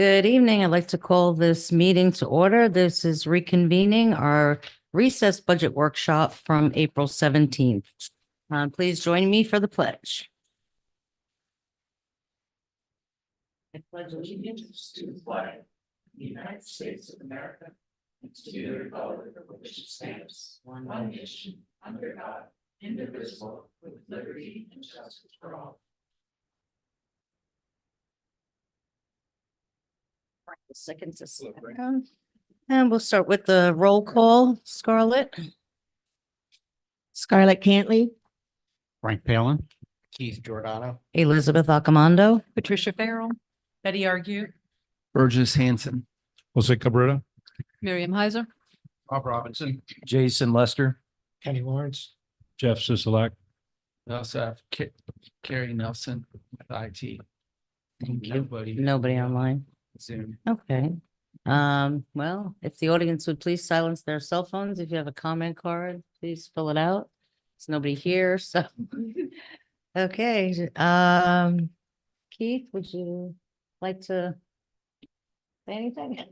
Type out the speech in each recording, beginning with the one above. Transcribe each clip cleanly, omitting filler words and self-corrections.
Good evening. I'd like to call this meeting to order. This is reconvening our recess budget workshop from April 17th. Please join me for the pledge. I pledge allegiance to the flag of the United States of America and to the republic for which it stands, one nation, under God, indivisible, with liberty and justice for all. Second to second. And we'll start with the roll call. Scarlett. Scarlett Cantley, Frank Palin. Keith Giordano. Elizabeth Accomando. Patricia Farrell, Betty Argue, Burgess Hanson. Jose Cabrera. Miriam Heiser, Bob Robinson. Jason Lester. Kenny Lawrence. Jeff Sisolak. We also have Carrie Nelson with IT. Nobody online. Zoom. Okay. Well, if the audience would please silence their cell phones. If you have a comment card, please fill it out. There's nobody here, so. Okay, Keith, would you like to say anything?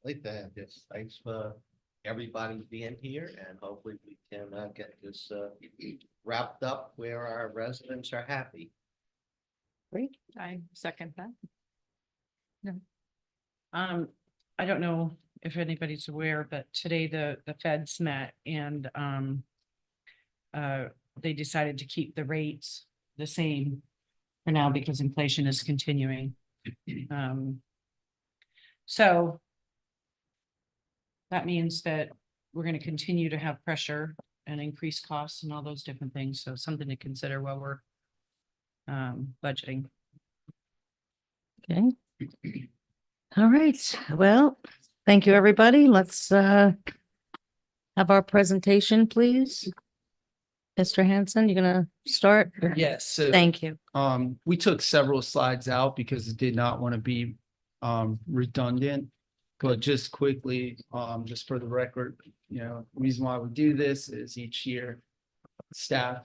Like that, just thanks for everybody being here and hopefully we can get this wrapped up where our residents are happy. Great. I second that. I don't know if anybody's aware, but today the feds met and they decided to keep the rates the same for now because inflation is continuing. So that means that we're going to continue to have pressure and increased costs and all those different things. So something to consider while we're budgeting. Okay. All right. Well, thank you, everybody. Let's have our presentation, please. Mr. Hanson, you're gonna start? Yes, so Thank you. we took several slides out because it did not want to be redundant. But just quickly, just for the record, reason why we do this is each year staff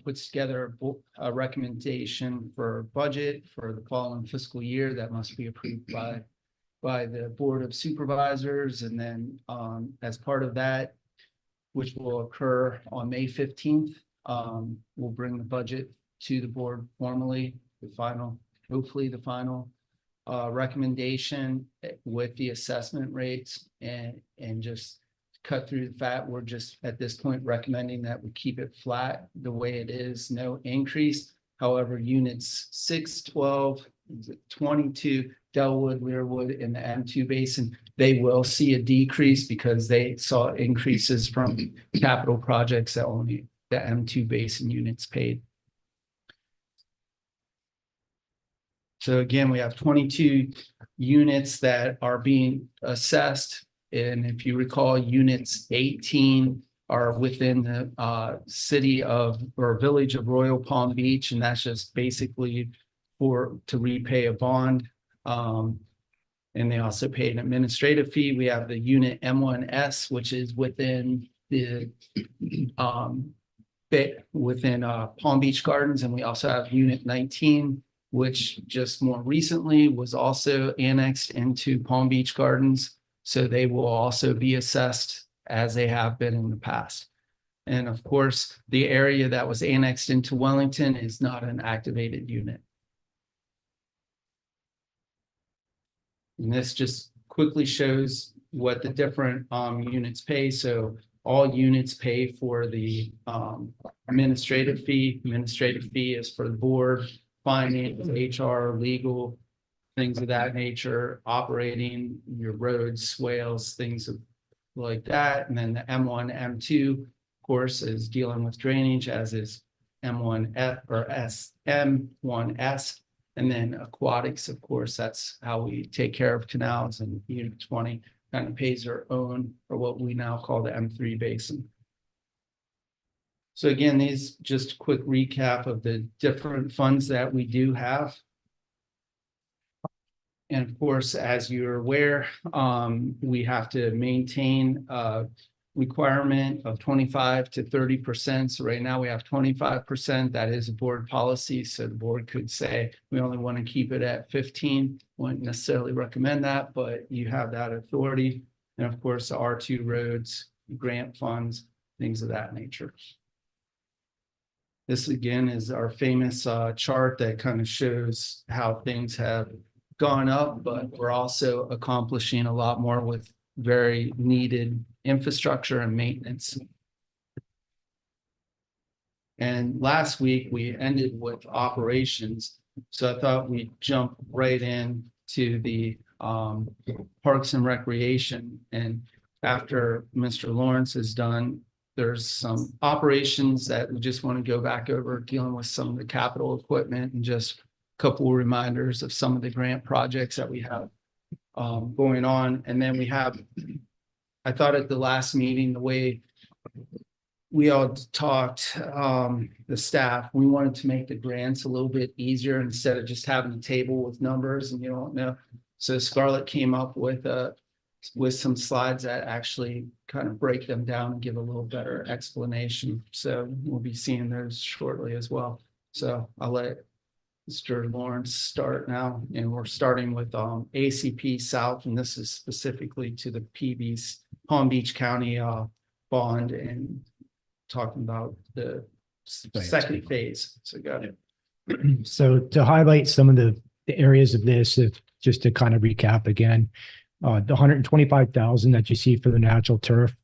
puts together a recommendation for budget for the following fiscal year that must be approved by the Board of Supervisors. And then as part of that, which will occur on May 15th, we'll bring the budget to the board formally, hopefully the final recommendation with the assessment rates and just cut through the fat. We're just at this point recommending that we keep it flat the way it is, no increase. However, units 6, 12, 22, Delwood, Learwood, and the M2 basin, they will see a decrease because they saw increases from capital projects that only the M2 basin units paid. So again, we have 22 units that are being assessed. And if you recall, units 18 are within the city of or village of Royal Palm Beach. And that's just basically to repay a bond. And they also pay an administrative fee. We have the unit M1S, which is within the within Palm Beach Gardens. And we also have unit 19, which just more recently was also annexed into Palm Beach Gardens. So they will also be assessed as they have been in the past. And of course, the area that was annexed into Wellington is not an activated unit. And this just quickly shows what the different units pay. So all units pay for the administrative fee. Administrative fee is for the board, finance, HR, legal, things of that nature, operating your roads, swales, things like that. And then the M1, M2, of course, is dealing with drainage, as is M1F or M1S. And then aquatics, of course, that's how we take care of canals, and unit 20 kind of pays their own, or what we now call the M3 basin. So again, these just a quick recap of the different funds that we do have. And of course, as you're aware, we have to maintain requirement of 25 to 30%. So right now we have 25%. That is a board policy. So the board could say, we only want to keep it at 15. Wouldn't necessarily recommend that, but you have that authority. And of course, the R2 roads, grant funds, things of that nature. This again is our famous chart that kind of shows how things have gone up, but we're also accomplishing a lot more with very needed infrastructure and maintenance. And last week we ended with operations. So I thought we'd jump right in to the Parks and Recreation. And after Mr. Lawrence is done, there's some operations that we just want to go back over, dealing with some of the capital equipment and just a couple of reminders of some of the grant projects that we have going on. And then we have, I thought at the last meeting, the way we all talked, the staff, we wanted to make the grants a little bit easier instead of just having a table with numbers and you don't know. So Scarlett came up with some slides that actually kind of break them down and give a little better explanation. So we'll be seeing those shortly as well. So I'll let Mr. Lawrence start now, and we're starting with ACP South, and this is specifically to the PB's Palm Beach County bond and talking about the second phase. So got it. So to highlight some of the areas of this, if just to kind of recap again, the 125,000 that you see for the natural turf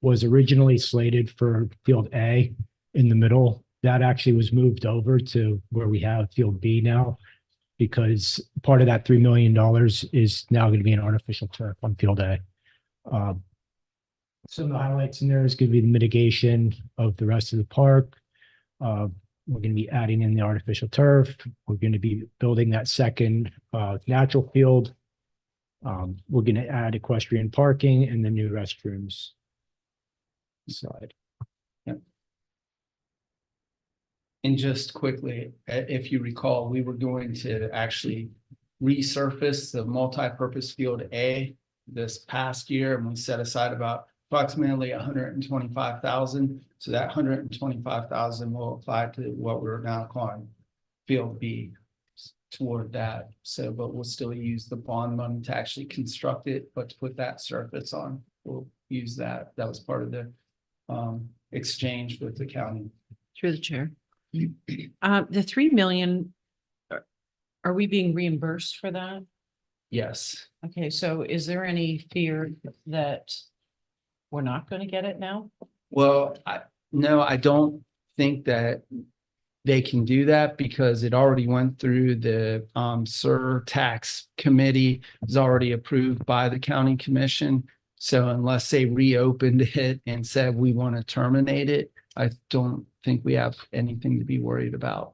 was originally slated for Field A in the middle. That actually was moved over to where we have Field B now, because part of that $3 million is now going to be an artificial turf on Field A. Some of the highlights in there is going to be the mitigation of the rest of the park. We're going to be adding in the artificial turf. We're going to be building that second natural field. We're going to add equestrian parking and the new restrooms. Slide. And just quickly, if you recall, we were going to actually resurface the multi-purpose Field A this past year, and we set aside about approximately 125,000. So that 125,000 will apply to what we're now calling Field B toward that. So, but we'll still use the bond money to actually construct it, but to put that surface on, we'll use that. That was part of the exchange with the county. Through the chair. The 3 million, are we being reimbursed for that? Yes. Okay, so is there any fear that we're not going to get it now? Well, no, I don't think that they can do that because it already went through the SUR tax committee, was already approved by the county commission. So unless they reopened it and said we want to terminate it, I don't think we have anything to be worried about.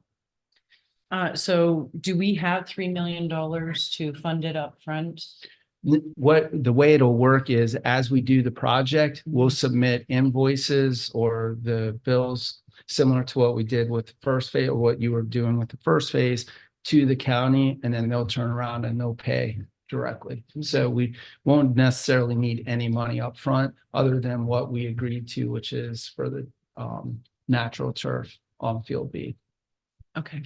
So do we have $3 million to fund it up front? What the way it'll work is as we do the project, we'll submit invoices or the bills similar to what we did with the first phase or what you were doing with the first phase to the county, and then they'll turn around and they'll pay directly. So we won't necessarily need any money up front other than what we agreed to, which is for the natural turf on Field B. Okay.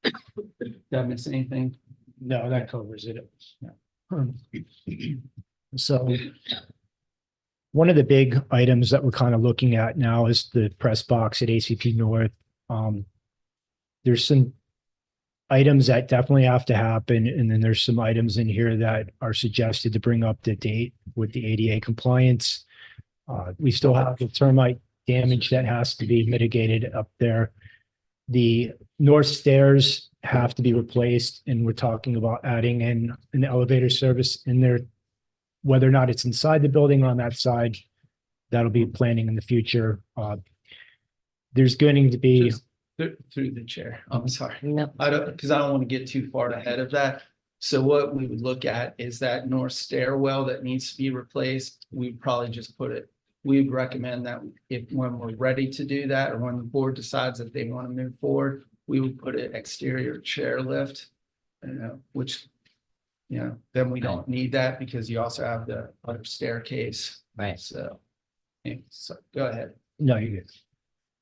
Did I miss anything? No, that covers it. So one of the big items that we're kind of looking at now is the press box at ACP North. There's some items that definitely have to happen, and then there's some items in here that are suggested to bring up to date with the ADA compliance. We still have the termite damage that has to be mitigated up there. The north stairs have to be replaced, and we're talking about adding in an elevator service in there. Whether or not it's inside the building or on that side, that'll be planning in the future. There's going to be Just through the chair. I'm sorry. No. I don't, because I don't want to get too far ahead of that. So what we would look at is that north stairwell that needs to be replaced. We'd probably just put it, we'd recommend that if when we're ready to do that, or when the board decides that they want to move forward, we would put an exterior chair lift, which, then we don't need that because you also have the other staircase. Right. So, So go ahead. No, you're good.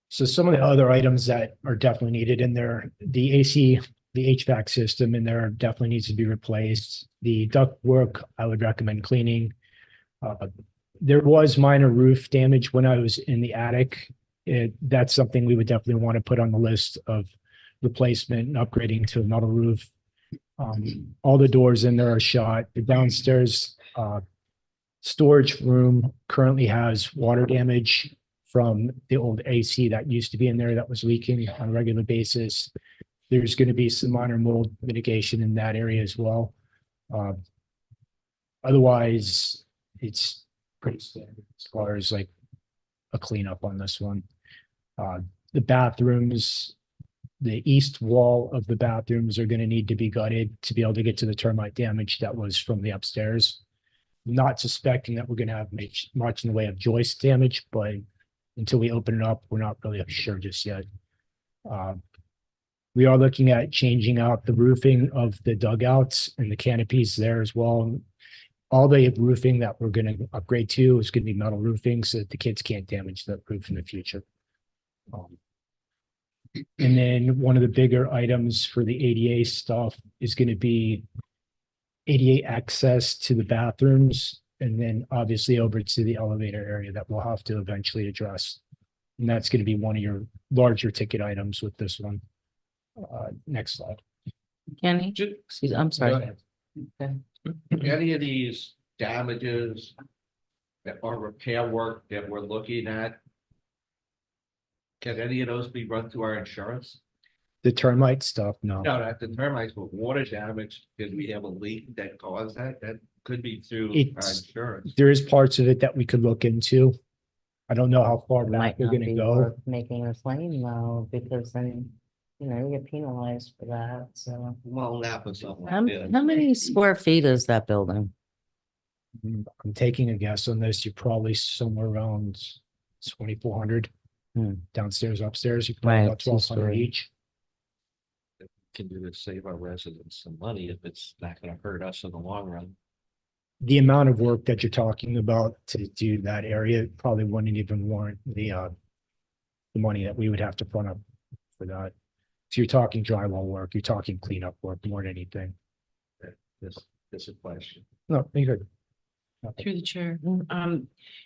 So some of the other items that are definitely needed in there, the AC, the HVAC system in there definitely needs to be replaced. The duct work, I would recommend cleaning. There was minor roof damage when I was in the attic. That's something we would definitely want to put on the list of replacement and upgrading to a metal roof. All the doors in there are shot. The downstairs storage room currently has water damage from the old AC that used to be in there that was leaking on a regular basis. There's going to be some minor mold mitigation in that area as well. Otherwise, it's pretty standard as far as like a cleanup on this one. The bathrooms, the east wall of the bathrooms are going to need to be gutted to be able to get to the termite damage that was from the upstairs. Not suspecting that we're going to have much in the way of joist damage, but until we open it up, we're not really sure just yet. We are looking at changing out the roofing of the dugouts and the canopies there as well. All the roofing that we're going to upgrade to is going to be metal roofing so that the kids can't damage the roof in the future. And then one of the bigger items for the ADA stuff is going to be ADA access to the bathrooms, and then obviously over to the elevator area that we'll have to eventually address. And that's going to be one of your larger ticket items with this one. Next slide. Kenny? Ju- Excuse, I'm Go sorry. ahead. Any of these damages that are repair work that we're looking at? Can any of those be run through our insurance? The termite stuff, no. No, not the termites, but water damage, because we have a leak that caused that, that could be through our It's- insurance. There is parts of it that we could look into. I don't know how far back Might we're not gonna be go. worth making a claim though, because then, you know, you get penalized for that, so. Well, Napa, something How, like that. how many square feet is that building? I'm taking a guess on this. You're probably somewhere around 2,400 downstairs, upstairs. You're probably Right, about 1,200 two-story. each. Can do to save our residents some money if it's not gonna hurt us in the long run. The amount of work that you're talking about to do that area probably wouldn't even warrant the money that we would have to front up for that. So you're talking drywall work, you're talking cleanup work more than anything. This is a question. No, you're good. Through the chair,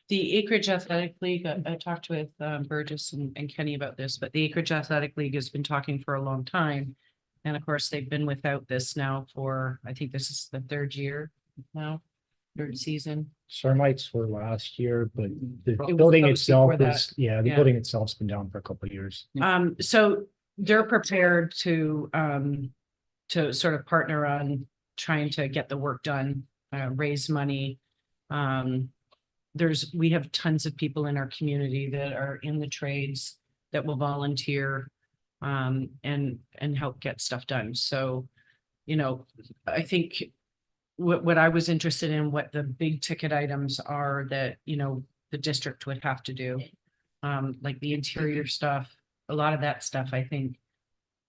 the Acreage Athletic League, I talked with Burgess and Kenny about this, but the Acreage Athletic League has been talking for a long time. And of course, they've been without this now for, I think this is the third year now, third season. Termites were last year, but the was building supposed itself before that. is, yeah, the Yeah. building itself's been down for a couple of years. So they're prepared to sort of partner on trying to get the work done, raise money. We have tons of people in our community that are in the trades that will volunteer and help get stuff done. So, you know, I think what I was interested in, what the big ticket items are that, you know, the district would have to do. Like the interior stuff, a lot of that stuff, I think,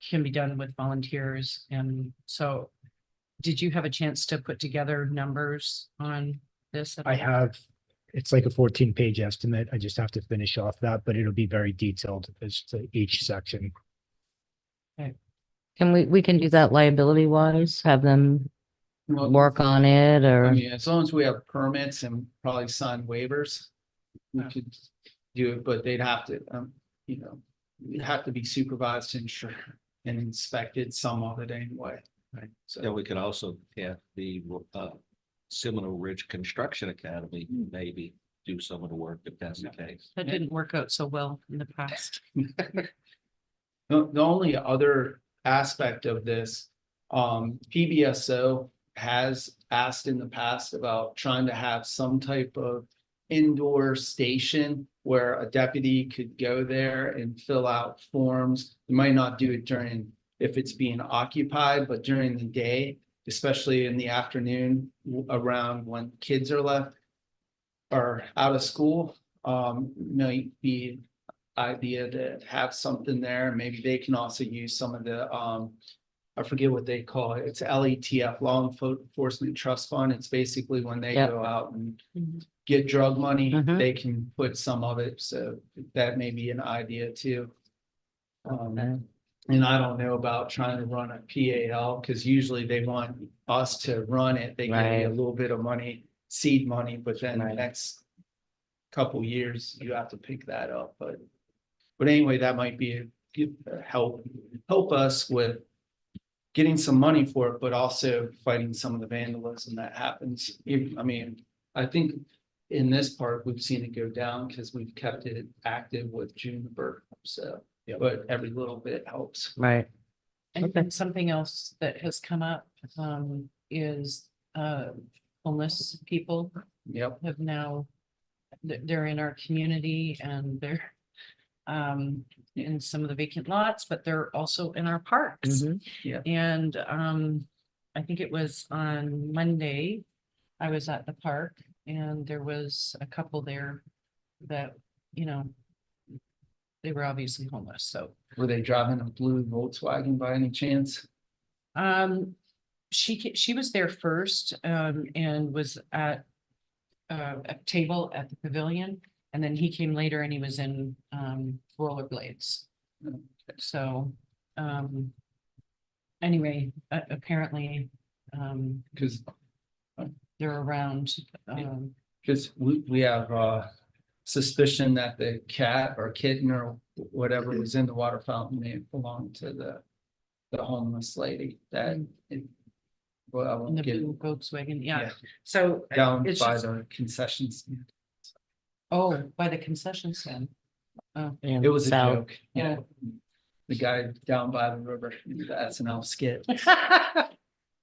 can be done with volunteers. And so did you have a chance to put together numbers on this? at I all? have, it's like a 14-page estimate. I just have to finish off that, but it'll be very detailed as to each section. Can we can do that liability wise, have them Well, work on it I or? mean, as long as we have permits and probably sign waivers, we could do it, but they'd have to, you know, it'd have to be supervised, ensure and inspected, some of it anyway. Right. Yeah, So, we could also have the Seminole Ridge Construction Academy maybe do some of the work if that's the case. That didn't work out so well in the past. the only other aspect of this, PBSO has asked in the past about trying to have some type of indoor station where a deputy could go there and fill out forms. You might not do it during, if it's being occupied, but during the day, especially in the afternoon, around when kids are left or out of school, might be idea to have something there. Maybe they can also use some of the I forget what they call it. It's LETF, Law Enforcement Trust Fund. It's basically when they Yep. go out and Mhm. get drug money, Mhm. they can put some of it. So that may be an idea too. Okay. And I don't know about trying to run a PAL, because usually they want us to run it. They give you a Right. little bit of money, seed money, but then the Right. next couple years, you have to pick that up, but anyway, that might be a good help us with getting some money for it, but also fighting some of the vandalism that happens. I mean, I think in this park, we've seen it go down because we've kept it active with juniper, so, but every little bit helps. Right. And then something else that has come up, is, homeless people Yep. have now, they're in our community and they're, in some of the vacant lots, but they're also in our parks. Mhm. And, I think it was on Monday, I was at the park and there was a couple there that, you know, they were obviously homeless, so. Were they driving a blue Volkswagen by any chance? She was there first, and was at a table at the pavilion, and then he came later and he was in, rollerblades. So, anyway, apparently, Because, they're around, we have, suspicion that the cat or kitten or whatever was in the water fountain may belong to the homeless lady that, well, I in won't the get blue Volkswagen, yeah, Yeah. so. down it's by just- the concessions. Oh, by the concession stand. Oh, It was a South. joke, yeah. The guy down by the river, the SNL skit,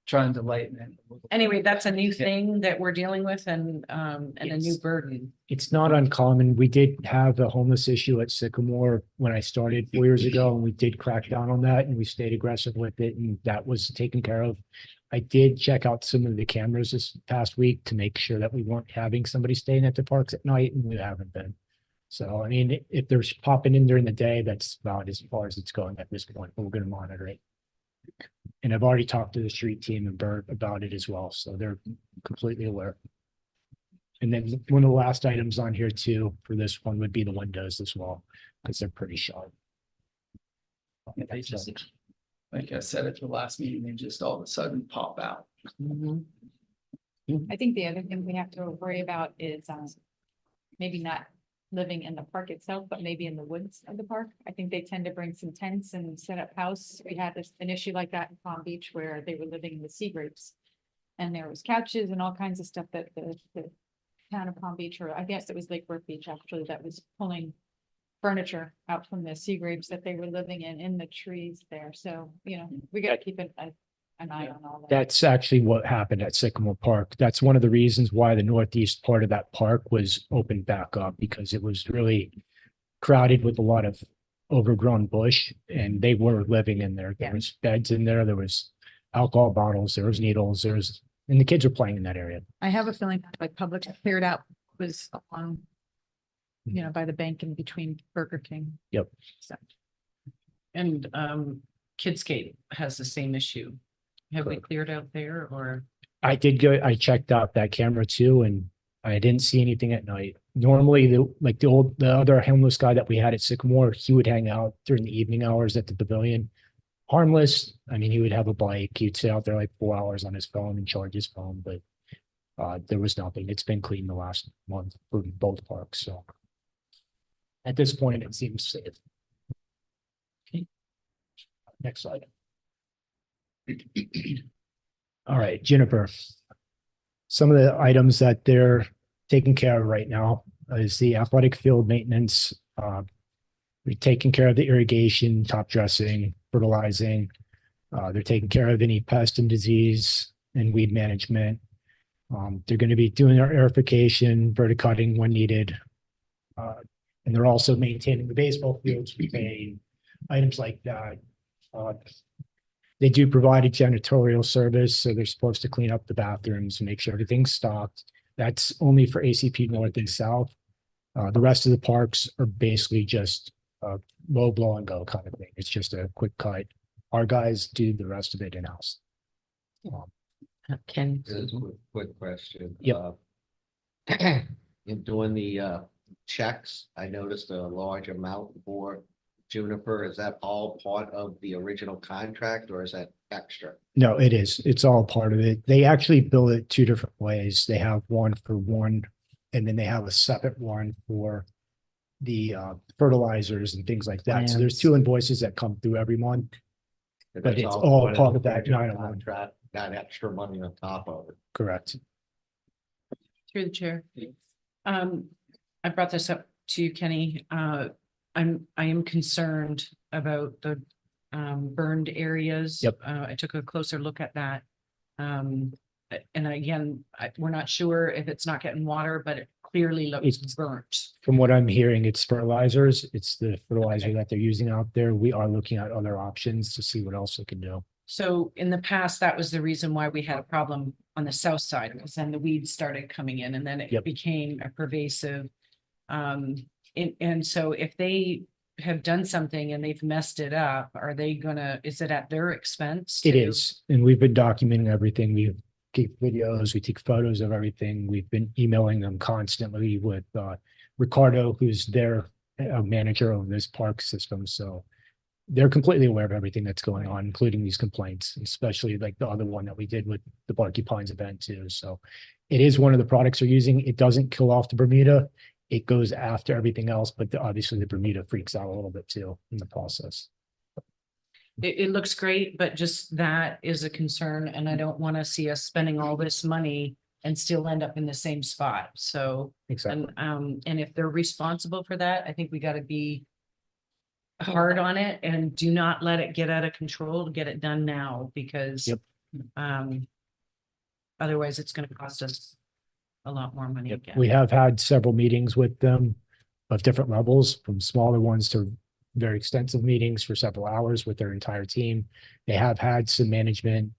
trying to lighten it. a little. anyway, that's a new thing that we're dealing with and a new Yes. burden. It's not uncommon. We did have a homeless issue at Sycamore when I started 4 years ago, and we did crack down on that and we stayed aggressive with it, and that was taken care of. I did check out some of the cameras this past week to make sure that we weren't having somebody staying at the parks at night, and we haven't been. So, I mean, if there's popping in during the day, that's about as far as it's going at this point, but we're gonna monitor it. And I've already talked to the street team and Bert about it as well, so they're completely aware. And then one of the last items on here too, for this one would be the windows as well, because they're pretty sharp. Yeah, they just, like I said at the last meeting, they just all of a sudden pop out. Mhm. I think the other thing we have to worry about is, maybe not living in the park itself, but maybe in the woods of the park. I think they tend to bring some tents and set up house. We had an issue like that in Palm Beach where they were living in the sea grapes. And there was couches and all kinds of stuff that the town of Palm Beach, or I guess it was Lake Worth Beach actually, that was pulling furniture out from the sea grapes that they were living in the trees there. So, we gotta keep an eye on all that. That's actually what happened at Sycamore Park. That's one of the reasons why the northeast part of that park was opened back up, because it was really crowded with a lot of overgrown bush, and they were living in there. There Yeah. was beds in there, there was alcohol bottles, there was needles, and the kids were playing in that area. I have a feeling that like Publix cleared out was along, by the bank in between Burger King. Yep. So, And Kidscape has the same issue. Have we cleared out there or? I checked out that camera too, and I didn't see anything at night. Normally, the other homeless guy that we had at Sycamore, he would hang out during the evening hours at the pavilion. Harmless. I mean, he would have a bike. He'd sit out there like 4 hours on his phone and charge his phone, but there was nothing. It's been clean the last month for both parks, so at this point, it seems safe. Okay. Next slide. All right, Juniper. Some of the items that they're taking care of right now is the athletic field maintenance. We're taking care of the irrigation, top dressing, fertilizing. They're taking care of any pest and disease and weed management. They're going to be doing our aerification, verticutting when needed. And they're also maintaining the baseball fields, repaying items like that. They do provide a janitorial service, so they're supposed to clean up the bathrooms and make sure everything's stocked. That's only for ACP North and South. The rest of the parks are basically just low blow and go kind of thing. It's just a quick cut. our guys do the rest of it in-house. Ken, This is a quick question. Yep. In doing the checks, I noticed a large amount for Juniper. Is that all part of the original contract or is that extra? No, it is. It's all part of it. They actually bill it two different ways. They have one for one, and then they have a separate one for the fertilizers and things like that. So there's Plans. two invoices that come through every month. And But that's it's all part part the of that original 901. contract, not extra money on top of it. Correct. Through the chair. I brought this up to you, Kenny. I am concerned about the burned areas. Yep. I took a closer look at that. And again, we're not sure if it's not getting water, but it clearly looks It's- burnt. From what I'm hearing, it's fertilizers. It's the fertilizer that they're using out there. We are looking at other options to see what else they can do. So in the past, that was the reason why we had a problem on the south side, because then the weeds started coming in and then it Yep. became a pervasive. And so if they have done something and they've messed it up, are they gonna, is it at their expense? It to- is, and we've been documenting everything. We take videos, we take photos of everything. We've been emailing them constantly with Ricardo, who's their manager of this park system. So they're completely aware of everything that's going on, including these complaints, especially like the other one that we did with the Barky Pines event too. So it is one of the products they're using. It doesn't kill off the Bermuda. It goes after everything else, but obviously the Bermuda freaks out a little bit too in the process. It looks great, but just that is a concern and I don't want to see us spending all this money and still end up in the same spot. So, Exactly. and if they're responsible for that, I think we got to be hard on it and do not let it get out of control. Get it done now because Yep. Otherwise it's going to cost us a lot more money Yep. again. We have had several meetings with them of different levels, from smaller ones to very extensive meetings for several hours with their entire team. They have had some management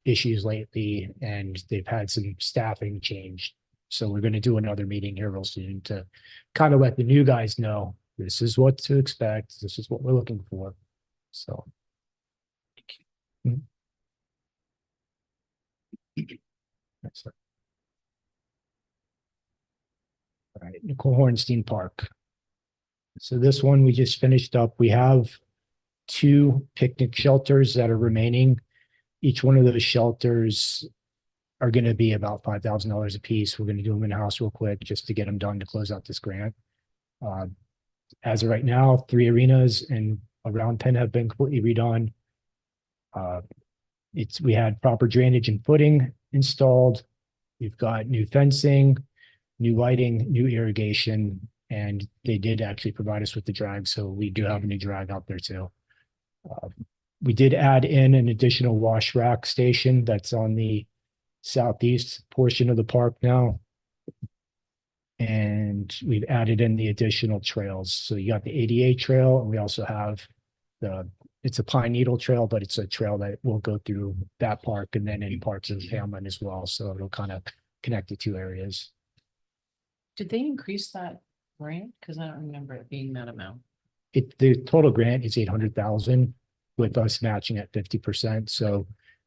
issues lately, and they've had some staffing change. So we're going to do another meeting here real soon to kind of let the new guys know this is what to expect. This is what we're looking for. So. Mhm. That's it. All right, Nicole Hornstein Park. So this one we just finished up. We have two picnic shelters that are remaining. Each one of those shelters are going to be about $5,000 a piece. We're going to do them in-house real quick just to get them done to close out this grant. As of right now, 3 arenas and around 10 have been completely redone. We had proper drainage and footing installed. We've got new fencing, new lighting, new irrigation, and they did actually provide us with the drag. So we do have a new drag out there too. We did add in an additional wash rack station that's on the southeast portion of the park now. And we've added in the additional trails. So you got the ADA trail, and we also have it's a Pine Needle Trail, but it's a trail that will go through that park and then in parts of Hamlin as well. So it'll kind of connect the two areas. Did they increase that grant? Because I don't remember it being that amount. The total grant is 800,000 with us matching at 50%. So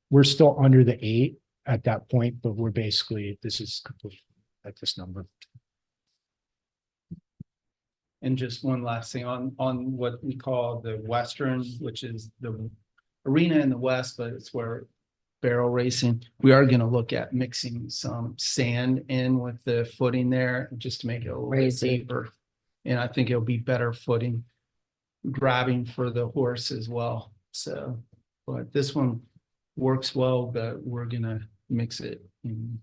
we're still under the 8 at that point, but we're basically, this is complete at this number. And just one last thing on what we call the western, which is the arena in the west, but it's where barrel racing. We are going to look at mixing some sand in with the footing there just to make it a little bit Crazy. safer. And I think it'll be better footing, grabbing for the horse as well. So, but this one works well, but we're gonna mix it. And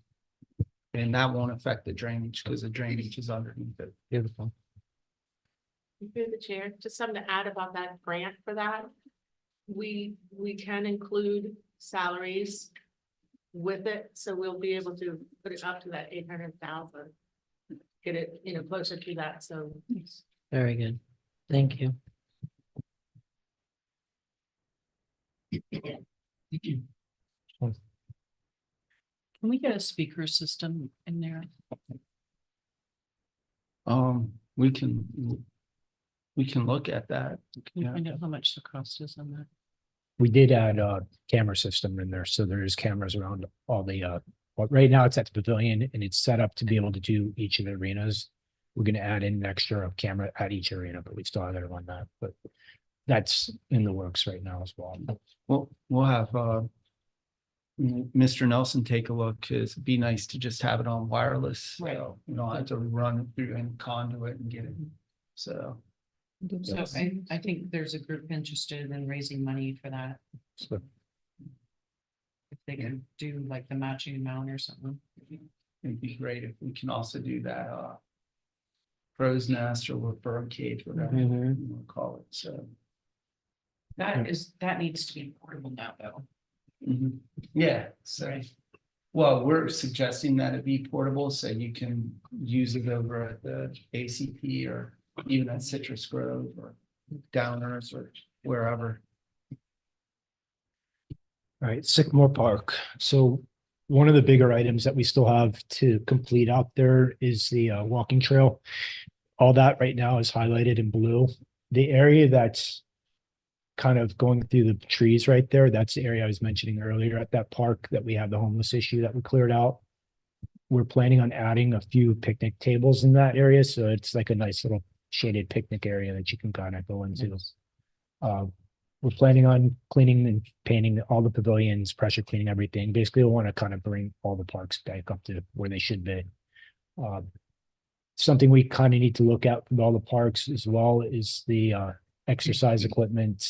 that won't affect the drainage because the drainage is underneath it. Beautiful. Through the chair, just something to add about that grant for that. We can include salaries with it, so we'll be able to put it up to that 800,000. Get it, closer to that, so. very good. Thank you. Can we get a speaker system in there? We can look at that. Can you Yeah. find out how much the cost is on that? We did add a camera system in there, so there is cameras around all the, but right now it's at the pavilion and it's set up to be able to do each of the arenas. We're gonna add in an extra camera at each arena, but we still haven't run that, but that's in the works right now as well. Well, we'll have, Mr. Nelson take a look, 'cause it'd be nice to just have it on wireless. Right. So you don't have to run it through any conduit and get it. So, So I think there's a group interested in raising money for that. So If they can do like the matching amount or something. it'd be great if we can also do that, crow's nest or bird cage, whatever you want to call it, so. That needs to be portable now, though. Yeah, so, well, we're suggesting that it be portable, so you can use it over at the ACP or even at Citrus Grove or Downers or wherever. All right, Sycamore Park. So one of the bigger items that we still have to complete out there is the walking trail. All that right now is highlighted in blue. The area that's kind of going through the trees right there, that's the area I was mentioning earlier at that park that we have the homeless issue that we cleared out. We're planning on adding a few picnic tables in that area, so it's like a nice little shaded picnic area that you can kind of go into. We're planning on cleaning and painting all the pavilions, pressure cleaning everything. Basically, we want to kind of bring all the parks back up to where they should be. Something we kind of need to look at with all the parks as well is the exercise equipment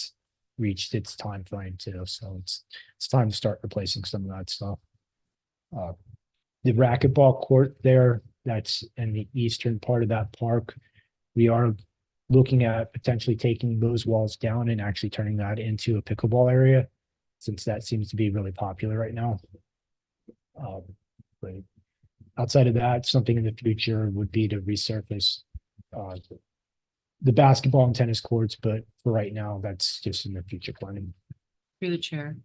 reached its time frame too. So it's time to start replacing some of that stuff. The racquetball court there, that's in the eastern part of that park. We are looking at potentially taking those walls down and actually turning that into a pickleball area, since that seems to be really popular right now. But outside of that, something in the future would be to resurface the basketball and tennis courts, but for right now, that's just in the future planning. Through the chair.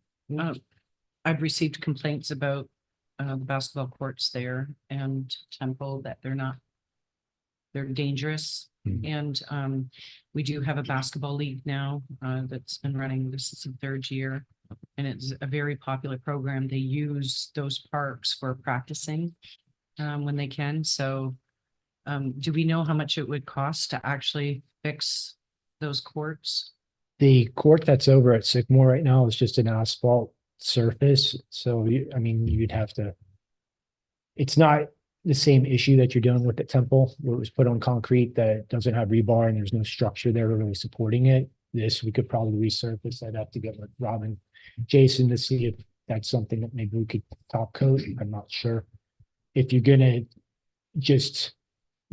I've received complaints about the basketball courts there and Temple that they're dangerous. And we do have a basketball league now that's been running. This is the third year. And it's a very popular program. They use those parks for practicing when they can. So do we know how much it would cost to actually fix those courts? The court that's over at Sycamore right now is just an asphalt surface. So I mean, you'd have to, it's not the same issue that you're dealing with at Temple, where it was put on concrete that doesn't have rebar and there's no structure there really supporting it. This, we could probably resurface. I'd have to get with Robin, Jason to see if that's something that maybe we could top coat. I'm not sure. If you're gonna just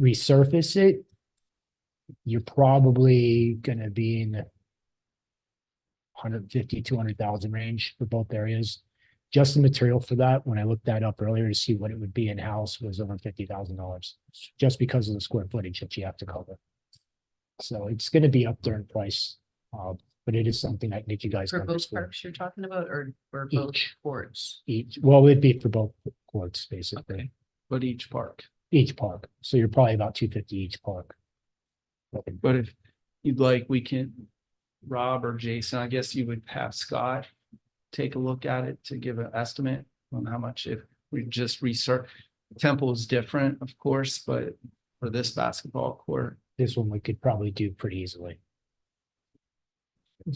resurface it, you're probably gonna be in the 150, 200,000 range for both areas. Just the material for that, when I looked that up earlier to see what it would be in-house, was over $50,000, just because of the square footage that you have to cover. So it's gonna be up there in price, but it is something I think you guys. For can both explore. parks you're talking about or for both Each. courts? Each, well, it'd be for both courts, basically, Okay. But each park. each park. So you're probably about 250 each park. But if you'd like, we can, Rob or Jason, I guess you would have Scott take a look at it to give an estimate on how much, if we just research. Temple is different, of course, but for this basketball court, This one we could probably do pretty easily.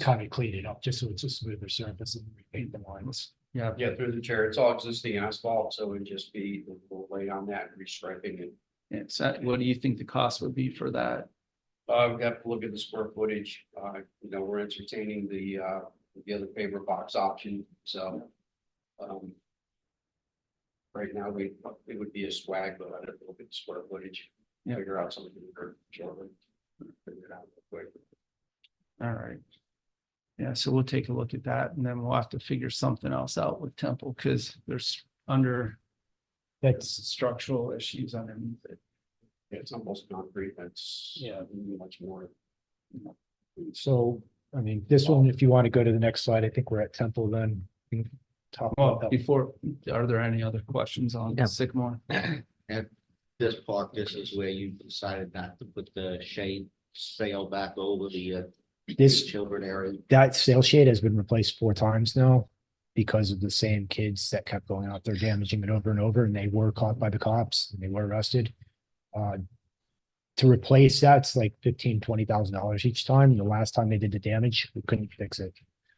Kind of clean it up, just so it's a smoother surface and repaint the lines. yeah, Yeah, through the chair, it's all existing asphalt, so it'd just be, we'll lay on that, restriping it. it's, what do you think the cost would be for that? We have to look at the square footage, we're entertaining the other paper box option, so. Right now, it would be a swag, but I'd have to look at the square footage, Yeah. figure out something for children. Figure it out real quick. All right. Yeah, so we'll take a look at that and then we'll have to figure something else out with Temple, because there's That's, structural issues underneath it. Yeah, it's almost concrete, that's. Yeah. Much more. so, I mean, this one, if you want to go to the next slide, I think we're at Temple then. We can talk Well, about that. before, are there any other questions on No. Sycamore? At this park, this is where you decided not to put the shade sail back over the This, children area. that sail shade has been replaced 4 times now because of the same kids that kept going out there damaging it over and over, and they were caught by the cops and they were arrested. To replace that's like $15,000-$20,000 each time. The last time they did the damage, we couldn't fix it.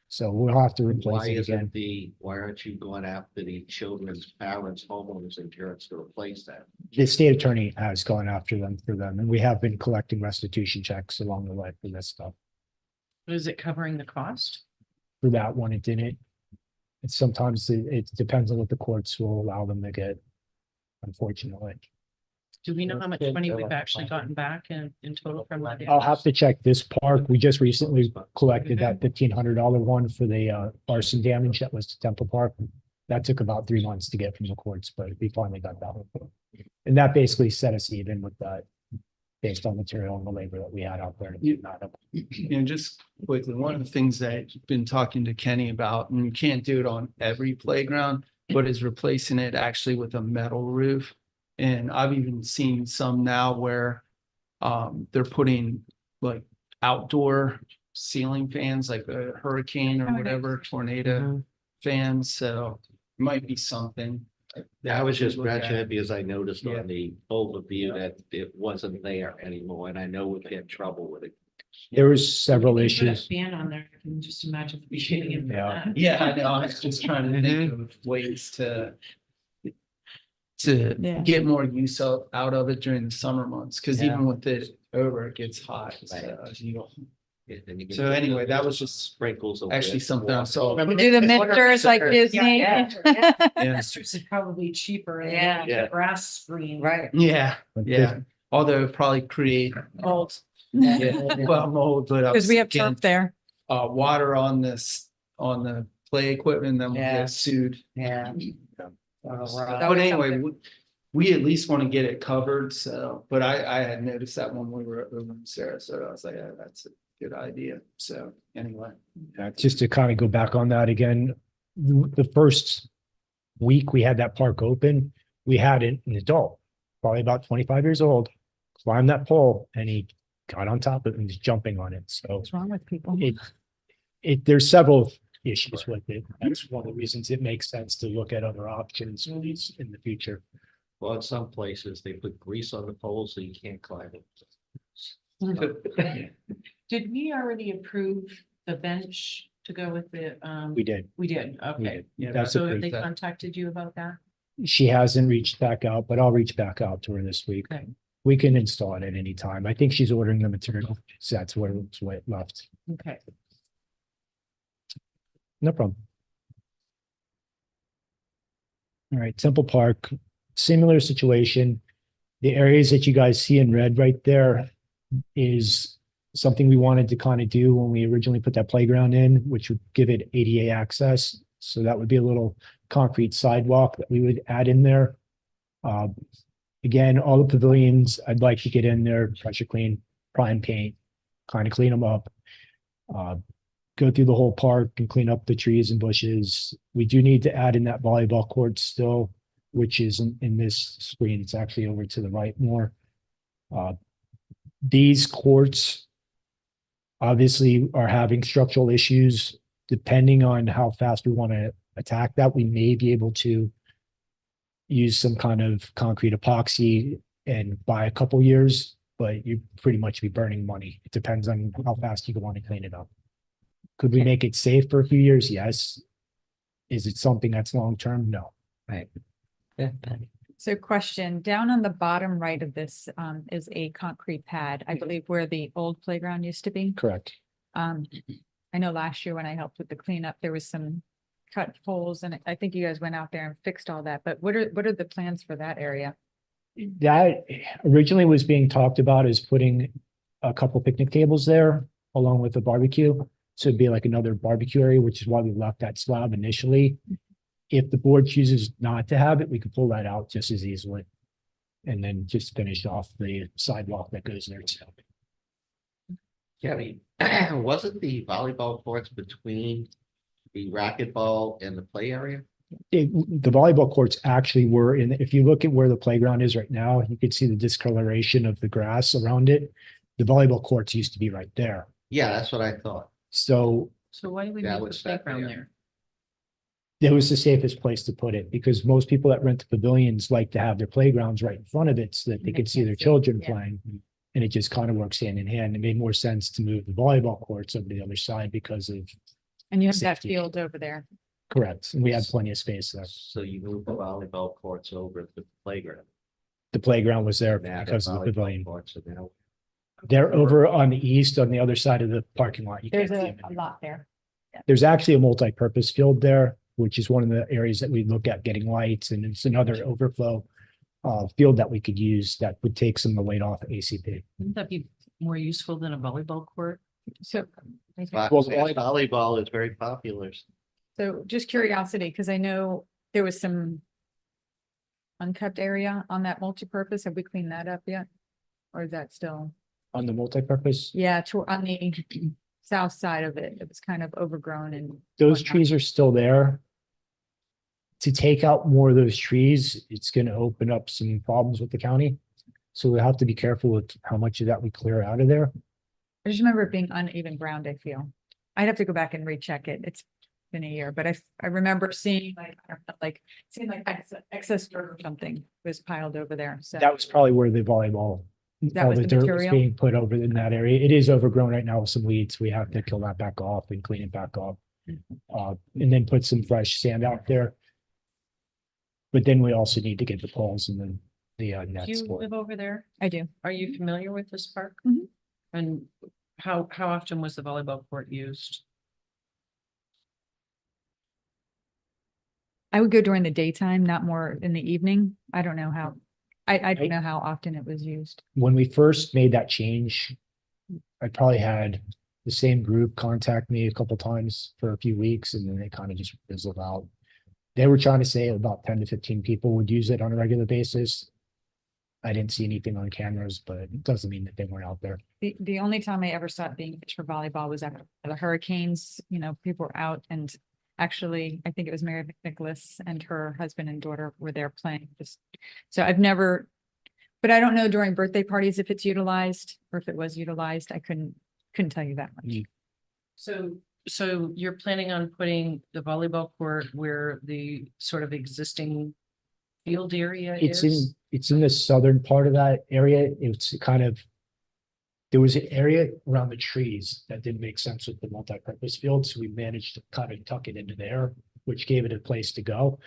So we'll have to replace Why it again. isn't why aren't you going after the children's parents, homeowners insurance to replace that? The state attorney has gone after them for them, and we have been collecting restitution checks along the way for this stuff. Is it covering the cost? For that one, it didn't. It's sometimes it depends on what the courts will allow them to get, unfortunately. Do we know how much money we've actually gotten back in total from that? I'll have to check this park. We just recently collected that $1,500 one for the arson damage that was to Temple Park. That took about 3 months to get from the courts, but we finally got that one. And that basically set us even with that based on material and the labor that we had out there. And just quickly, one of the things that I've been talking to Kenny about, and you can't do it on every playground, but is replacing it actually with a metal roof. And I've even seen some now where they're putting like outdoor ceiling fans, like a hurricane or whatever, tornado fans. So it might be something. I was just we could look mentioning at. it because I noticed Yeah. on the overview that it wasn't there anymore, and I know we'd get in trouble with it. There was several Put a issues. fan on there, I can just imagine the beginning of Yeah. that. Yeah, I know. I was just trying to think of ways to Yeah. get more use out of it during the summer months, because Yeah. even with it over, it gets hot. Right. You know. And you can So put anyway, that was the just sprinkles. of actually wet something I water. saw. We'll do the mixers like Disney. Yeah. Masters is probably cheaper and Yeah. Yeah. grass screen. Right. Yeah, But yeah. Although it probably create, Old. yeah, well, mold, but. Because we have again, turf there. water on this, on the play equipment, then we'll Yeah. get sued. Yeah. But anyway, we at least want to get it covered, so, but I had noticed that when we were over in Sarasota, I was like, yeah, that's a good idea, so anyway. Just to kind of go back on that again, the first week we had that park open, we had an adult, probably about 25 years old, climb that pole and he got on top of it and was jumping on it. So What's wrong with people? there's several issues with it. That's one of the reasons it makes sense to look at other options in the future. Well, in some places, they put grease on the poles so you can't climb it. Did we already approve the bench to go with the, We did. we did, we okay. did. Yeah, That's So have approved. they contacted you about that? She hasn't reached back out, but I'll reach back out to her this week. Okay. We can install it at any time. I think she's ordering the material. So that's where it's left. Okay. No problem. All right, Temple Park, similar situation. The areas that you guys see in red right there is something we wanted to kind of do when we originally put that playground in, which would give it ADA access. So that would be a little concrete sidewalk that we would add in there. Again, all the pavilions, I'd like to get in there, pressure clean, prime paint, kind of clean them up. Go through the whole park and clean up the trees and bushes. We do need to add in that volleyball court still, which is in this screen. It's actually over to the right more. These courts obviously are having structural issues. Depending on how fast we want to attack that, we may be able to use some kind of concrete epoxy and buy a couple years, but you pretty much be burning money. It depends on how fast you want to clean it up. Could we make it safe for a few years? Yes. Is it something that's long-term? No. Right. Yeah. So question, down on the bottom right of this is a concrete pad, I believe where the old playground used to be. Correct. I know last year when I helped with the cleanup, there was some cut holes and I think you guys went out there and fixed all that, but what are the plans for that area? That originally was being talked about as putting a couple picnic tables there along with a barbecue. So it'd be like another barbecue area, which is why we left that slab initially. If the board chooses not to have it, we could pull that out just as easily. And then just finish off the sidewalk that goes there. So Kenny, wasn't the volleyball courts between the racquetball and the play area? the volleyball courts actually were in, if you look at where the playground is right now, you can see the discoloration of the grass around it. The volleyball courts used to be right there. Yeah, that's what I thought. So So why do we That need the was that playground there. there? that was the safest place to put it because most people that rent the pavilions like to have their playgrounds right in front of it so that they They can see can't their see, children yeah. playing. And it just kind of works hand in hand. It made more sense to move the volleyball courts over to the other side because of, And you have that Safety. field over there. correct, and we had plenty of space there. So you move the volleyball courts over to the playground. The playground was there Now the because of the volleyball pavilion. courts are now. They're over on the east, on the other side of the parking lot. You can't There's see a them. lot there. There's actually a multi-purpose field there, which is one of the areas that we look at getting lights, and it's another overflow field that we could use that would take some of the weight off ACP. Wouldn't that be more useful than a volleyball court? So, Volleyball is very popular. so just curiosity, because I know there was some unkept area on that multipurpose. Have we cleaned that up yet? Or is that still? On the multi-purpose, Yeah, on the south side of it, it was kind of overgrown and. those whatnot. trees are still there. To take out more of those trees, it's gonna open up some problems with the county. So we have to be careful with how much of that we clear out of there. I just remember it being uneven ground, I feel. I'd have to go back and recheck it. It's been a year, but I remember seeing like, I don't know, like, seeing like excess dirt or something was piled over there, so. That was probably where the volleyball. That All was the the dirt was material? being put over in that area. It is overgrown right now with some weeds. We have to kill that back off and clean it back up. And then put some fresh sand out there. But then we also need to get the poles and then the Do nets you for it. live over there? I do. Are you familiar with this park? Mhm. And how often was the volleyball court used? I would go during the daytime, not more in the evening. I don't know how, I don't know how often it was used. When we first made that change, I probably had the same group contact me a couple times for a few weeks and then they kind of just fizzled out. They were trying to say about 10 to 15 people would use it on a regular basis. I didn't see anything on cameras, but it doesn't mean that they weren't out there. The only time I ever saw it being used for volleyball was after the hurricanes, people were out and actually, I think it was Mary Nicholas and her husband and daughter were there playing just, so I've never, but I don't know during birthday parties if it's utilized or if it was utilized. I couldn't tell you that much. So you're planning on putting the volleyball court where the sort of existing field area It's is? it's in the southern part of that area. It's kind of. There was an area around the trees that didn't make sense with the multi-purpose field, so we managed to kind of tuck it into there, which gave it a place to go.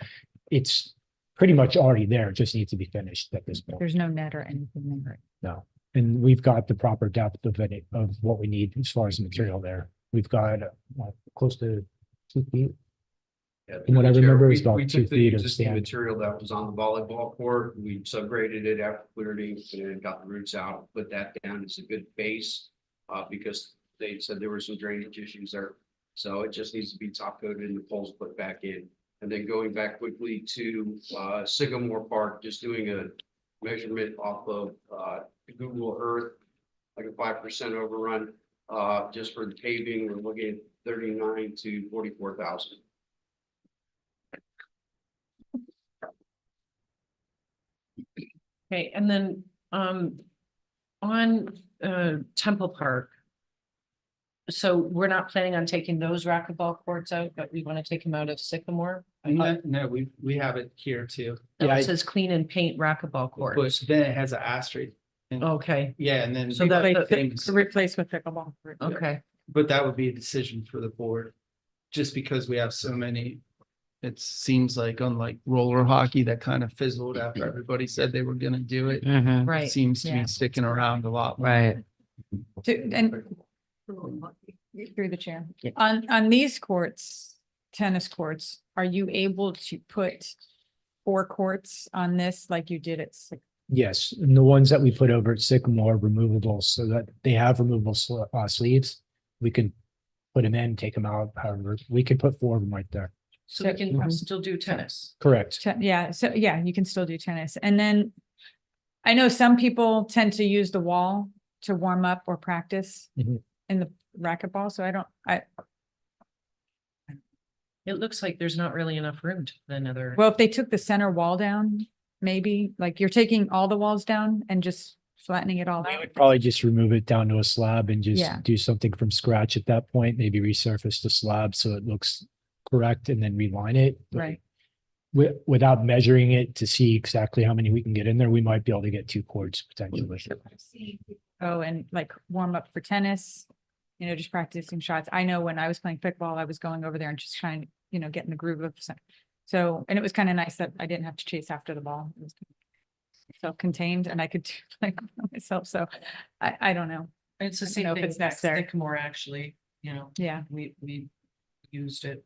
It's pretty much already there, it just needs to be finished at this point. There's no net or anything there. No, and we've got the proper depth of it, of what we need as far as the material there. We've got close to 2 feet. Yeah, From what I remember, it's we- about we 2 took the feet of existing stand. material that was on the volleyball court, we subgraded it after clearing and got the roots out, put that down as a good base. Because they said there were some drainage issues there, so it just needs to be top coated and the poles put back in. And then going back quickly to Sycamore Park, just doing a measurement off of Google Earth, like a 5% overrun, just for the paving, we're looking at 39 to 44,000. Okay, and then, on, Temple Park. So we're not planning on taking those racquetball courts out, but we want to take them out of Sycamore? No, we have it here too, No, Yeah, it says clean and paint racquetball but courts. then it has an asterisk. And Okay, yeah, and then. So that- To replace with pickleball. okay. But that would be a decision for the board, just because we have so many. It seems like unlike roller hockey that kind of fizzled after everybody said they were gonna do it. Mhm, It Right. seems to Yeah. be sticking around a lot. more. right. And through the chair, Yeah. on these courts, tennis courts, are you able to put 4 courts on this like you did at Yes, and the ones that we put over at Sycamore are removable so that they have removable sleeves. We can put them in, take them out, however, we could put 4 of them right there. So we can Mhm. still do tennis. Correct. Yeah, so yeah, you can still do tennis. And then I know some people tend to use the wall to warm up or practice Mhm. in the racquetball, so It looks like there's not really enough room to put another. well, if they took the center wall down, maybe, like you're taking all the walls down and just flattening it all We out. would probably just remove it down to a slab and Yeah. just do something from scratch at that point, maybe resurface the slab so it looks correct and then reline it. But Right. Without measuring it to see exactly how many we can get in there, we might be able to get 2 courts potentially. Oh, and like warm up for tennis, just practicing shots. I know when I was playing pickleball, I was going over there and just trying, get in the groove of some. So, and it was kind of nice that I didn't have to chase after the ball. It was self-contained and I could do like myself. So I don't know. It's the I don't same know if thing it's with necessary. Sycamore, actually, Yeah. we used it,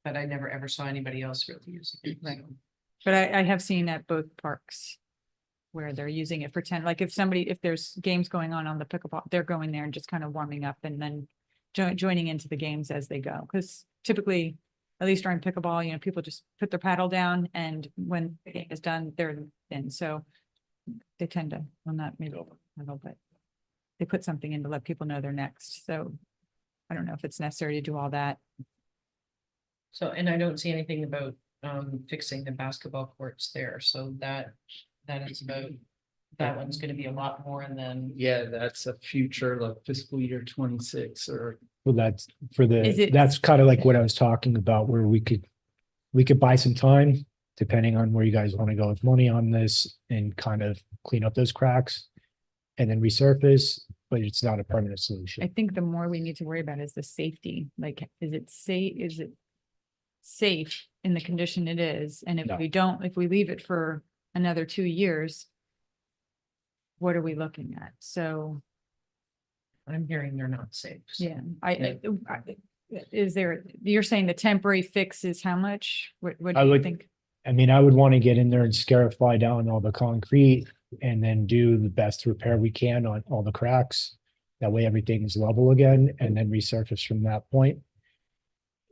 but I never ever saw anybody else really use it. Right. so. But I have seen at both parks where they're using it for like if there's games going on the pickleball, they're going there and just kind of warming up and then joining into the games as they go. Because typically, at least during pickleball, people just put their paddle down and when the game is done, they're in. So they tend to, well, not maybe, but they put something in to let people know they're next. So I don't know if it's necessary to do all that. So, and I don't see anything about fixing the basketball courts there, so that is about, that one's gonna be a lot more and then. Yeah, that's a future like fiscal year 26 or Well, that's for Is it- that's kind of like what I was talking about, where we could buy some time, depending on where you guys want to go with money on this and kind of clean up those cracks and then resurface, but it's not a permanent I solution. think the more we need to worry about is the safety, like, is it safe in the condition it is? And if No. if we leave it for another 2 years, what are we looking at? So, I'm hearing they're not safe. so. yeah, is there, you're saying the temporary fix is how much? What I do you would- think? I mean, I would want to get in there and scarify down all the concrete and then do the best repair we can on all the cracks. That way everything is level again and then resurface from that point.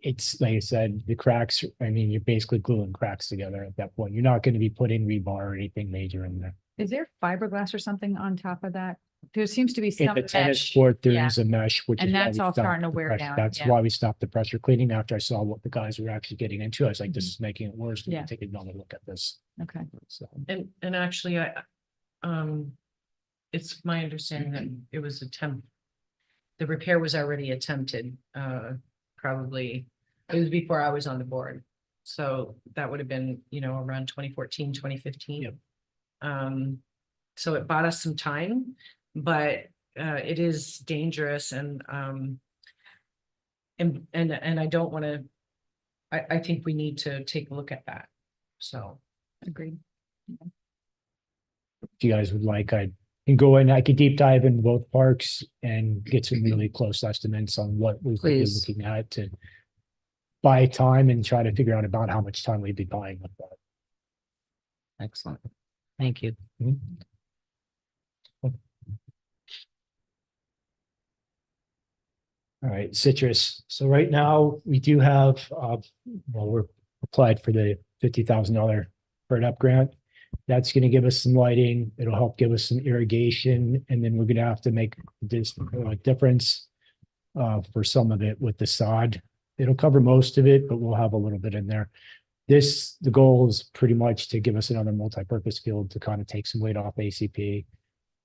It's like I said, the cracks, I mean, you're basically gluing cracks together at that point. You're not going to be putting rebar or anything major in there. Is there fiberglass or something on top of that? There seems to be In some the tennis mesh. court, there yeah. is a mesh, which And is why that's we all stopped starting to the wear pressure- down, That's yeah. why we stopped the pressure cleaning after I saw what the guys were actually getting into. I was like, this Mhm. is making it worse. We Yeah. can take another look at this. Okay, So, And actually, it's my understanding that it was the repair was already attempted, probably, it was before I was on the board. So that would have been, around 2014, 2015. Yep. So it bought us some time, but, it is dangerous and I don't want to, I think we need to take a look at that, so. agreed. if you guys would like, I can go in, I could deep dive in both parks and get some really close estimates on what we could be Please. looking at to buy time and try to figure out about how much time we'd be buying with that. Excellent. Thank you. All right, citrus. So right now we do have, we're applied for the $50,000 FERDAP grant. That's going to give us some lighting. It'll help give us some irrigation, and then we're going to have to make this difference for some of it with the sod. It'll cover most of it, but we'll have a little bit in there. The goal is pretty much to give us another multi-purpose field to kind of take some weight off ACP.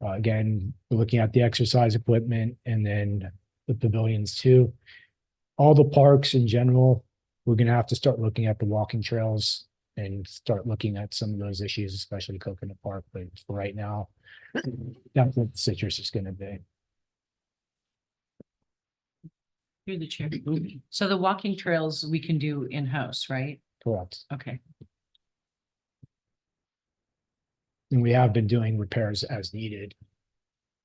Again, we're looking at the exercise equipment and then the pavilions too. All the parks in general, we're gonna have to start looking at the walking trails and start looking at some of those issues, especially Coconut Park, but for right now, that's what citrus is gonna be. Through the chair. So the walking trails we can do in-house, right? Correct. Okay. And we have been doing repairs as needed.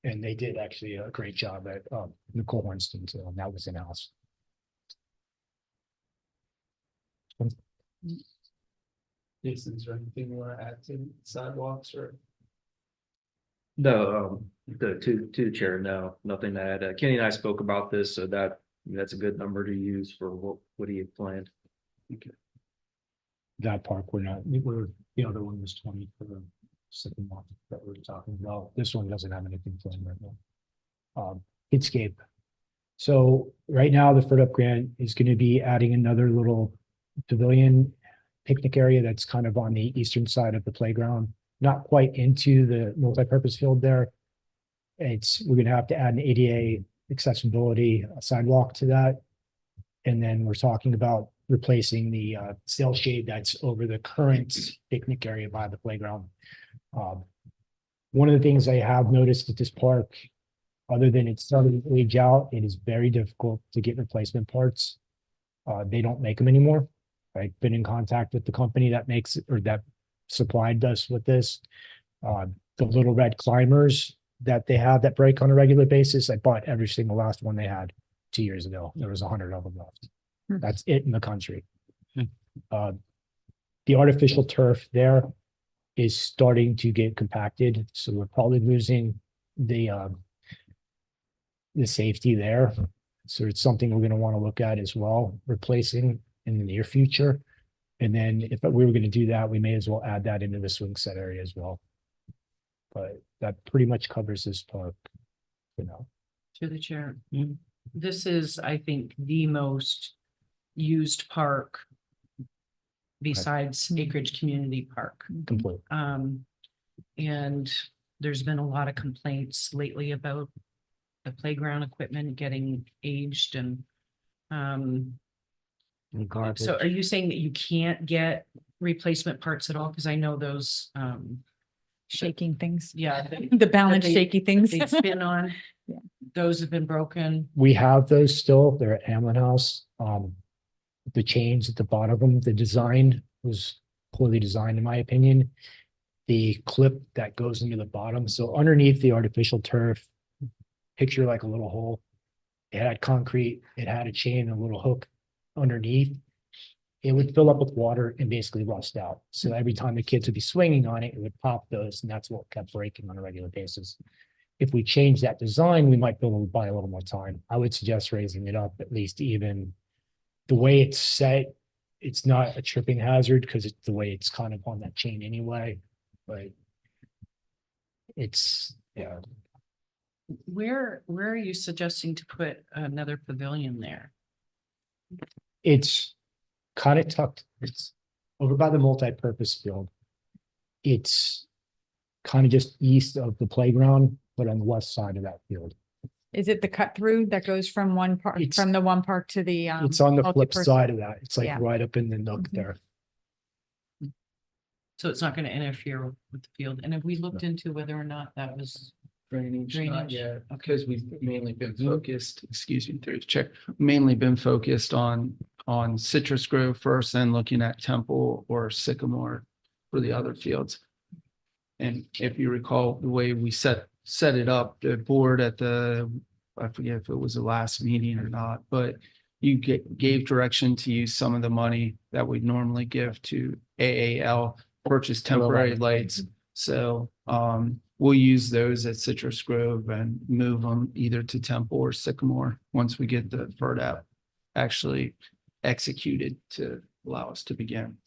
And they did actually a great job at Nicole Winston, so that was in-house. Jason, is there anything you want to add to sidewalks or? No, to the chair, no, nothing to add. Kenny and I spoke about this, so that's a good number to use for what he had planned. That park, the other one was 20 for the second one that we were talking about. This one doesn't have anything planned right now. Kidscape. So right now, the FERDAP grant is going to be adding another little pavilion picnic area that's kind of on the eastern side of the playground, not quite into the multi-purpose field there, we're gonna have to add an ADA accessibility sidewalk to that. And then we're talking about replacing the sail shade that's over the current picnic area by the playground. One of the things I have noticed at this park, other than it's starting to age out, it is very difficult to get replacement parts. They don't make them anymore. I've been in contact with the company that makes it or that supplied us with this. The little red climbers that they have that break on a regular basis, I bought every single last one they had 2 years ago. There was 100 of them left. That's it in the country. The artificial turf there is starting to get compacted, so we're probably losing the safety there. So it's something we're gonna want to look at as well, replacing in the near future. And then if we were gonna do that, we may as well add that into the swing set area as well. But that pretty much covers this park, you know. To the chair. This is, I think, the most used park besides Acreage Community Park. Completely. And there's been a lot of complaints lately about the playground equipment getting aged and, so are you saying that you can't get replacement parts at all? Because I know those, Shaking things. yeah. The balance they- shaky things. They spin on. Yeah. Those have been broken. We have those still. They're at Hamlin House. The chains at the bottom of them, the design was poorly designed, in my opinion. The clip that goes into the bottom, so underneath the artificial turf, picture like a little hole. It had concrete, it had a chain, a little hook underneath. It would fill up with water and basically rust out. So every time the kids would be swinging on it, it would pop those, and that's what kept breaking on a regular basis. If we change that design, we might be able to buy a little more time. I would suggest raising it up at least even the way it's set. It's not a tripping hazard because it's the way it's kind of on that chain anyway, but it's, yeah. Where are you suggesting to put another pavilion there? It's kind of tucked, it's over by the multi-purpose field. It's kind of just east of the playground, but on the west side of that field. Is it the cut through that goes from one park, It's- from the one park to the? It's on the flip multipurpose? side of that. It's like Yeah. right up in the nook Mhm. there. So it's not going to interfere with the field. And have we looked into whether or not that was, Drainage, not Drainage, yet, okay. because we've mainly been focused, excuse me, through the chair, mainly been focused on Citrus Grove first, and looking at Temple or Sycamore for the other fields. And if you recall, the way we set it up, the board at I forget if it was the last meeting or not, but you gave direction to use some of the money that we'd normally give to AAL, purchase temporary lights. So, we'll use those at Citrus Grove and move them either to Temple or Sycamore once we get the FERDAP actually executed to allow us to begin.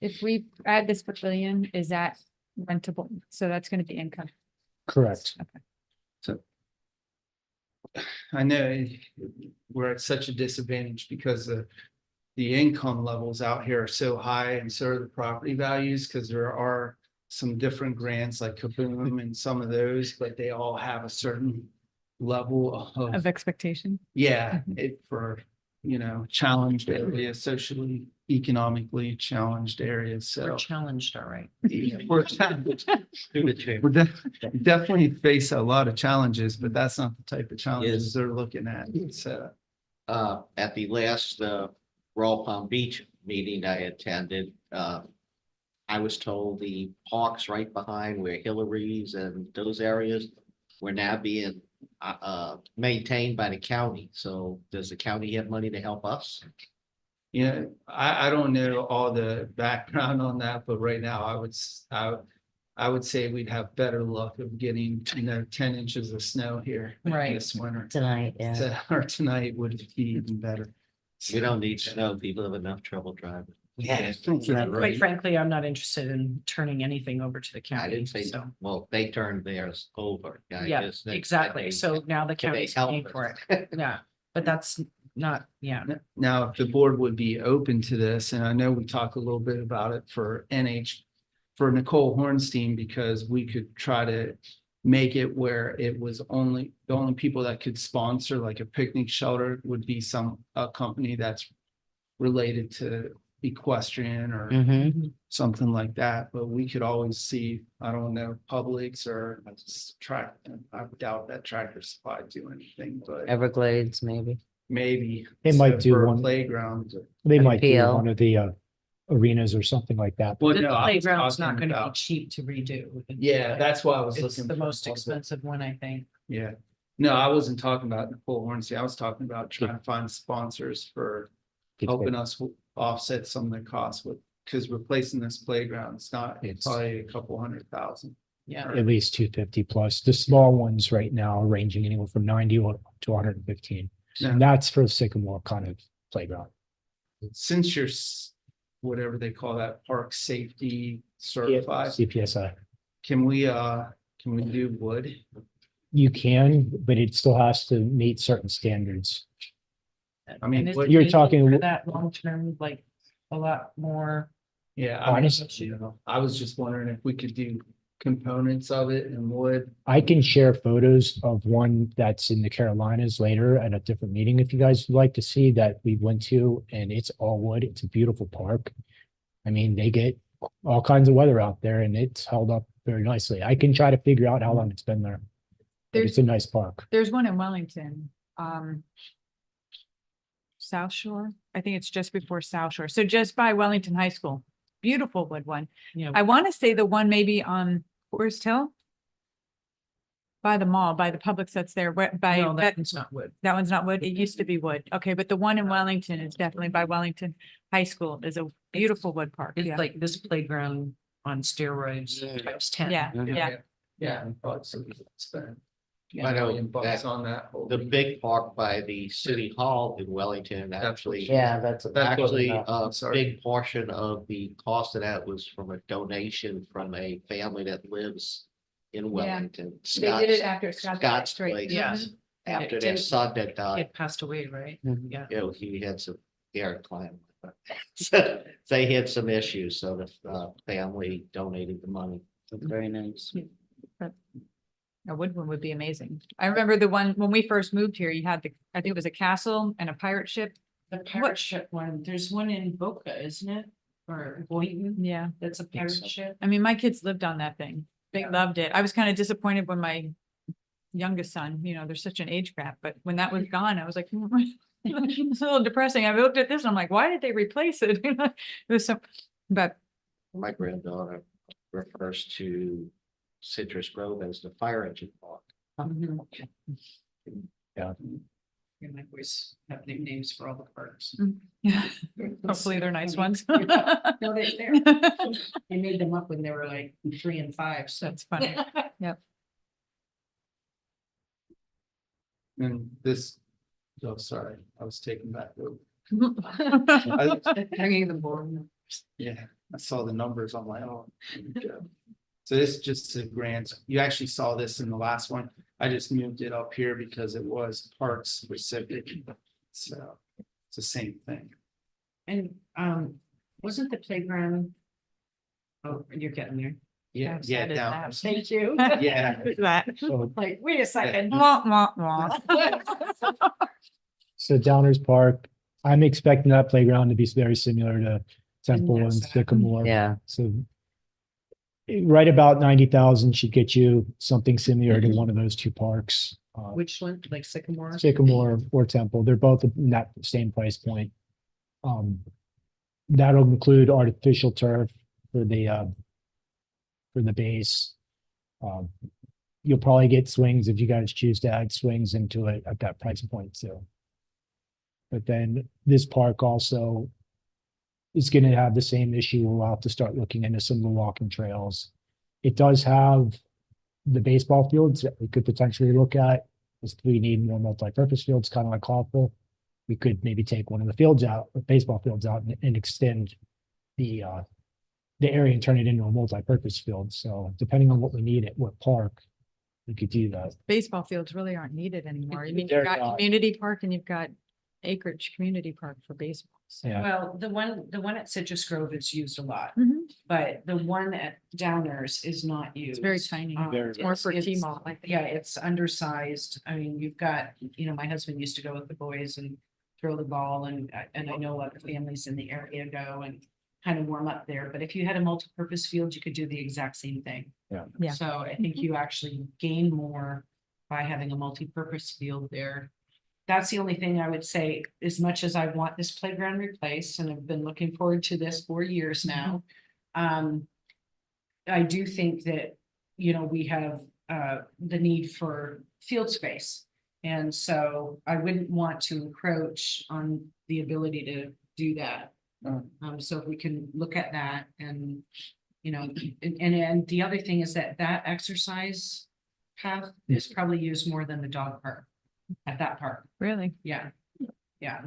If we add this pavilion, is that rentable? So that's gonna be income. Correct. I know we're at such a disadvantage because the income levels out here are so high, and so are the property values, because there are some different grants like Kaboom and some of those, but they all have a certain level Of of, expectation. yeah, it for, challenged areas, socially, economically challenged areas. we're So challenged, all right. yeah, we're challenged. Definitely face a lot of challenges, but that's not the type of challenges they're looking at. So. At the last Royal Palm Beach meeting I attended, I was told the parks right behind where Hillary's and those areas were now being maintained by the county. So does the county have money to help us? Yeah, I don't know all the background on that, but right now I would say we'd have better luck of getting, 10 inches of snow here Right. this winter. Tonight, yeah. So, or tonight would be even better. We don't need snow. People have enough trouble driving. Yeah. And quite frankly, I'm not interested in turning anything over to the I county, didn't say, so. well, they turned theirs over. I Yeah, guess that- exactly. that So now the they- they county's help paying us. for it. Yeah, but that's not, yeah. Now, if the board would be open to this, and I know we talked a little bit about it for Nicole Hornstein, because we could try to make it where it was only, the only people that could sponsor like a picnic shelter would be a company that's related to equestrian or Mhm. something like that, but we could always see, I don't know, Publix or track, I doubt that Tractor Supply do anything, but Everglades, maybe. maybe. They might so do for a one. Playground. They might do Appeal. one of the arenas or something like that. Well, This no, I was playground's not talking gonna be about, cheap to redo. yeah, that's why I was It's looking. the for most Publix. expensive one, I think. Yeah, no, I wasn't talking about Nicole Hornsey. I was talking about trying to find sponsors for helping us offset some of the costs with, because replacing this playground, it's not, it's It's- probably a couple $100,000. Yeah. At least 250 plus. The small ones right now are ranging anywhere from 90 to 115. Now, And that's for Sycamore kind of playground. since you're whatever they call that, park safety certified, CPSI. can we do wood? You can, but it still has to meet certain standards. I mean, And is what- the You're need talking- for that long term, like a lot more. Yeah, I mean, Honestly, I was just wondering if we could do components of it in wood. I can share photos of one that's in the Carolinas later at a different meeting if you guys would like to see that we went to, and it's all wood. It's a beautiful park. I mean, they get all kinds of weather out there and it's held up very nicely. I can try to figure out how long it's been there. But it's a nice park. There's one in Wellington, South Shore. I think it's just before South Shore. So just by Wellington High School. Beautiful wood one. You know, I want to say the one maybe on Forest Hill. By the mall, by the Publix that's there, no, that one's not wood. that one's not wood. It used to be wood. Okay, but the one in Wellington is definitely by Wellington High School is a beautiful wood park. It's Yeah. like this playground on steroids Yeah. times 10. Yeah, Mhm. yeah. Yeah. I thought so. Spend I know $1,000,000 that- on that. whole The thing. big park by the city hall in Wellington, That's what actually. she- Yeah, that's. That's what- Actually, I'm a sorry. big portion of the cost of that was from a donation from a family that lives in Wellington. They did it Scott's- after Scott's Scott's Place. place. Yes. After It their did. son that died, It passed away, right? Mhm. Yeah. he had some air climb. So they had some issues, so the family donated the money. That's very nice. A wood one would be amazing. I remember the one, when we first moved here, you had I think it was a castle and a pirate ship. The pirate ship one, there's one in Boca, isn't it? Or Boynton, Yeah. that's a pirate ship. I mean, my kids lived on that thing. They Yeah. loved it. I was kind of disappointed when my youngest son, there's such an age gap, but when that was gone, I was like, it's a little depressing. I looked at this and I'm like, why did they replace it? It was so, but My granddaughter refers to Citrus Grove as the fire engine park. Yeah. And I always have nicknames for all the parks. yeah, hopefully they're nice ones. No, they're. I made them up when they were like 3 and 5, so. That's funny. And this, oh, sorry, I was taken back. Hanging the board. Yeah, I saw the numbers on my own. So this is just a grant. You actually saw this in the last one. I just moved it up here because it was park specific. So it's the same thing. And wasn't the playground? Oh, you're getting there. Yeah, I've yeah, said it down. now. Thank you. Yeah. That. So, Like, wait a second. Wah, wah, wah. so Downers Park, I'm expecting that playground to be very similar to Temple and Yes. Sycamore. Yeah, So right about 90,000 should get you something similar to one of those two parks. Which one, like Sycamore? Sycamore or Temple, they're both in that same price point. That'll include artificial turf for the base. You'll probably get swings if you guys choose to add swings into it at that price point too. But then this park also is gonna have the same issue. We'll have to start looking into some of the walking trails. It does have the baseball fields that we could potentially look at. If we need more multi-purpose fields, kind of like Hopeful, we could maybe take one of the fields out, the baseball fields out and extend the area and turn it into a multi-purpose field. So depending on what we need at what park, we could do that. Baseball fields really aren't needed anymore. I mean, They're you've got not. community park and you've got acreage community park for baseball. Yeah. Well, the one at Citrus Grove is used a lot, Mhm. but the one at Downers is not used. It's very tiny. Very- It's more for it's- T-Mall, I think. Yeah, it's undersized. I mean, you've got, my husband used to go with the boys and throw the ball and I know a lot of families in the area go and kind of warm up there. But if you had a multi-purpose field, you could do the exact same thing. Yeah. Yeah. So I think you actually gain more by having a multi-purpose field there. That's the only thing I would say, as much as I want this playground replaced, and I've been looking forward to this for years now. I do think that, we have the need for field space. And so I wouldn't want to encroach on the ability to do that. So if we can look at that and, and the other thing is that exercise path is probably used more than the dog park at that park. Really? Yeah. Yeah.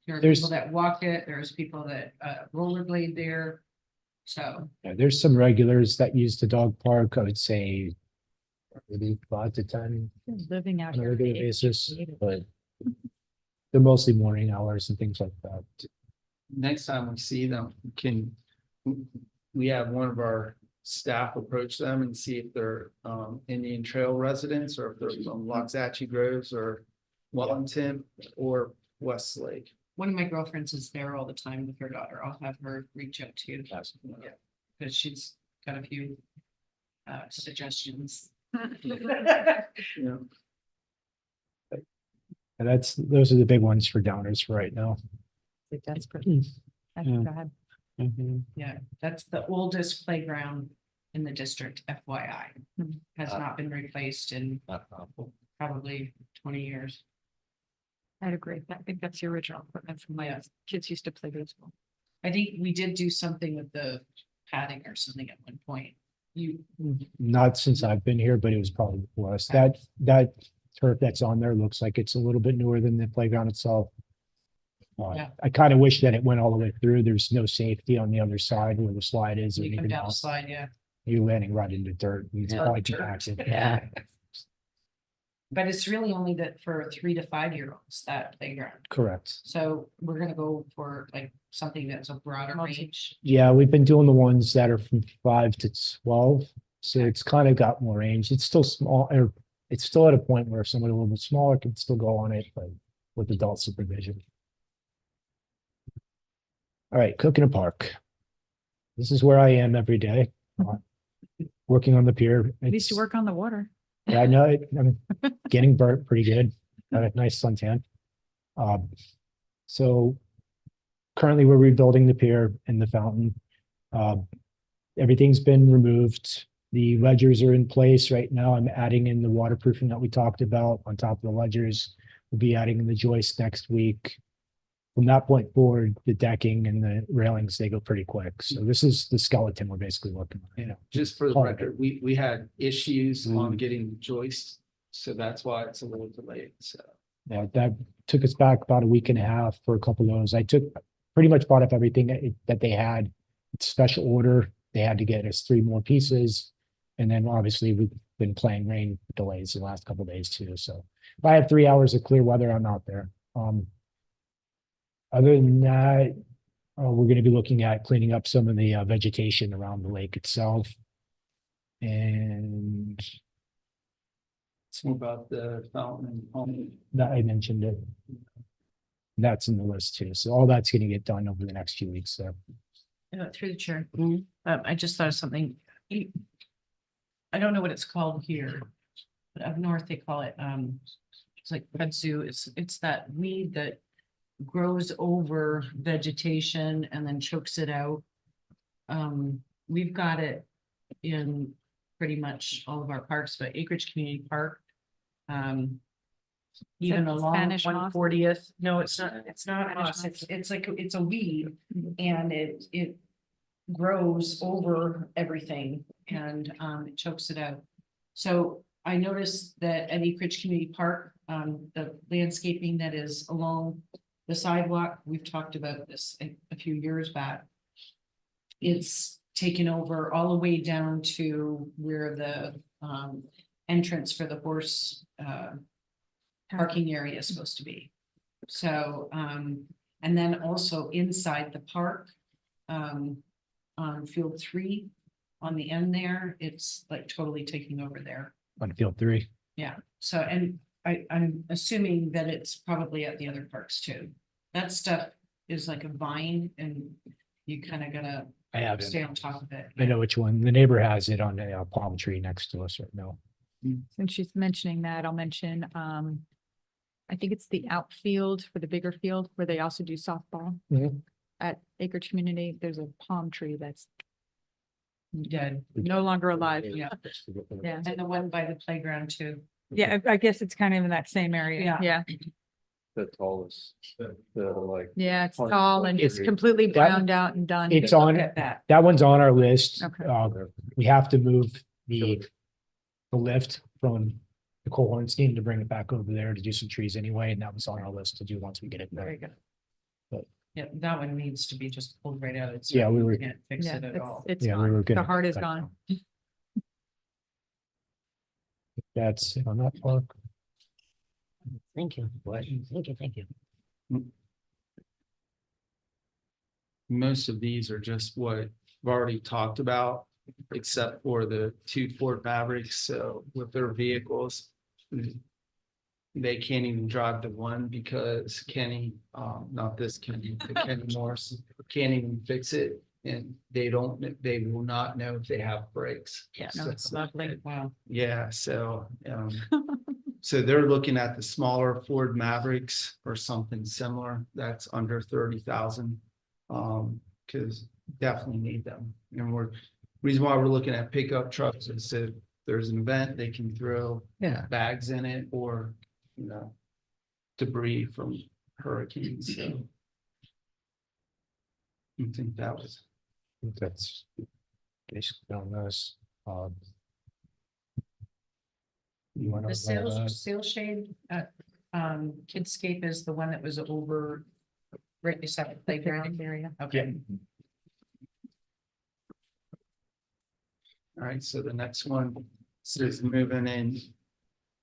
There are There's- people that walk it, there's people that rollerblade there. So, Yeah, there's some regulars that use the dog park, I would say. Maybe 5 to 10 Living out on a here. regular it's basis, creative. but. They're mostly morning hours and things like that. Next time we see them, we have one of our staff approach them and see if they're Indian Trail residents or if they're from Waxahachie Groves or Wellington or Westlake. one of my girlfriends is there all the time with her daughter. I'll have her reach out to you. Yeah, because she's got a few suggestions. You know, And those are the big ones for Downers for right now. That's pretty. Mm. That's Yeah. bad. Yeah, that's the oldest playground in the district, FYI. Hmm. Has not been replaced in Not a problem. probably 20 years. I'd agree. I think that's the original equipment from my Yeah. kids used to play baseball. I think we did do something with the padding or something at one point. You, Not since I've been here, but it was probably before us. That turf that's on there looks like it's a little bit newer than the playground itself. Yeah. I kind of wish that it went all the way through. There's no safety on the other side where the slide is or you come anything down the else. slide, yeah. You're landing right into dirt. It's Yeah. probably Dirt. compacted. Yeah. But it's really only that for 3 to 5 year olds, that playground. Correct. So we're gonna go for like something that's a broader Multi- range. Yeah, we've been doing the ones that are from 5 to 12. So it's kind of got more range. It's still small, or it's still at a point where someone a little bit smaller can still go on it, but with adult supervision. All right, Cook in a Park. This is where I am every day, working on the pier. At least you It's- work on the water. Yeah, I know it. I'm getting burnt pretty good. Got a nice suntan. So currently we're rebuilding the pier and the fountain. Everything's been removed. The ledgers are in place right now. I'm adding in the waterproofing that we talked about on top of the ledgers. We'll be adding in the joist next week. From that point forward, the decking and the railings, they go pretty quick. So this is the skeleton we're basically working on. you know, just for the Part of record, we had issues on getting the joist. So that's why it's a little delayed. So. Yeah, that took us back about a week and a half for a couple of those. I pretty much bought up everything that they had. It's special order. They had to get us 3 more pieces. And then obviously we've been playing rain delays the last couple of days too. So if I have 3 hours of clear weather, I'm out there. Other than that, we're going to be looking at cleaning up some of the vegetation around the lake itself. And It's more about the fountain and home. that I mentioned it. That's in the list too. So all that's gonna get done over the next few weeks. So Through the chair. I just thought of something. I don't know what it's called here, but up north they call it, it's like kudzu. It's that weed that grows over vegetation and then chokes it out. We've got it in pretty much all of our parks, but Acreage Community Park. Even that along Spanish moss? 140th. No, it's not Spanish moss. moss. It's like, it's a weed and it grows over everything and it chokes it out. So I noticed that at Acreage Community Park, the landscaping that is along the sidewalk, we've talked about this a few years back. It's taken over all the way down to where the entrance for the horse parking area is supposed to be. So And then also inside the park, on field 3, on the end there, it's like totally taking over there. On field 3. Yeah, so, and I'm assuming that it's probably at the other parks too. That stuff is like a vine and you kind of gotta I have stay it. on top of it. I know which one. The neighbor has it on a palm tree next to us right now. Since she's mentioning that, I'll mention, I think it's the outfield for the bigger field where they also do softball. Mhm. At Acreage Community, there's a palm tree that's Dead. no longer alive. Yeah. Yeah. And the one by the playground too. Yeah, I guess it's kind of in that same area. Yeah. Yeah, The tallest, like. yeah, it's Palm tall and it's tree. completely That- browned out and done. It's on, At that. that one's on our list. Okay. We have to move the lift from the Cole Hornstein to bring it back over there to do some trees anyway, and that was on our list to do once we get it Very there. good. Yeah, that one needs to be just pulled right out. It's. Yeah, we were- Can't fix Yeah, it at all. it's Yeah, we gone. were The gonna. heart is gone. That's it on that park. Thank you. Thank you. Most of these are just what we've already talked about, except for the 2 Ford Mavericks, so with their vehicles. They can't even drive the one because Kenny, not this Kenny, but Kenny Morris, can't even fix it. And they will not know if they have brakes. Yeah, So- no, it's lovely. Wow. Yeah, so, so they're looking at the smaller Ford Mavericks or something similar that's under 30,000. Cause definitely need them. And reason why we're looking at pickup trucks is if there's an event, they can throw bags in it or, debris from hurricanes, so. I think that was. I think that's basically on this. You wanna The know that? sail shade at Kidscape is the one that was over right beside the playground area. Okay. All right, so the next one is moving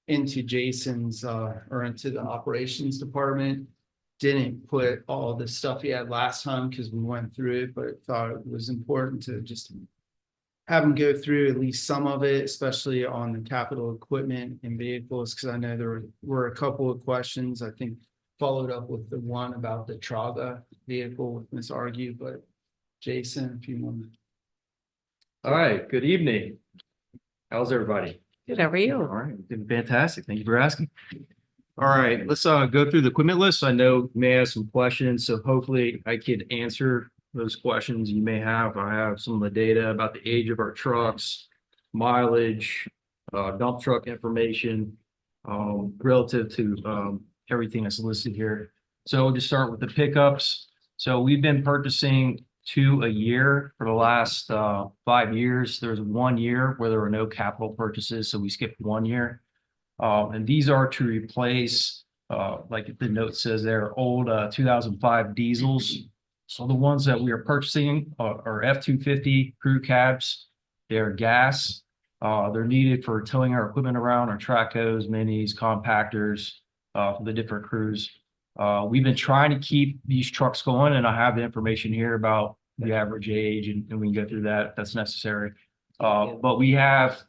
into Jason's, or into the operations department. Didn't put all the stuff he had last time because we went through it, but thought it was important to just have him go through at least some of it, especially on the capital equipment and vehicles, because I know there were a couple of questions, I think followed up with the one about the Traga vehicle with Ms. Argue, but Jason, if you want. All right, good evening. How's everybody? Good, how are you? All right, doing fantastic. Thank you for asking. All right, let's go through the equipment list. I know you may have some questions, so hopefully I could answer those questions you may have. I have some of the data about the age of our trucks, mileage, dump truck information, relative to everything that's listed here. So we'll just start with the pickups. So we've been purchasing 2 a year for the last 5 years. There's 1 year where there were no capital purchases, so we skipped 1 year. And these are to replace, like the note says, they're old 2005 diesels. So the ones that we are purchasing are F-250 crew cabs. They're gas. They're needed for towing our equipment around, our trackhoes, minis, compactors, for the different crews. We've been trying to keep these trucks going, and I have the information here about the average age, and we can go through that if that's necessary. But we have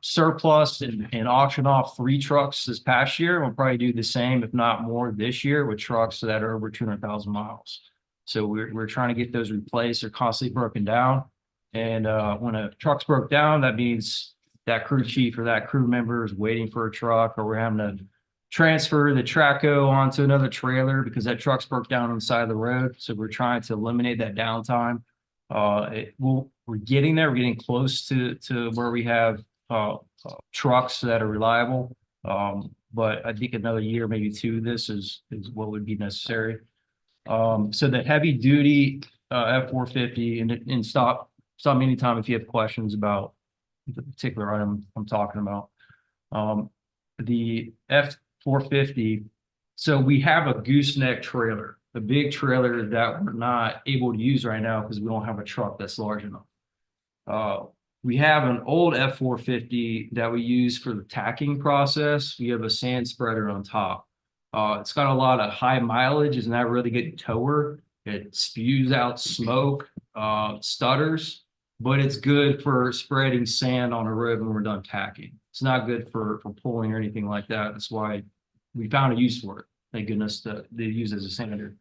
surplus and auction off 3 trucks this past year. We'll probably do the same, if not more, this year with trucks that are over 200,000 miles. So we're trying to get those replaced. They're constantly broken down. And when a truck's broke down, that means that crew chief or that crew member is waiting for a truck, or we're having to transfer the Traco onto another trailer because that truck's broke down on the side of the road. So we're trying to eliminate that downtime. We're getting there. We're getting close to where we have trucks that are reliable. But I think another year, maybe 2, this is what would be necessary. So the heavy duty F-450, and stop me anytime if you have questions about the particular item I'm talking about. The F-450, so we have a gooseneck trailer, the big trailer that we're not able to use right now because we don't have a truck that's large enough. We have an old F-450 that we use for the tacking process. We have a sand spreader on top. It's got a lot of high mileage, it's not really good tower. It spews out smoke, stutters, but it's good for spreading sand on a road when we're done tacking. It's not good for pulling or anything like that. That's why we found a use for it. Thank goodness that they use it as a sander.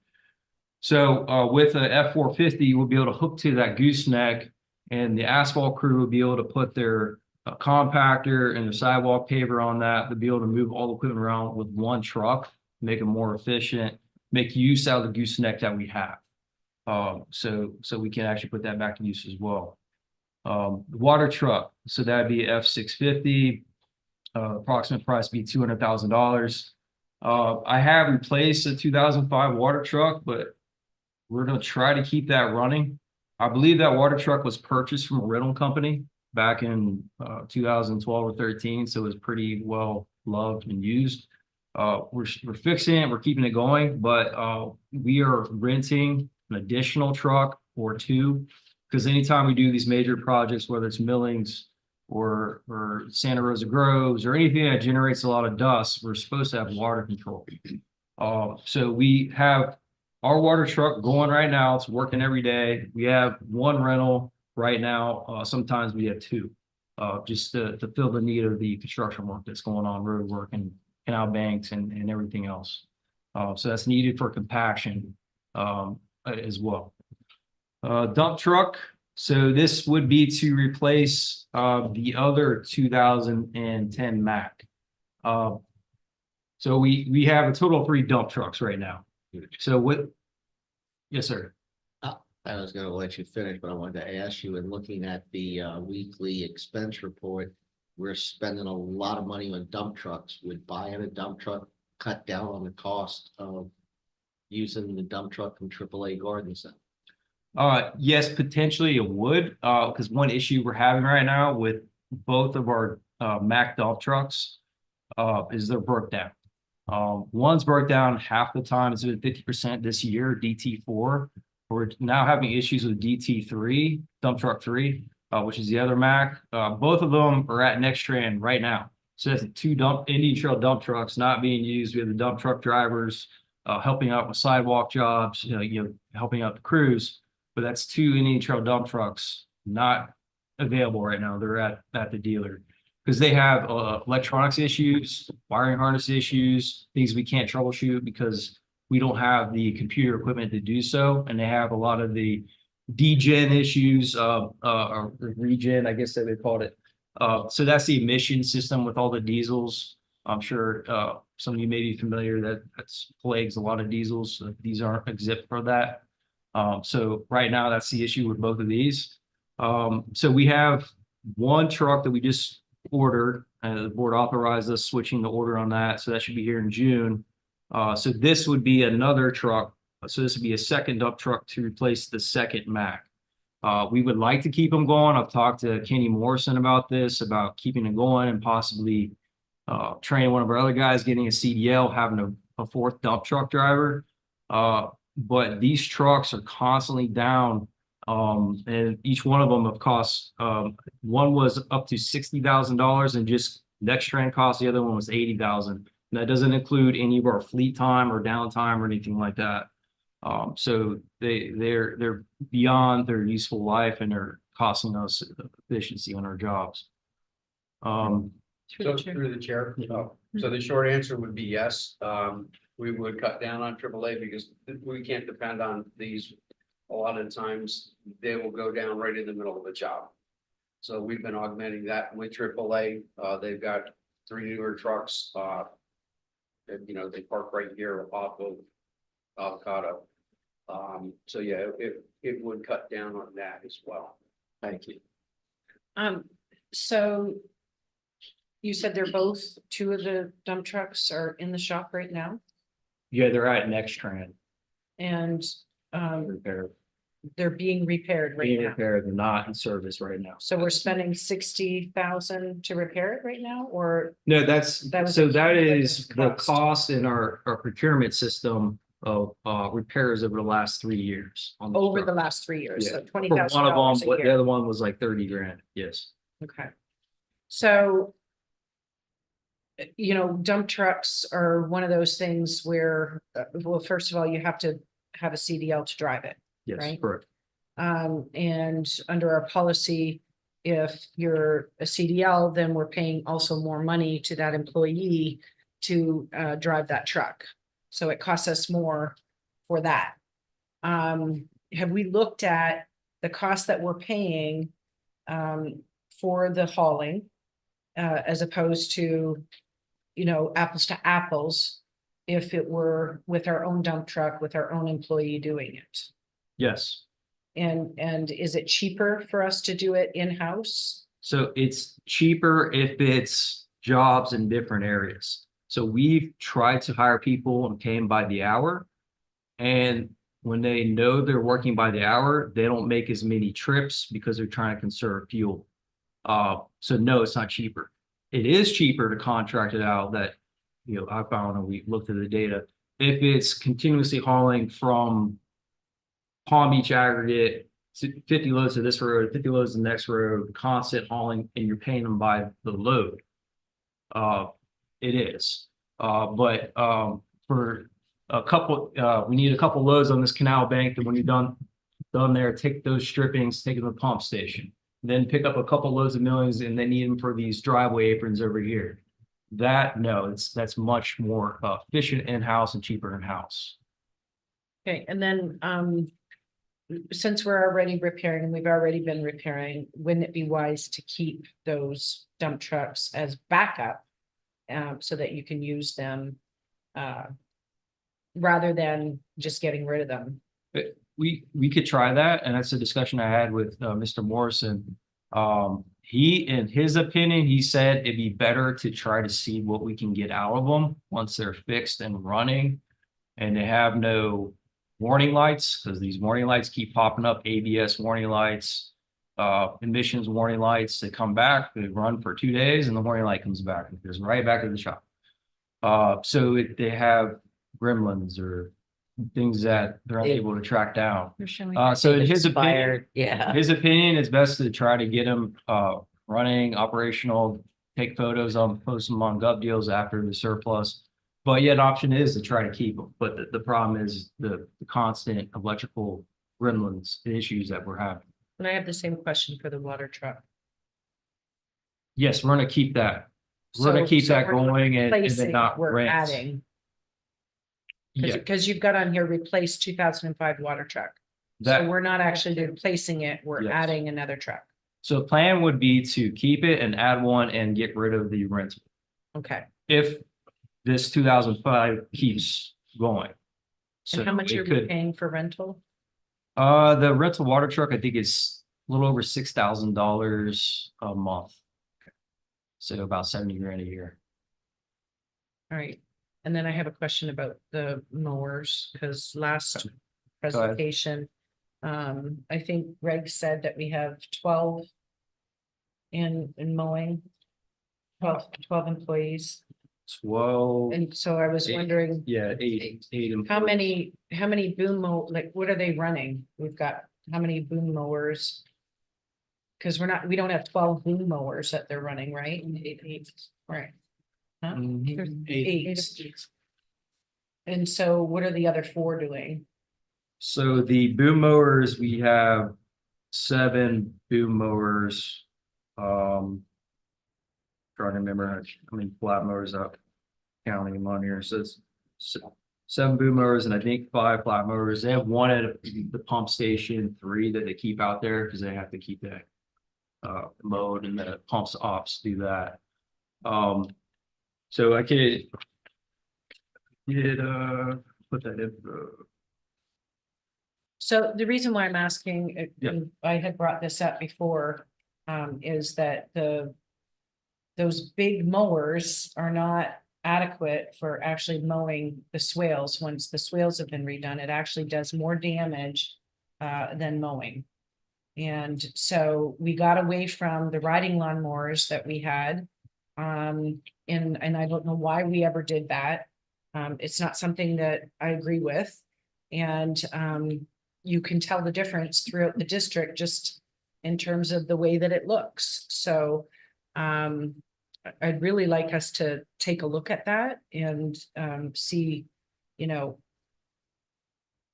So with a F-450, we'll be able to hook to that gooseneck, and the asphalt crew will be able to put their compactor and the sidewalk paver on that to be able to move all the equipment around with one truck, make it more efficient, make use out of the gooseneck that we have. So we can actually put that back to use as well. The water truck, so that'd be F-650. Approximate price be $200,000. I have replaced a 2005 water truck, but we're gonna try to keep that running. I believe that water truck was purchased from a rental company back in 2012 or 13, so it was pretty well loved and used. We're fixing it, we're keeping it going, but we are renting an additional truck or two, because anytime we do these major projects, whether it's millings or Santa Rosa Groves or anything that generates a lot of dust, we're supposed to have water control. So we have our water truck going right now. It's working every day. We have one rental right now. Sometimes we have two, just to fill the need of the construction work that's going on, road work and canal banks and everything else. So that's needed for compaction as well. Dump truck. So this would be to replace the other 2010 Mack. So we have a total of 3 dump trucks right now. So what? Yes, sir. I was gonna let you finish, but I wanted to ask you, in looking at the weekly expense report, we're spending a lot of money on dump trucks. Would buying a dump truck cut down on the cost of using the dump truck from AAA Garden Center? Yes, potentially it would, because one issue we're having right now with both of our Mack dump trucks is they're broke down. One's broke down half the time. It's been 50% this year, DT4. We're now having issues with DT3, dump truck 3, which is the other Mack. Both of them are at Nextran right now. So that's 2 Indian Trail dump trucks not being used. We have the dump truck drivers helping out with sidewalk jobs, helping out the crews. But that's 2 Indian Trail dump trucks not available right now. They're at the dealer because they have electronics issues, wiring harness issues, things we can't troubleshoot because we don't have the computer equipment to do so. And they have a lot of the degen issues, or regen, I guess that they called it. So that's the emission system with all the diesels. I'm sure some of you may be familiar that's plagues a lot of diesels. These aren't exempt for that. So right now that's the issue with both of these. So we have one truck that we just ordered, and the board authorized us switching the order on that. So that should be here in June. So this would be another truck. So this would be a second dump truck to replace the second Mack. We would like to keep them going. I've talked to Kenny Morrison about this, about keeping it going and possibly training one of our other guys, getting a CDL, having a 4th dump truck driver. But these trucks are constantly down. And each one of them have cost, one was up to $60,000 and just Nextran cost, the other one was $80,000. And that doesn't include any of our fleet time or downtime or anything like that. So they're beyond their useful life and they're costing us efficiency on our jobs. So through the chair, so the short answer would be yes. We would cut down on AAA because we can't depend on these. A lot of times they will go down right in the middle of the job. So we've been augmenting that with AAA. They've got 3 newer trucks. They park right here off of Avocado. So yeah, it would cut down on that as well. Thank you. So you said they're both 2 of the dump trucks are in the shop right now Yeah, they're at Nextran. and Repair. they're being repaired right Being now. repaired, they're not in service right now. So we're spending 60,000 to repair it right now, or No, That was so a that cumulative is the cost. cost in our procurement system of repairs over the last 3 years. on the over truck. the last 3 years, Yeah. so For $20,000 one of them, a the year. other one was like 30 grand, yes. Okay. So you know, dump trucks are one of those things where, well, first of all, you have to have a CDL to drive it. Yes, Right. correct. And under our policy, if you're a CDL, then we're paying also more money to that employee to drive that truck. So it costs us more for that. Have we looked at the cost that we're paying for the hauling as opposed to, you know, apples to apples, if it were with our own dump truck, with our own employee doing it? Yes. And is it cheaper for us to do it in-house? So it's cheaper if it's jobs in different areas. So we've tried to hire people and pay them by the hour. And when they know they're working by the hour, they don't make as many trips because they're trying to conserve fuel. So no, it's not cheaper. It is cheaper to contract it out that, you know, I found when we looked at the data. If it's continuously hauling from Palm Beach aggregate, 50 loads to this road, 50 loads to the next road, constant hauling, and you're paying them by the load. It is. But for a couple, we need a couple loads on this canal bank, and when you're done there, take those strippings, take them to the pump station. Then pick up a couple loads of millions and they need them for these driveway aprons over here. That's much more efficient in-house and cheaper in-house. Okay, and then since we're already repairing and we've already been repairing, wouldn't it be wise to keep those dump trucks as backup? So that you can use them rather than just getting rid of them? We could try that, and that's a discussion I had with Mr. Morrison. In his opinion, he said it'd be better to try to see what we can get out of them once they're fixed and running, and they have no warning lights, because these warning lights keep popping up, ABS warning lights, emissions warning lights. They come back, they run for 2 days, and the warning light comes back and goes right back to the shop. They have gremlins or things that they're unable to track down. So in his opinion, Yeah. it's best to try to get them running, operational, take photos of them, post them on Gov Deals after the surplus. But yet, option is to try to keep them. But the problem is the constant electrical gremlins, the issues that we're having. And I have the same question for the water truck. Yes, we're gonna keep that. We're gonna keep that going and then Replacing, not we're rent. adding, Yeah, because you've got on here replace 2005 water truck. So that, we're not actually replacing it, we're Yes. adding another truck. so the plan would be to keep it and add one and get rid of the rental. Okay, If this 2005 keeps going. So and how much it are we could, paying for rental? the rental water truck, I think is a little over $6,000 a month. So about 70 grand a year. All right, and then I have a question about the mowers, because last ahead. presentation, I think Greg said that we have 12 in mowing. 12 employees, 12, and so I was Eight. wondering, yeah, eight. how many boom like, what are they running? We've got, how many boom mowers? Because we don't have 12 boom mowers that they're running, right? Eight, right? Huh? Eight. And so what are the other 4 doing? So the boom mowers, we have 7 boom mowers. Trying to remember how many flat mowers up, counting them on here. So it's 7 boom mowers and I think 5 flat mowers. They have 1 at the pump station, 3 that they keep out there because they have to keep that mowed, and the pumps ops do that. So I could put that in. So the reason why I'm asking, Yeah. and I had brought this up before, is that those big mowers are not adequate for actually mowing the swales. Once the swales have been redone, it actually does more damage than mowing. And so we got away from the riding lawnmowers that we had. And I don't know why we ever did that. It's not something that I agree with. And you can tell the difference throughout the district just in terms of the way that it looks. So I'd really like us to take a look at that and see, you know.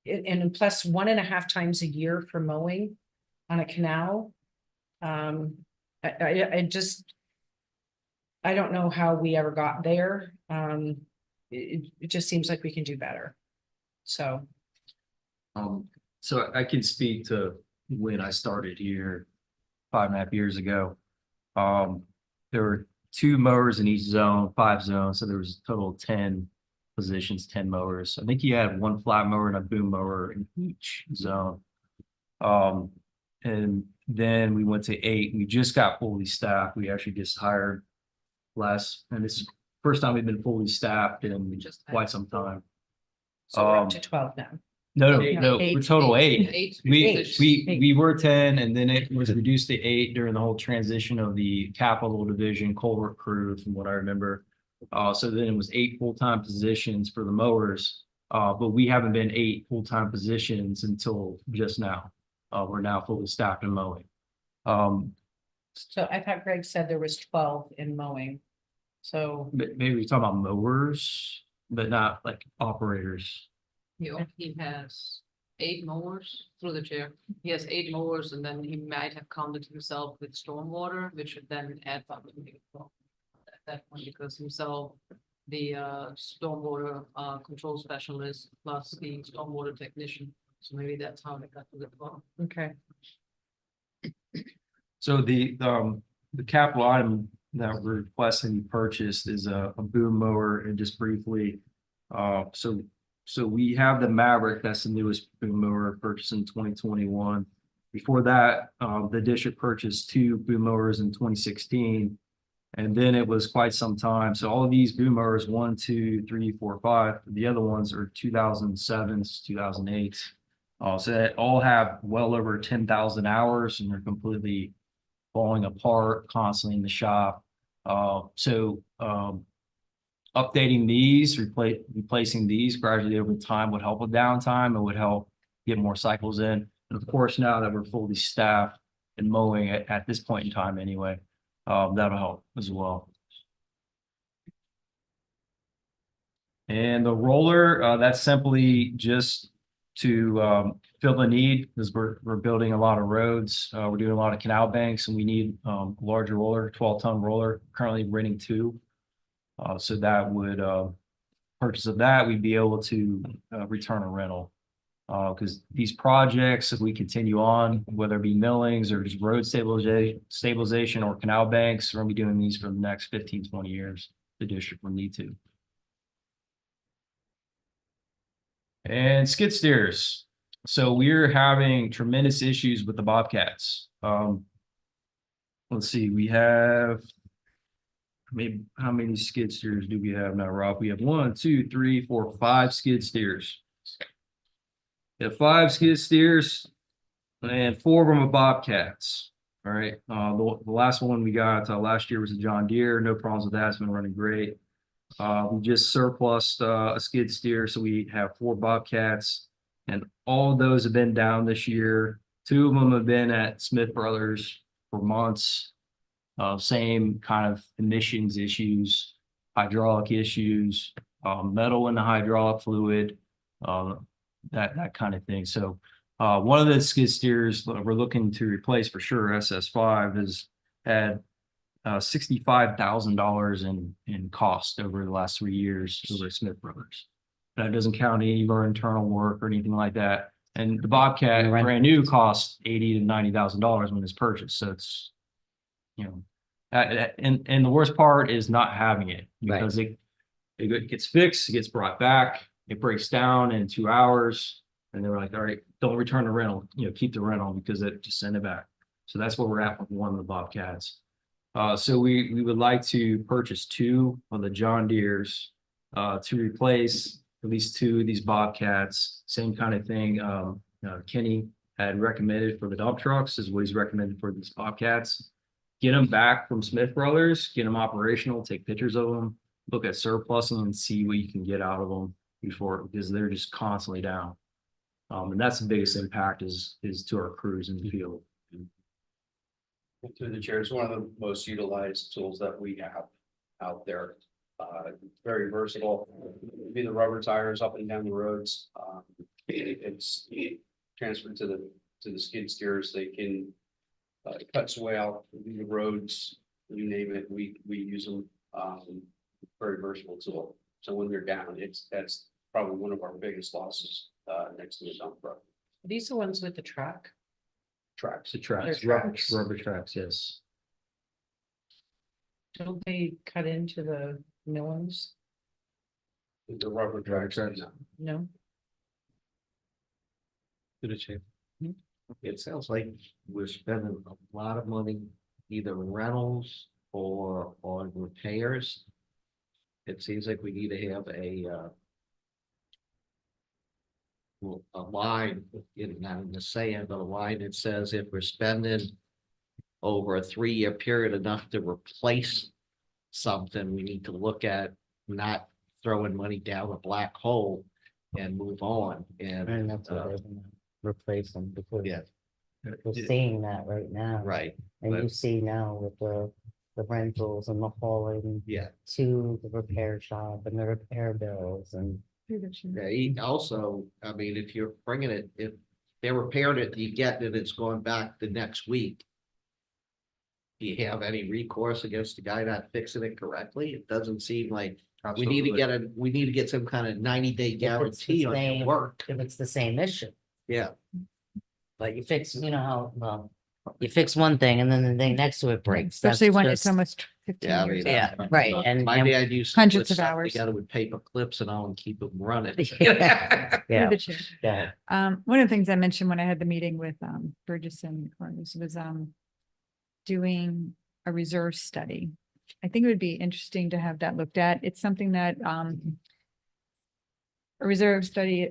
And plus 1.5 times a year for mowing on a canal. I just. I don't know how we ever got there. It just seems like we can do better. So, So I can speak to when I started here 5.5 years ago. There were 2 mowers in each zone, 5 zones, so there was a total of 10 positions, 10 mowers. I think you had 1 flat mower and a boom mower in each zone. And then we went to 8. We just got fully staffed. We actually just hired and it's the first time we've been fully staffed in quite some time. so we're up to 12 now. No, Eight. no, we're total 8. Eight. We were 10 and then it was reduced to 8 during the whole transition of the capital division culvert crew, from what I remember. So then it was 8 full-time positions for the mowers. But we haven't been 8 full-time positions until just now. We're now fully staffed in mowing. So I thought Greg said there was 12 in mowing. So, Maybe we're talking about mowers, but not like operators. He has 8 mowers through the chair. He has 8 mowers and then he might have counted himself with stormwater, which would then add up to me at that point, because himself, the stormwater control specialist plus the stormwater technician. So maybe that's how they got to the 12. okay. So the capital item that we're requesting purchased is a boom mower, and just briefly, so we have the Maverick, that's the newest boom mower purchased in 2021. Before that, the district purchased 2 boom mowers in 2016, and then it was quite some time. So all of these boom mowers, 1, 2, 3, 4, 5, the other ones are 2007s, 2008. So that all have well over 10,000 hours, and they're completely falling apart constantly in the shop. Updating these, replacing these gradually over time would help with downtime. It would help get more cycles in. And of course, now that we're fully staffed and mowing at this point in time anyway, that'll help as well. And the roller, that's simply just to fill the need, because we're building a lot of roads. We're doing a lot of canal banks, and we need a larger roller, 12-ton roller, currently renting 2. So that would purchase of that, we'd be able to return a rental. Because these projects, if we continue on, whether it be millings or just road stabilization or canal banks, we're gonna be doing these for the next 15, 20 years. The district will need to. And skid steers. So we're having tremendous issues with the Bobcats. Let's see, we have maybe, how many skid steers do we have now, Rob? We have 1, 2, 3, 4, 5 skid steers. We have 5 skid steers and 4 of them are Bobcats. All right. The last one we got last year was a John Deere. No problems with that. It's been running great. We just surplused a skid steer, so we have 4 Bobcats, and all of those have been down this year. 2 of them have been at Smith Brothers for months. Same kind of emissions issues, hydraulic issues, metal in the hydraulic fluid, that kind of thing. So one of the skid steers that we're looking to replace for sure, SS5, has had $65,000 in cost over the last 3 years over at Smith Brothers. That doesn't count any of our internal work or anything like that. And the Bobcat brand new costs $80,000 to $90,000 when it's purchased. So it's, you know, and the worst part is not having it, because it gets fixed, it gets brought back, it breaks down in 2 hours, and they're like, all right, don't return the rental, you know, keep the rental, because it just send it back. So that's where we're at with one of the Bobcats. So we would like to purchase 2 of the John Deeres to replace at least 2 of these Bobcats. Same kind of thing. Kenny had recommended for the dump trucks is what he's recommended for these Bobcats. Get them back from Smith Brothers, get them operational, take pictures of them, look at surplus them, and see what you can get out of them before, because they're just constantly down. And that's the biggest impact is to our crews in the field. Through the chair, it's one of the most utilized tools that we have. out there. Very versatile, be the rubber tires up and down the roads. It's transferred to the skid steers. They can cut swale, do the roads, you name it, we use them. Very versatile tool. So when they're down, that's probably one of our biggest losses next to the dump truck. Are these the ones with the truck? Tracks. The tracks, They're tracks. rubber tracks, yes. Don't they cut into the millings? The rubber tracks. tracks. No? It sounds like we're spending a lot of money, either rentals or on repairs. It seems like we need to have a line, not in the saying, but a line that says if we're spending over a 3-year period enough to replace something, we need to look at not throwing money down a black hole and move on. And that's what they're gonna replace them because Yeah, we're seeing that right now. right, And you see now with the rentals and the hauling yeah. to the repair shop and the repair bills and. Yeah, also, I mean, if you're bringing it, if they're repairing it, you get that it's going back the next week. Do you have any recourse against the guy not fixing it correctly? It doesn't seem like we need to get some kind of 90-day If it's the guarantee on your same- work. If it's the same issue, Yeah, but you fix, you know how, well, you fix one thing and then the thing next to it breaks. That's Especially when it's just- almost 15 yeah, I years. mean. Yeah, right, and- Maybe I'd use. Hundreds of hours. Together with paper clips and all and keep them running. Yeah, Through the chair. yeah. One of the things I mentioned when I had the meeting with Burgess and Corliss was doing a reserve study. I think it would be interesting to have that looked at. It's something that a reserve study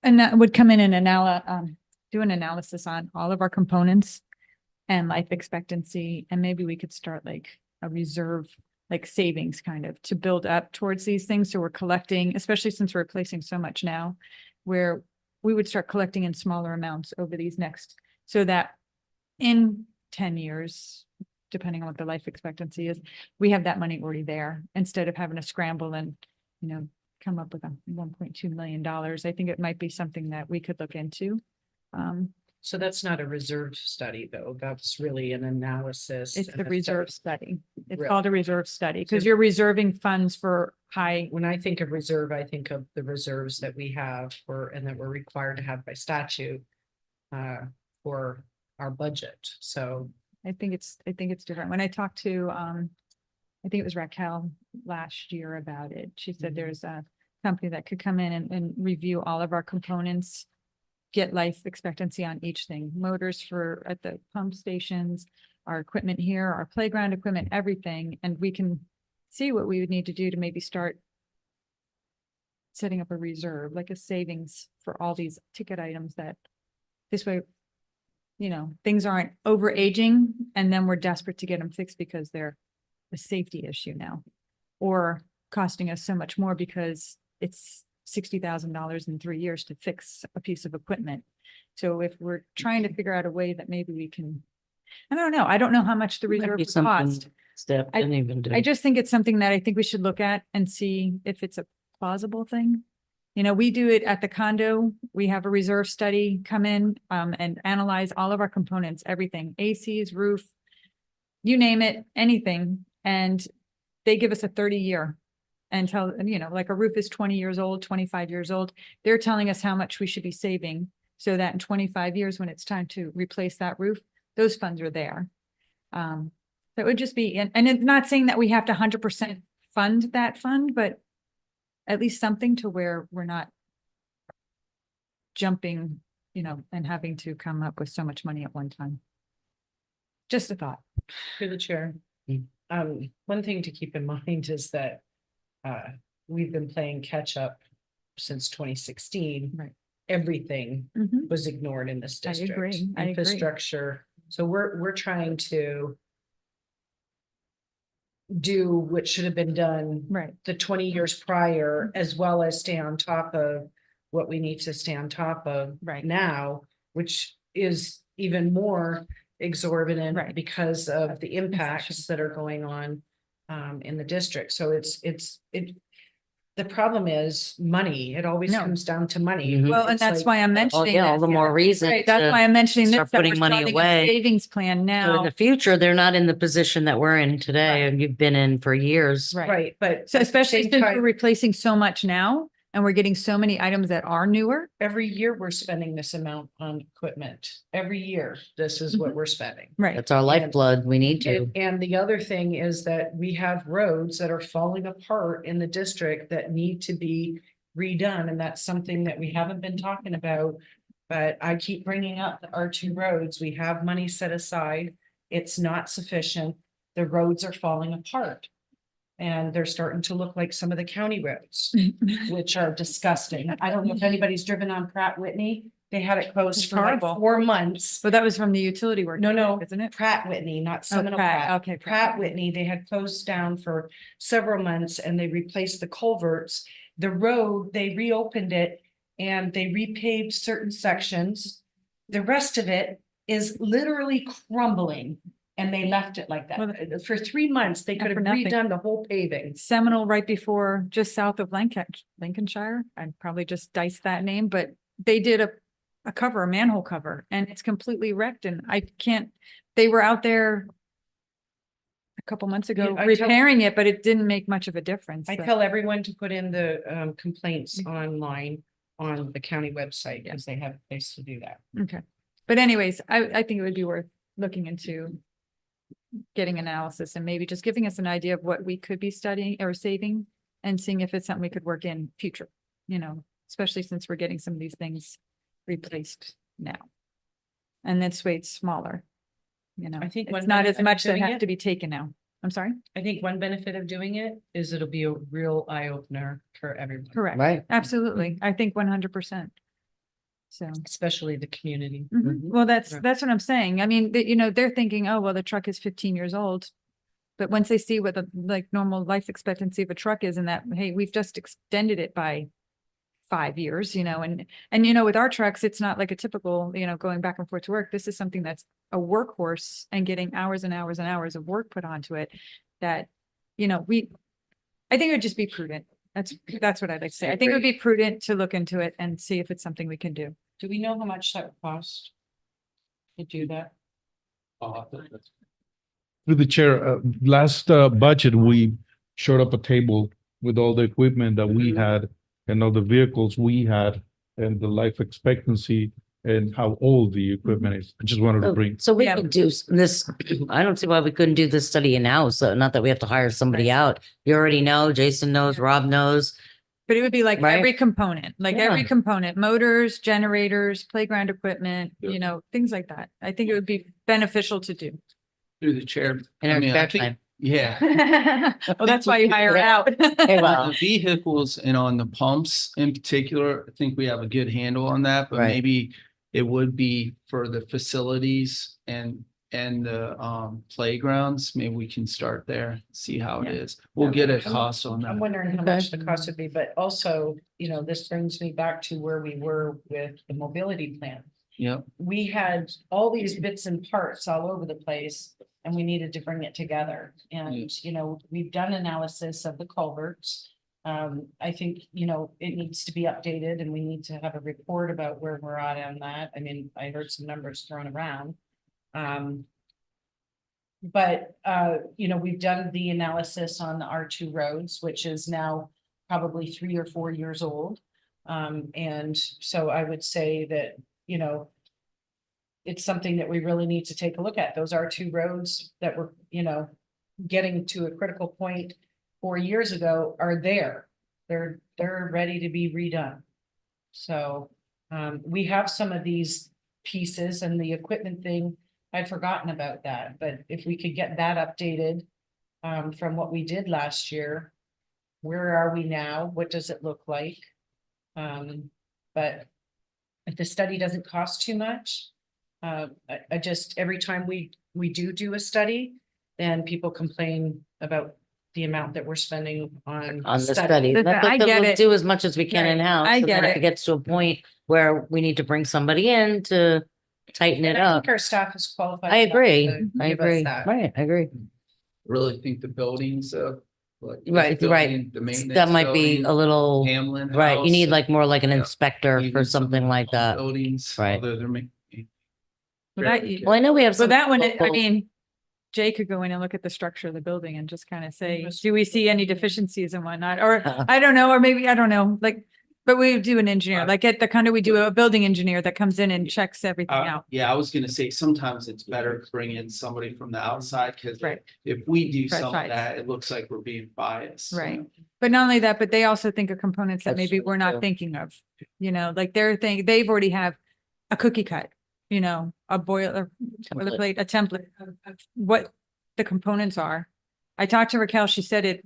and that would come in and do an analysis on all of our components and life expectancy, and maybe we could start like a reserve, like savings kind of to build up towards these things. So we're collecting, especially since we're replacing so much now, where we would start collecting in smaller amounts over these next, so that in 10 years, depending on what the life expectancy is, we have that money already there instead of having to scramble and, come up with a $1.2 million. I think it might be something that we could look into. So that's not a reserve study, though. That's really an analysis. It's and the a reserve study. study. It's Right. called a reserve study because So- you're reserving funds for high. When I think of reserve, I think of the reserves that we have and that we're required to have by statute for our budget. So I think it's different. When I talked to, I think it was Raquel last year about it. She said Mhm. there's a company that could come in and review all of our components, get life expectancy on each thing, motors at the pump stations, our equipment here, our playground equipment, everything. And we can see what we would need to do to maybe start setting up a reserve, like a savings for all these ticket items that this way, things aren't overaging and then we're desperate to get them fixed because they're a safety issue now. Or costing us so much more because it's $60,000 in 3 years to fix a piece of equipment. So if we're trying to figure out a way that maybe we can, I don't know. I don't know how much the Might reserve be would something cost. Steph I- didn't even do. I just think it's something that I think we should look at and see if it's a plausible thing. We do it at the condo. We have a reserve study come in and analyze all of our components, everything, ACs, roof, you name it, anything. And they give us a 30-year and like a roof is 20 years old, 25 years old. They're telling us how much we should be saving so that in 25 years, when it's time to replace that roof, those funds are there. So it would just be, and it's not saying that we have to 100% fund that fund, but at least something to where we're not jumping, and having to come up with so much money at one time. Just a thought. through the chair. Mm. One thing to keep in mind is that we've been playing catch up since 2016. Right. Everything Mhm. was ignored in this I district. agree. I agree. Infrastructure. So we're trying to do what should have been done Right. the 20 years prior, as well as stay on top of what we need to stay on top of Right. now, which is even more exorbitant Right. because of the impacts that are going on in the district. So the problem is money. It always No. comes down to money. Mhm. Well, and It's that's like- why I'm Oh, mentioning yeah, all this. the more reason Right, that's to why I'm mentioning this, start that we're putting money starting a away. savings plan So in now. the future, they're not in the position that we're in today and you've been in for years. Right. Right, but. So at the especially same since time, we're replacing so much now and we're getting so many items that are newer. every year we're spending this amount on equipment. Every year, this is what we're spending. Right. That's our lifeblood. We need to. And the other thing is that we have roads that are falling apart in the district that need to be redone, and that's something that we haven't been talking about. But I keep bringing up our 2 roads. We have money set aside. It's not sufficient. The roads are falling apart. And they're starting to look like some of the county roads, which are disgusting. I don't know if anybody's driven on Pratt Whitney. They had it closed It's for like horrible. 4 months. But that was from the utility work. No, Isn't it? Pratt Whitney, not Oh, Seminole Pratt, Pratt. okay, Pratt Whitney, they had closed down for several months and they replaced the culverts. The road, they reopened it and they repaved certain sections. The rest of it is literally crumbling and they left it like Well, that. For 3 months, they not could have for nothing. redone the whole paving. Seminole right before, just south of Lincolnshire. I'd probably just dice that name, but they did a manhole cover, and it's completely wrecked and I can't, they were out there a couple months ago I tell- repairing it, but it didn't make much of a difference. I so- tell everyone to put in the complaints online on the county website because they have a place to do that. Okay, but anyways, I think it would be worth looking into getting analysis and maybe just giving us an idea of what we could be studying or saving and seeing if it's something we could work in future, especially since we're getting some of these things replaced now. And this way it's smaller, I think it's one not as benefit of much that doing have it- to be taken now. I'm sorry? I think one benefit of doing it is it'll be a real eye opener for everyone, Correct. Right. Absolutely. I think 100%. So. especially the community. Mhm. Well, that's Right. what I'm saying. I mean, they're thinking, oh, well, the truck is 15 years old. But once they see what the normal life expectancy of a truck is and that, hey, we've just extended it by 5 years, and with our trucks, it's not like a typical, going back and forth to work. This is something that's a workhorse and getting hours and hours and hours of work put onto it that, I think it would just be prudent. That's what I'd like to say. I think it would be prudent to look into it and see if it's something we can do. Do we know how much that would cost? To do that? Through the chair, last budget, we showed up a table with all the equipment that we had and all the vehicles we had and the life expectancy and how old the equipment is. I just wanted to bring. So we Yeah. could do this, I don't see why we couldn't do this study in-house, not that we have to hire somebody out. You already know, Jason knows, Rob knows. But it would be like Right. every component, every Yeah. component, motors, generators, playground equipment, things like that. I think it would be beneficial to do. Through the chair. In I our mean, spare I think- time. Yeah. Well, that's why you hire out. Hey, On well, the vehicles and on the pumps in particular, I think we have a good handle on that, but Right. maybe it would be for the facilities and the playgrounds. Maybe we can start there, see how it Yeah. is. We'll get a cost on I'm that. wondering how Okay. much the cost would be, but also, this brings me back to where we were with the mobility plan. Yep. We had all these bits and parts all over the place and we needed to bring it together. And, we've done analysis of the culverts. I think, it needs to be updated and we need to have a report about where we're at on that. I mean, I heard some numbers thrown around. But, we've done the analysis on the R2 roads, which is now probably 3 or 4 years old. And so I would say that, it's something that we really need to take a look at. Those R2 roads that were, getting to a critical point 4 years ago are there. They're ready to be redone. So, we have some of these pieces and the equipment thing. I'd forgotten about that, but if we could get that updated, from what we did last year. Where are we now? What does it look like? But if the study doesn't cost too much, I just, every time we do a study, then people complain about the amount that we're spending on. on the study. Listen, That's I what get we'll it. do as much as we can Right. in-house. I and then get if it. it gets to a point where we need to bring somebody in to tighten it And I up. think our staff is qualified. I enough agree. to I give us agree. that. Right, I agree. really think the buildings, like. Right, the right. building, The maintenance. That might be building, a little, Hamlin. right, you need House, like more like an yeah, inspector for even some something like that. Buildings, Right. although they're making. Well, that- Well, I know we have So some. that one, I local- mean, Jay could go in and look at the structure of the building and just kind of say, do we see any deficiencies and whatnot? Or Uh-uh. I don't know, or maybe, I don't know, like, but we do an engineer, like at the condo, we do a building engineer that comes in and checks everything out. Yeah, I was gonna say, sometimes it's better to bring in somebody from the outside, because Right. if we do Fresh some of eyes. that, it looks like we're being biased. Right. But not only that, but they also think of components that That's maybe true, we're not too. thinking of, like they've already have a cookie cut, a boilerplate, a template of what the components are. I talked to Raquel, she said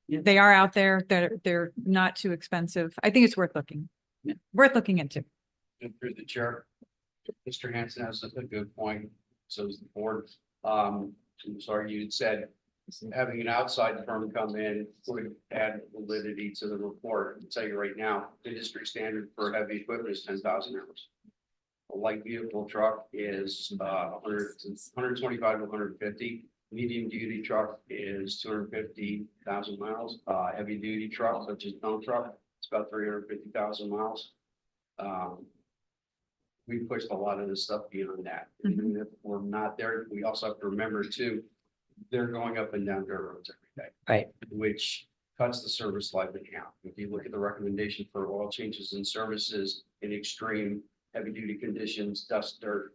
they are out there, they're not too expensive. I think it's worth looking. Yeah. Worth looking into. And through the chair, Mr. Hanson has a good point, so is the board. I'm sorry, you had said having an outside firm come in would add validity to the report. I'll tell you right now, industry standard for heavy equipment is 10,000 hours. A light vehicle truck is 125 to 150. Medium duty truck is 250,000 miles. Heavy duty truck, such as dump truck, it's about 350,000 miles. We pushed a lot of this stuff beyond that. Even if we're not there, we also have to remember too, they're going up and down dirt roads every day. Right. Which cuts the service life in half. If you look at the recommendation for oil changes in services in extreme heavy duty conditions, dust, dirt,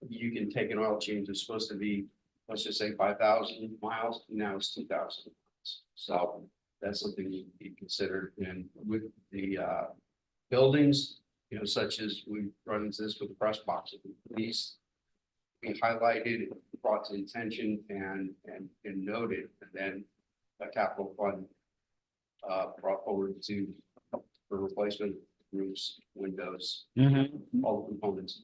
you can take an oil change that's supposed to be, let's just say 5,000 miles, now it's 2,000 miles. So that's something you consider. And with the buildings, such as we run into this with the press box, these we highlighted, brought to attention and noted, and then a capital fund brought forward for replacement roofs, windows, Mhm. all the components.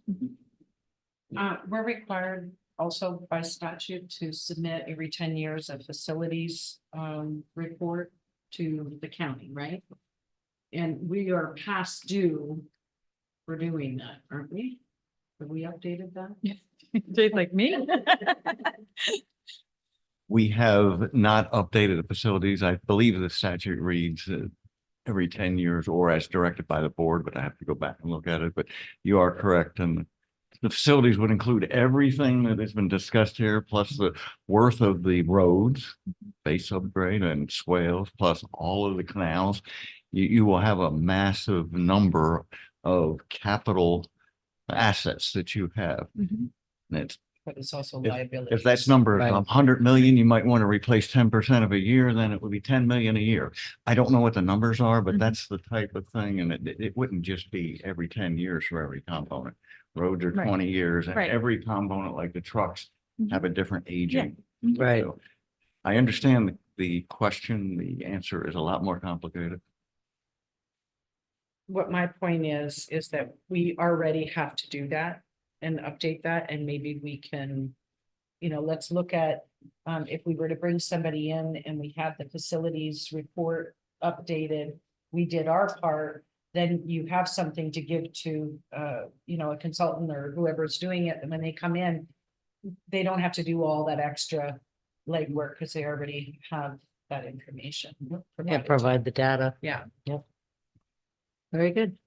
We're required also by statute to submit every 10 years a facilities report to the county, right? And we are past due for doing that, aren't we? Have we updated that? Jay's like me. We have not updated the facilities. I believe the statute reads every 10 years or as directed by the board, but I have to go back and look at it. But you are correct. And the facilities would include everything that has been discussed here, plus the worth of the roads, base upgrade and swales, plus all of the canals. You will have a massive number of capital assets that you have. And it's But it's also If- liability. if that number is Right. 100 million, you might want to replace 10% of a year, then it would be 10 million a year. I don't know what the numbers are, but Mhm. that's the type of thing. And it wouldn't just be every 10 years for every component. Roads are Right. 20 years and Right. every component, like the trucks, have a different aging. Right. So I understand the question. The answer is a lot more complicated. What my point is that we already have to do that and update that, and maybe we can, let's look at, if we were to bring somebody in and we have the facilities report updated, we did our part, then you have something to give to, a consultant or whoever's doing it, and when they come in, they don't have to do all that extra legwork because they already have that information. Yeah, provided. provide the data. Yeah. Very good.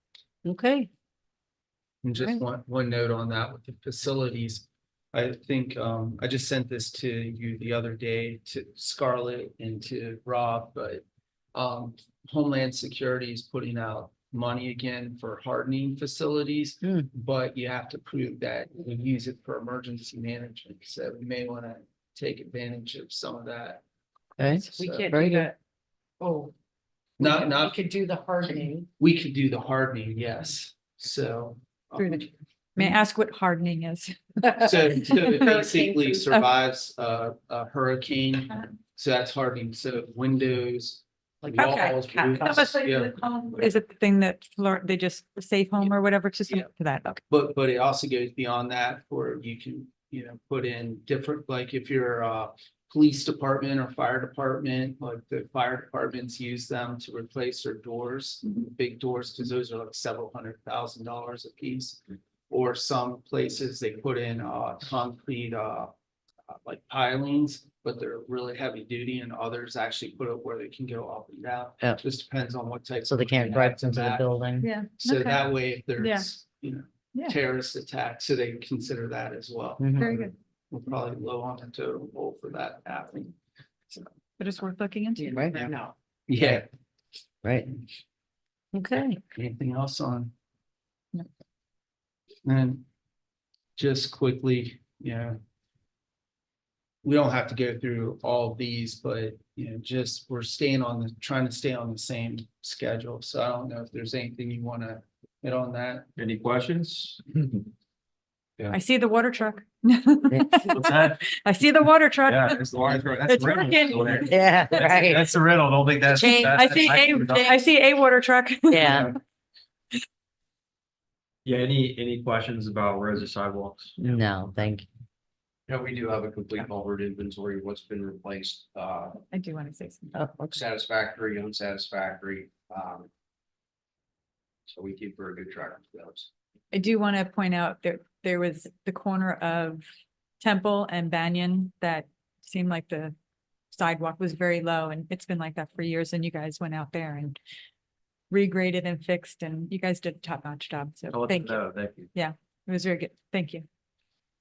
Okay. And just Right. one note on that with the facilities. I think, I just sent this to you the other day to Scarlett and to Rob, but Homeland Security is putting out money again for hardening facilities. Hmm. But you have to prove that you use it for emergency management. So we may want to take advantage of some of that. Okay. We So- can't Very do good. that. Oh. Not, We not, could do the hardening. we could do the hardening, yes. So. Through the- May I ask what hardening is? So it Hurricane basically proof. survives a hurricane, so that's hardening, so windows. Like walls, cat roofs, house. yeah. Is it the thing that they just, a safe home or whatever, just Yeah. to that? Okay. But it also goes beyond that, where you can, put in different, like if you're a police department or fire department, like the fire departments use them to replace their doors, big doors, because those are like several $100,000 a piece. Or some places they put in concrete like pilings, but they're really heavy duty, and others actually put it where they can go up and down. Yeah. Just depends on what type. So they of can't rain drive happens into the at. building. Yeah. So okay. that way, if there's, you know, Yeah. terrorist attack, so they consider that as well. Mhm. Very good, We're probably low on the totem pole for that happening. but it's worth looking into. Right. No. Yeah. Right. Okay. Anything else on? No. And just quickly, you know. We don't have to go through all of these, but you know, just we're trying to stay on the same schedule. So I don't know if there's anything you want to hit on that. Any questions? I see the water truck. What's that? I see the water truck. Yeah, there's the water truck. That's It's the rental. working. over there. Yeah, That's- right. That's the rental. Don't think that's. Change. that's- I see a water truck. Yeah. Yeah, any questions about roads or sidewalks? No, thank you. Yeah, we do have a complete culvert inventory, what's been replaced, I do want to say something. Oh, okay. satisfactory, unsatisfactory. So we keep very good track of those. I do want to point out that there was the corner of Temple and Banyan that seemed like the sidewalk was very low, and it's been like that for years, and you guys went out there and regraded and fixed, and you guys did a top-notch job, so I'll let thank them you. know. Thank you. It was very good. Thank you.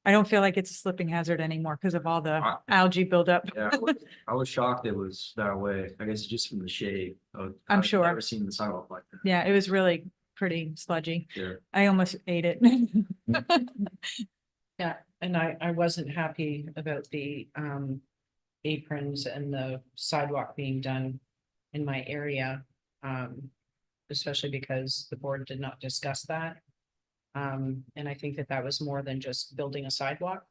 I don't feel like it's a slipping hazard anymore because of all the I- algae buildup. Yeah, I was shocked it was that way. I guess just from the shade. I'm sure. I've never seen the sidewalk like that. Yeah, it was really pretty sludgy. Yeah. I almost ate it. Yeah, and I wasn't happy about the aprons and the sidewalk being done in my area. Especially because the board did not discuss that. And I think that that was more than just building a sidewalk.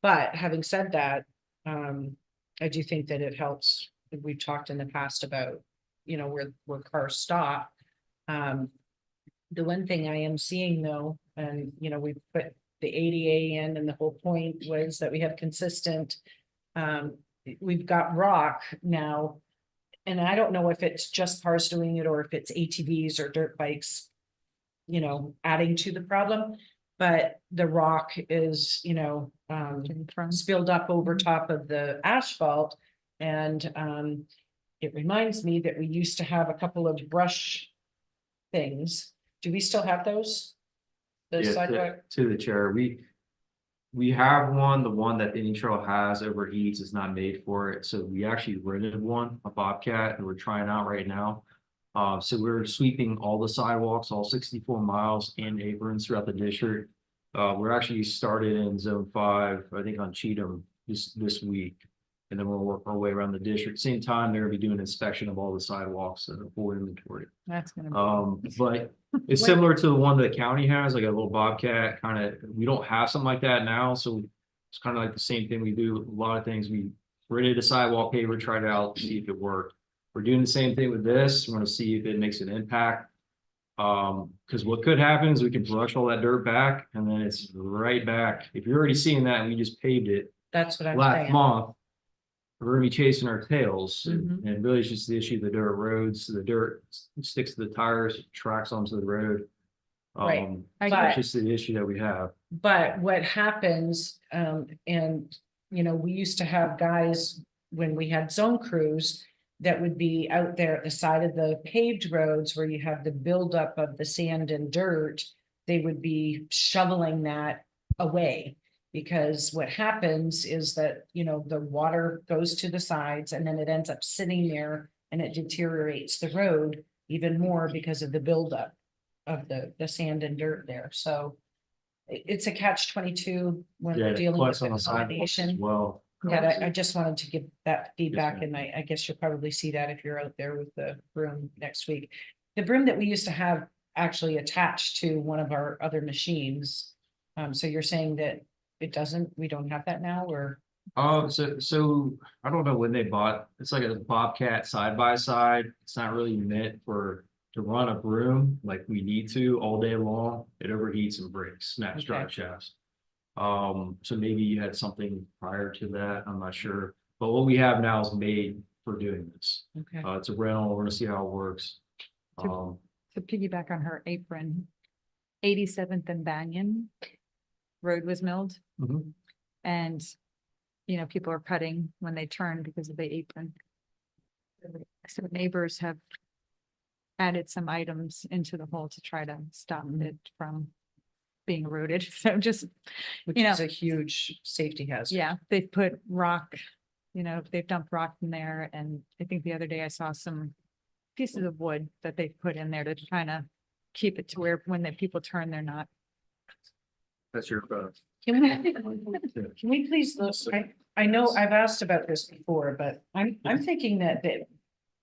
But having said that, I do think that it helps. We've talked in the past about, you know, where cars stop. The one thing I am seeing though, and you know, we put the ADA in, and the whole point was that we have consistent. We've got rock now. And I don't know if it's just cars doing it or if it's ATVs or dirt bikes, you know, adding to the problem. But the rock is, you know, spilled up over top of the asphalt. And it reminds me that we used to have a couple of brush things. Do we still have those? The Yeah, sidewalk? to the chair, we have one, the one that the Indian Trail has overheats, is not made for it, so we actually rented one, a Bobcat, and we're trying out right now. So we're sweeping all the sidewalks, all 64 miles and aprons throughout the district. We're actually started in zone 5, I think on Cheatham this week. And then we'll work our way around the district. Same time, they're gonna be doing inspection of all the sidewalks and the full inventory. That's gonna be. But it's similar to the one that the county has, like a little Bobcat kind of, we don't have something like that now, so it's kind of like the same thing we do. A lot of things, we rented a sidewalk paver, tried it out, see if it worked. We're doing the same thing with this. We're gonna see if it makes an impact. Because what could happen is we can brush all that dirt back and then it's right back. If you're already seeing that and we just paved it That's what I'm last saying. month, we're gonna be chasing our tails, Mhm. and really it's just the issue of the dirt roads, the dirt sticks to the tires, tracks onto the road. Right. I But- It's just the issue that we have. But what happens, and, you know, we used to have guys, when we had zone crews. That would be out there at the side of the paved roads where you have the buildup of the sand and dirt. They would be shoveling that away. Because what happens is that, you know, the water goes to the sides and then it ends up sitting there and it deteriorates the road even more because of the buildup of the sand and dirt there, so. It's a catch-22 when Yeah, we're dealing plus with on the the sidewalks as consolidation. well. Yeah, I just wanted to give that feedback, ma'am. and I guess you'll probably see that if you're out there with the broom next week. The broom that we used to have actually attached to one of our other machines. So you're saying that we don't have that now, or? Oh, so I don't know when they bought, it's like a Bobcat side by side. It's not really meant to run a broom like we need to all day long. It overheats and breaks, snaps Okay. drive shafts. So maybe you had something prior to that, I'm not sure, but what we have now is made for doing this. Okay. It's a rental, we're gonna see how it works. To piggyback on her apron, 87th and Banyan Road was milled. Mhm. And you know, people are cutting when they turn because of the apron. So neighbors have added some items into the hole to try to stop it from being eroded. So just, Which you is know, a huge safety hazard. yeah, they've put rock, you know, they've dumped rock in there. And I think the other day I saw some pieces of wood that they put in there to kind of keep it to where when the people turn, they're not. That's your, Can we please look, I know I've asked about this before, but I'm thinking that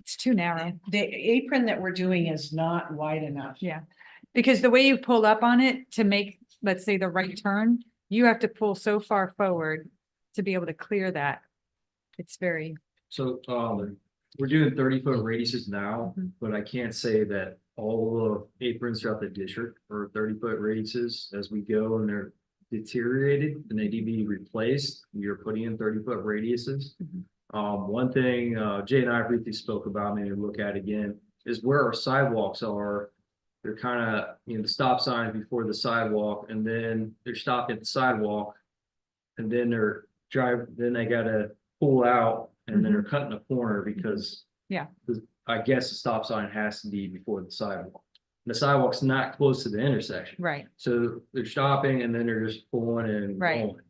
It's too narrow. the apron that we're doing is not wide enough. Yeah. Because the way you pull up on it to make, let's say, the right turn, you have to pull so far forward to be able to clear that. It's very, so, we're doing 30-foot radiuses now, Mhm. but I can't say that all the aprons throughout the district are 30-foot radiuses as we go and they're deteriorated and they need to be replaced. We are putting in 30-foot radiuses. One thing, Jay and I briefly spoke about, maybe look at again, is where our sidewalks are. They're kind of, you know, the stop sign before the sidewalk, and then they're stopped at the sidewalk. And then then they gotta pull out, and then they're cutting a corner because. Yeah. I guess the stop sign has to be before the sidewalk. The sidewalk's not close to the intersection. right, So they're stopping and then they're just pulling and Right. going.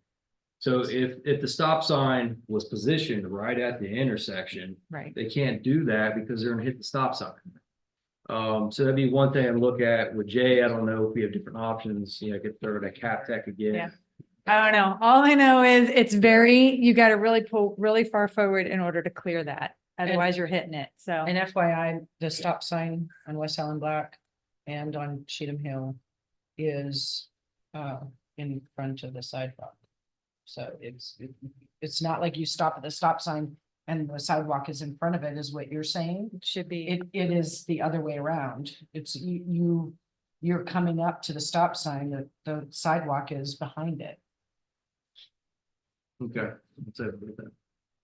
So if the stop sign was positioned right at the intersection, right. they can't do that because they're gonna hit the stop sign. So that'd be one thing I look at with Jay. I don't know if we have different options, you know, I could throw it at Cap Tech again. Yeah. I don't know. All I know is it's very, you gotta really pull really far forward in order to clear that. Otherwise you're hitting it. So, And FYI, the stop sign on West Island Black and on Cheatham Hill is in front of the sidewalk. So it's not like you stop at the stop sign and the sidewalk is in front of it, is what you're saying. it should be, It is the other way around. It's you're coming up to the stop sign, the sidewalk is behind it. Okay. That's it.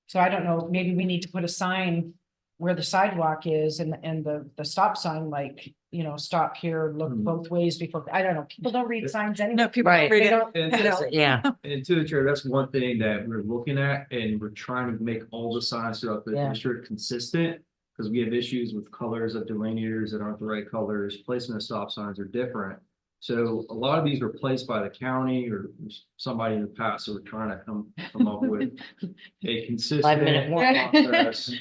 So I don't know, maybe we need to put a sign where the sidewalk is and the stop sign, like, you know, stop here, look both ways before, I don't know, people don't read signs anyway. no, people Right. read They it. don't, And you know, Yeah, And to the chair, that's one thing that we're looking at, and we're trying to make all the signs throughout the Yeah. district consistent. Because we have issues with colors of delineators that aren't the right colors, placement of stop signs are different. So a lot of these were placed by the county or somebody in the past, so we're trying to come up with a consistent 5-minute warning. process.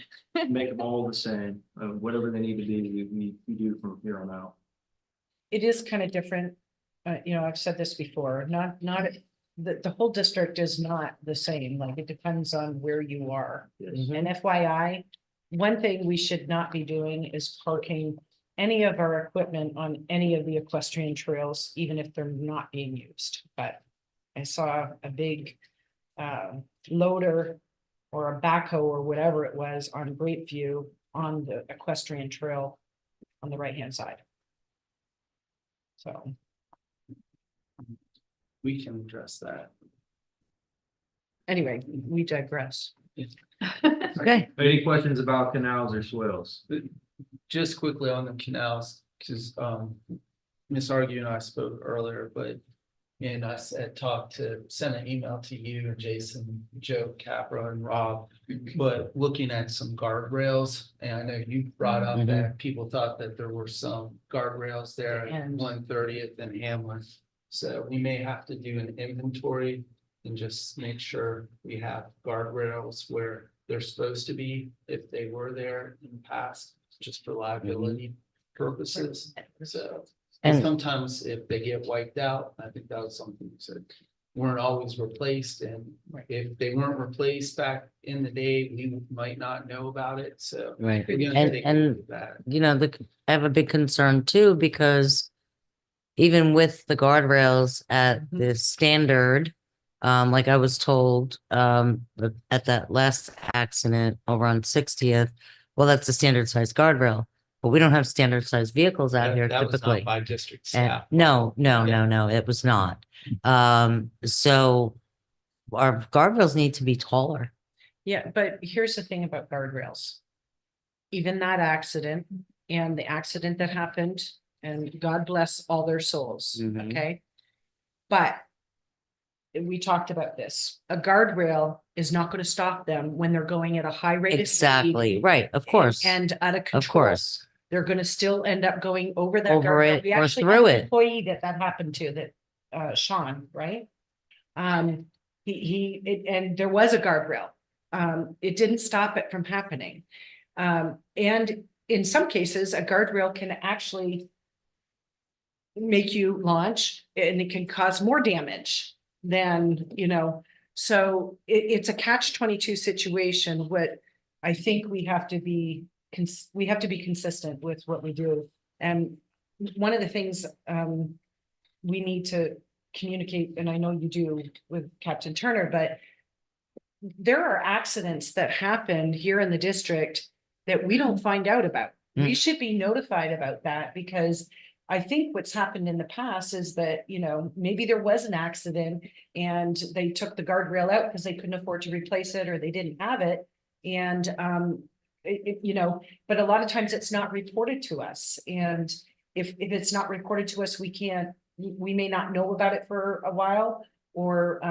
Make them all the same, whatever they need to be, we do from here on out. it is kind of different. You know, I've said this before, the whole district is not the same, like it depends on where you are. Yes. And FYI, one thing we should not be doing is parking any of our equipment on any of the equestrian trails, even if they're not being used. But I saw a big loader or a backhoe or whatever it was on Grapeview on the equestrian trail on the right-hand side. So. We can address that. Anyway, we digress. okay. Any questions about canals or swales? Just quickly on the canals, because Ms. Argue and I spoke earlier, but and I sent an email to you and Jason, Joe, Capra and Rob. But looking at some guardrails, and I know you brought up that people thought that there were some guardrails there at And- 130th and Hamlin. So we may have to do an inventory and just make sure we have guardrails where they're supposed to be if they were there in the past, just for liability purposes. So And- sometimes if they get wiped out, I think that was something that weren't always replaced, and if they weren't replaced back in the day, we might not know about it, so. Right. we're gonna And, take a and look at that. you know, I have a big concern too, because even with the guardrails at the standard, like I was told, at that last accident over on 60th, well, that's a standard size guardrail, but we don't have standard sized vehicles out here That was not typically. by district And staff. no, it was not. So our guardrails need to be taller. Yeah, but here's the thing about guardrails. Even that accident and the accident that happened, and God bless all their souls, Mhm. okay? But we talked about this, a guardrail is not going to stop them when they're going at a high rate. of speed Exactly, right, of course, And out of of control. course. They're gonna still end up going over that. Over guardrail. it We or actually had through an it. Employee that happened to, that, Sean, right? And there was a guardrail. It didn't stop it from happening. And in some cases, a guardrail can actually make you launch, and it can cause more damage than, so it's a catch-22 situation. What I think we have to be, we have to be consistent with what we do. And one of the things we need to communicate, and I know you do with Captain Turner, but there are accidents that happen here in the district that we don't find out about. We should be notified about that, because I think what's happened in the past is that, maybe there was an accident and they took the guardrail out because they couldn't afford to replace it, or they didn't have it. And, but a lot of times it's not reported to us. And if it's not reported to us, we may not know about it for a while, or,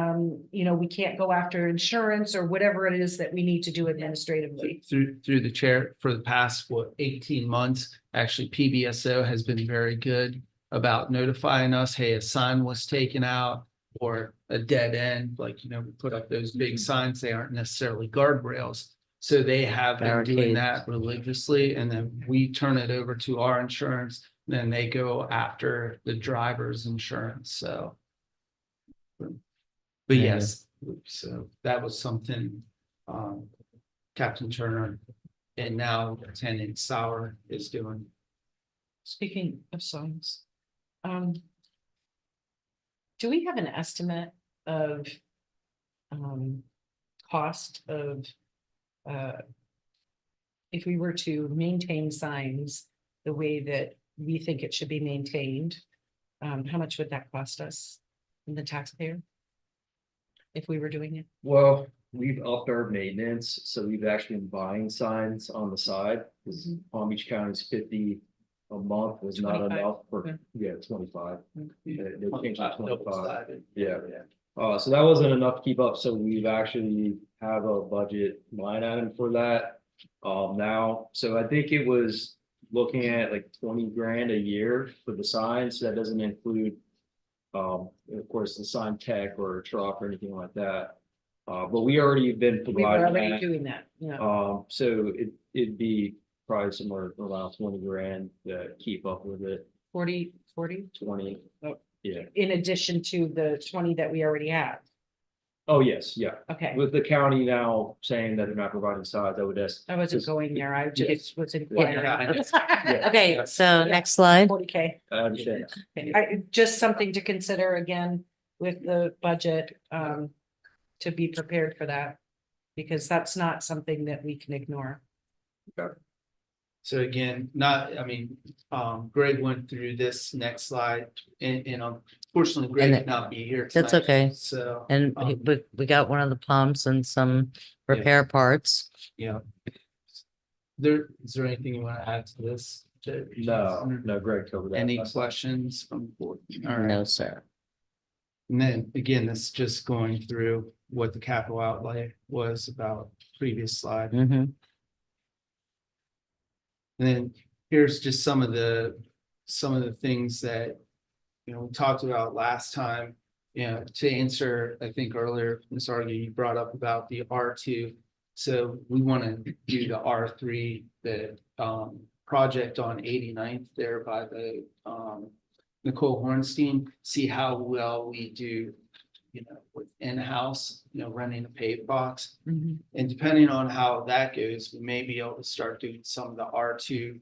we can't go after insurance or whatever it is that we need to do administratively. Through the chair, for the past, 18 months, actually PBSO has been very good about notifying us, hey, a sign was taken out or a dead end, like, we put up those big signs, they aren't necessarily guardrails. So they have been doing that religiously, and then we turn it over to our insurance, then they go after the driver's insurance, so. But yes, so that was something, Captain Turner and now Lieutenant Sauer is doing. Speaking of signs, do we have an estimate of cost of if we were to maintain signs the way that we think it should be maintained, how much would that cost us and the taxpayer if we were doing it? Well, we've upped our maintenance, so we've actually been buying signs on the side, because Palm Beach County's 50 a month was not 25, enough for, okay. yeah, 25. They changed to 25. Double-sided. Yeah. So that wasn't enough to keep up, so we've actually have a budget line item for that. Now, so I think it was looking at like 20 grand a year for the signs. That doesn't include, of course, the sign tech or a truck or anything like that. But we already been We were providing already that. doing that, yeah. So it'd be probably somewhere around 20 grand to keep up with it. 40, 20. Oh. Yeah. in addition to the 20 that we already have. Oh, yes, yeah. Okay, With the county now saying that they're not providing signs, I would ask. I wasn't going there. I just was inquiring. Yeah. Okay, so next slide. 40K. I understand. Just something to consider again with the budget, to be prepared for that. Because that's not something that we can ignore. So again, Greg went through this next slide, and unfortunately Greg And could not be here. that's tonight, okay. So. And we got one of the pumps and some repair parts. Yeah. Is there anything you want to add to this? No, Greg covered that. Any questions from the board? All right. No, sir. And then again, this is just going through what the capital outlay was about previous slide. Mm-hmm. And then here's just some of the things that, we talked about last time. To answer, I think earlier, Ms. Argy, you brought up about the R2. So we want to do the R3, the project on 89th there by the Nicole Hornstein, see how well we do, with in-house, running a pave box. Mhm. And depending on how that goes, we may be able to start doing some of the R2,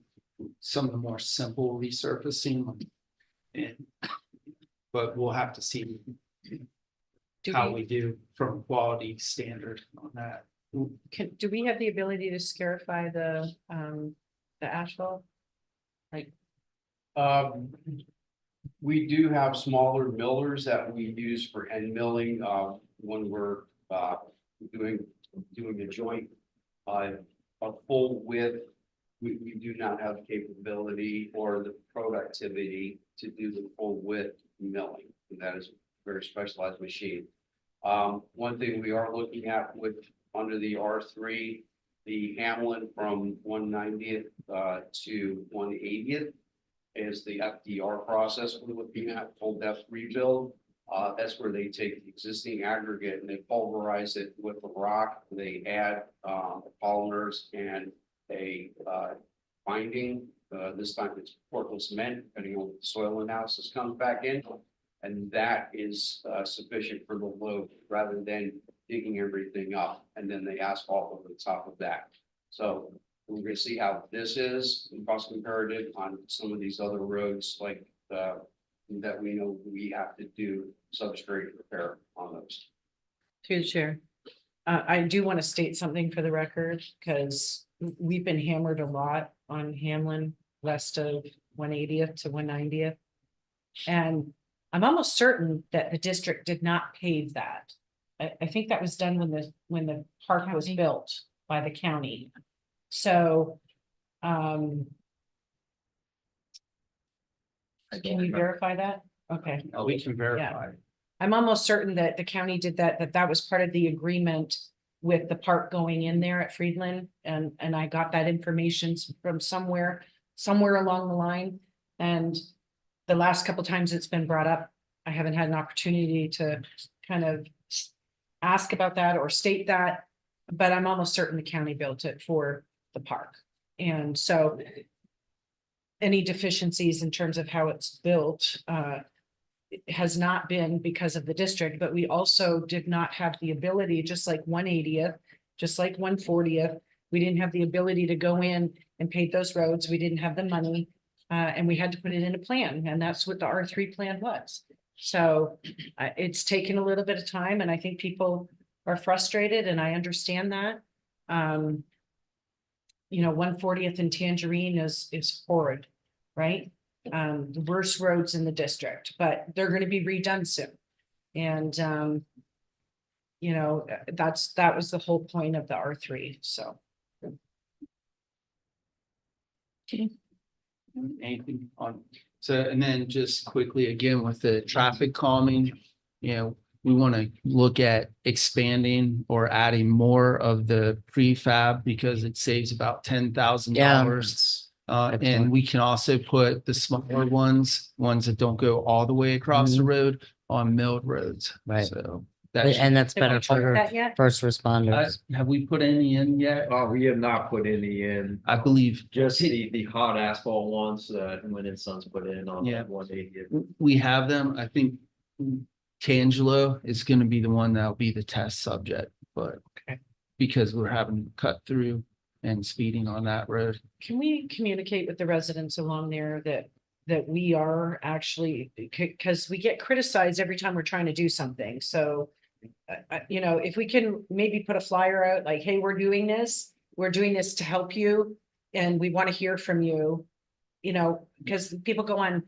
some of the more simple resurfacing. But we'll have to see how we do from a quality standard on that. Do we have the ability to scarify the asphalt? We do have smaller millers that we use for end milling, when we're, doing a joint, a full width. We do not have the capability or the productivity to do the full width milling. And that is a very specialized machine. One thing we are looking at with, under the R3, the Hamlin from 190th to 180th is the FDR process we're looking at, full depth rebuild. That's where they take the existing aggregate and they pulverize it with the rock. They add polymers and a binding. This time it's Portland cement, depending on what the soil analysis comes back in. And that is sufficient for the load rather than digging everything up and then they asphalt over the top of that. So we're gonna see how this is in cost comparative on some of these other roads like that we know we have to do substrate repair on those. Through the chair. I do want to state something for the record, because we've been hammered a lot on Hamlin west of 180th to 190th. And I'm almost certain that the district did not pave that. I think that was done when the park was built by the county. So, can you verify that? Okay. We can verify. I'm almost certain that the county did that was part of the agreement with the park going in there at Friedland. And I got that information from somewhere along the line. And the last couple times it's been brought up, I haven't had an opportunity to kind of ask about that or state that, but I'm almost certain the county built it for the park. And so any deficiencies in terms of how it's built, it has not been because of the district, but we also did not have the ability, just like 180th, just like 140th. We didn't have the ability to go in and pave those roads. We didn't have the money. And we had to put it in a plan, and that's what the R3 plan was. So it's taken a little bit of time, and I think people are frustrated, and I understand that. 140th and Tangerine is horrid, right? The worst roads in the district, but they're going to be redone soon. And, that was the whole point of the R3, so. Anything on, so, and then just quickly again with the traffic calming, we want to look at expanding or adding more of the prefab because it saves about $10,000. And we can also put the smaller ones that don't go all the way across the road on milled roads. Right. So And that's better for That yet? first responders. have we put any in yet? We have not put any in, I believe just the hot asphalt ones that Wind and Sons put in on Yeah. that 180th. we have them. I think Tangelo is going to be the one that'll be the test subject, but because we're having to cut through and speeding on that road. Can we communicate with the residents along there that we are actually, because we get criticized every time we're trying to do something, so. If we can maybe put a flyer out like, hey, we're doing this to help you. And we want to hear from you, because people go on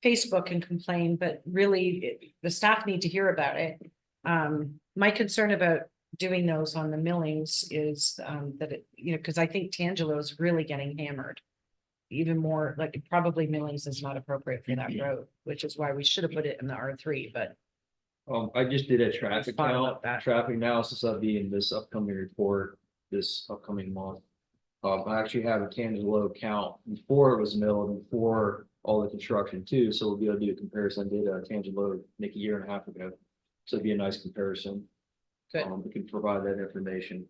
Facebook and complain, but really the staff need to hear about it. My concern about doing those on the millings is that it, because I think Tangelo is really getting hammered. Even more, like probably millings is not appropriate for that road, which is why we should have put it in the R3, but. I just did a traffic Thought about count, that. traffic analysis of in this upcoming report, this upcoming month. I actually have a Tangelo count before it was milled, and before all the construction too, so we'll be able to do a comparison. I did a Tangelo like a year and a half ago. So it'd be a nice comparison. Good. We can provide that information.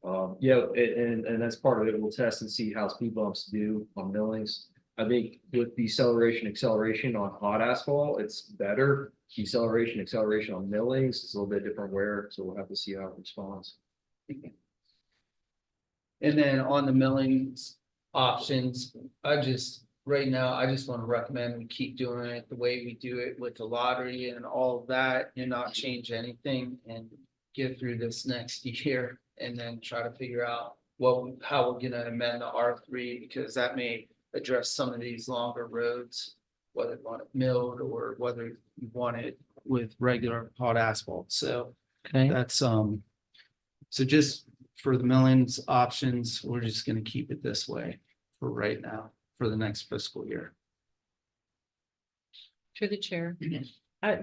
And that's part of it. We'll test and see how speed bumps do on millings. I think with deceleration, acceleration on hot asphalt, it's better. Deceleration, acceleration on millings, it's a little bit different wear, so we'll have to see how it responds. And then on the millings options, right now, I just want to recommend we keep doing it the way we do it with the lottery and all of that, and not change anything and get through this next year and then try to figure out how we're gonna amend the R3, because that may address some of these longer roads, whether you want it milled or whether you want it with regular hot asphalt. So that's, so just for the millings options, we're just gonna keep it this way for right now, for the next fiscal year. To the chair.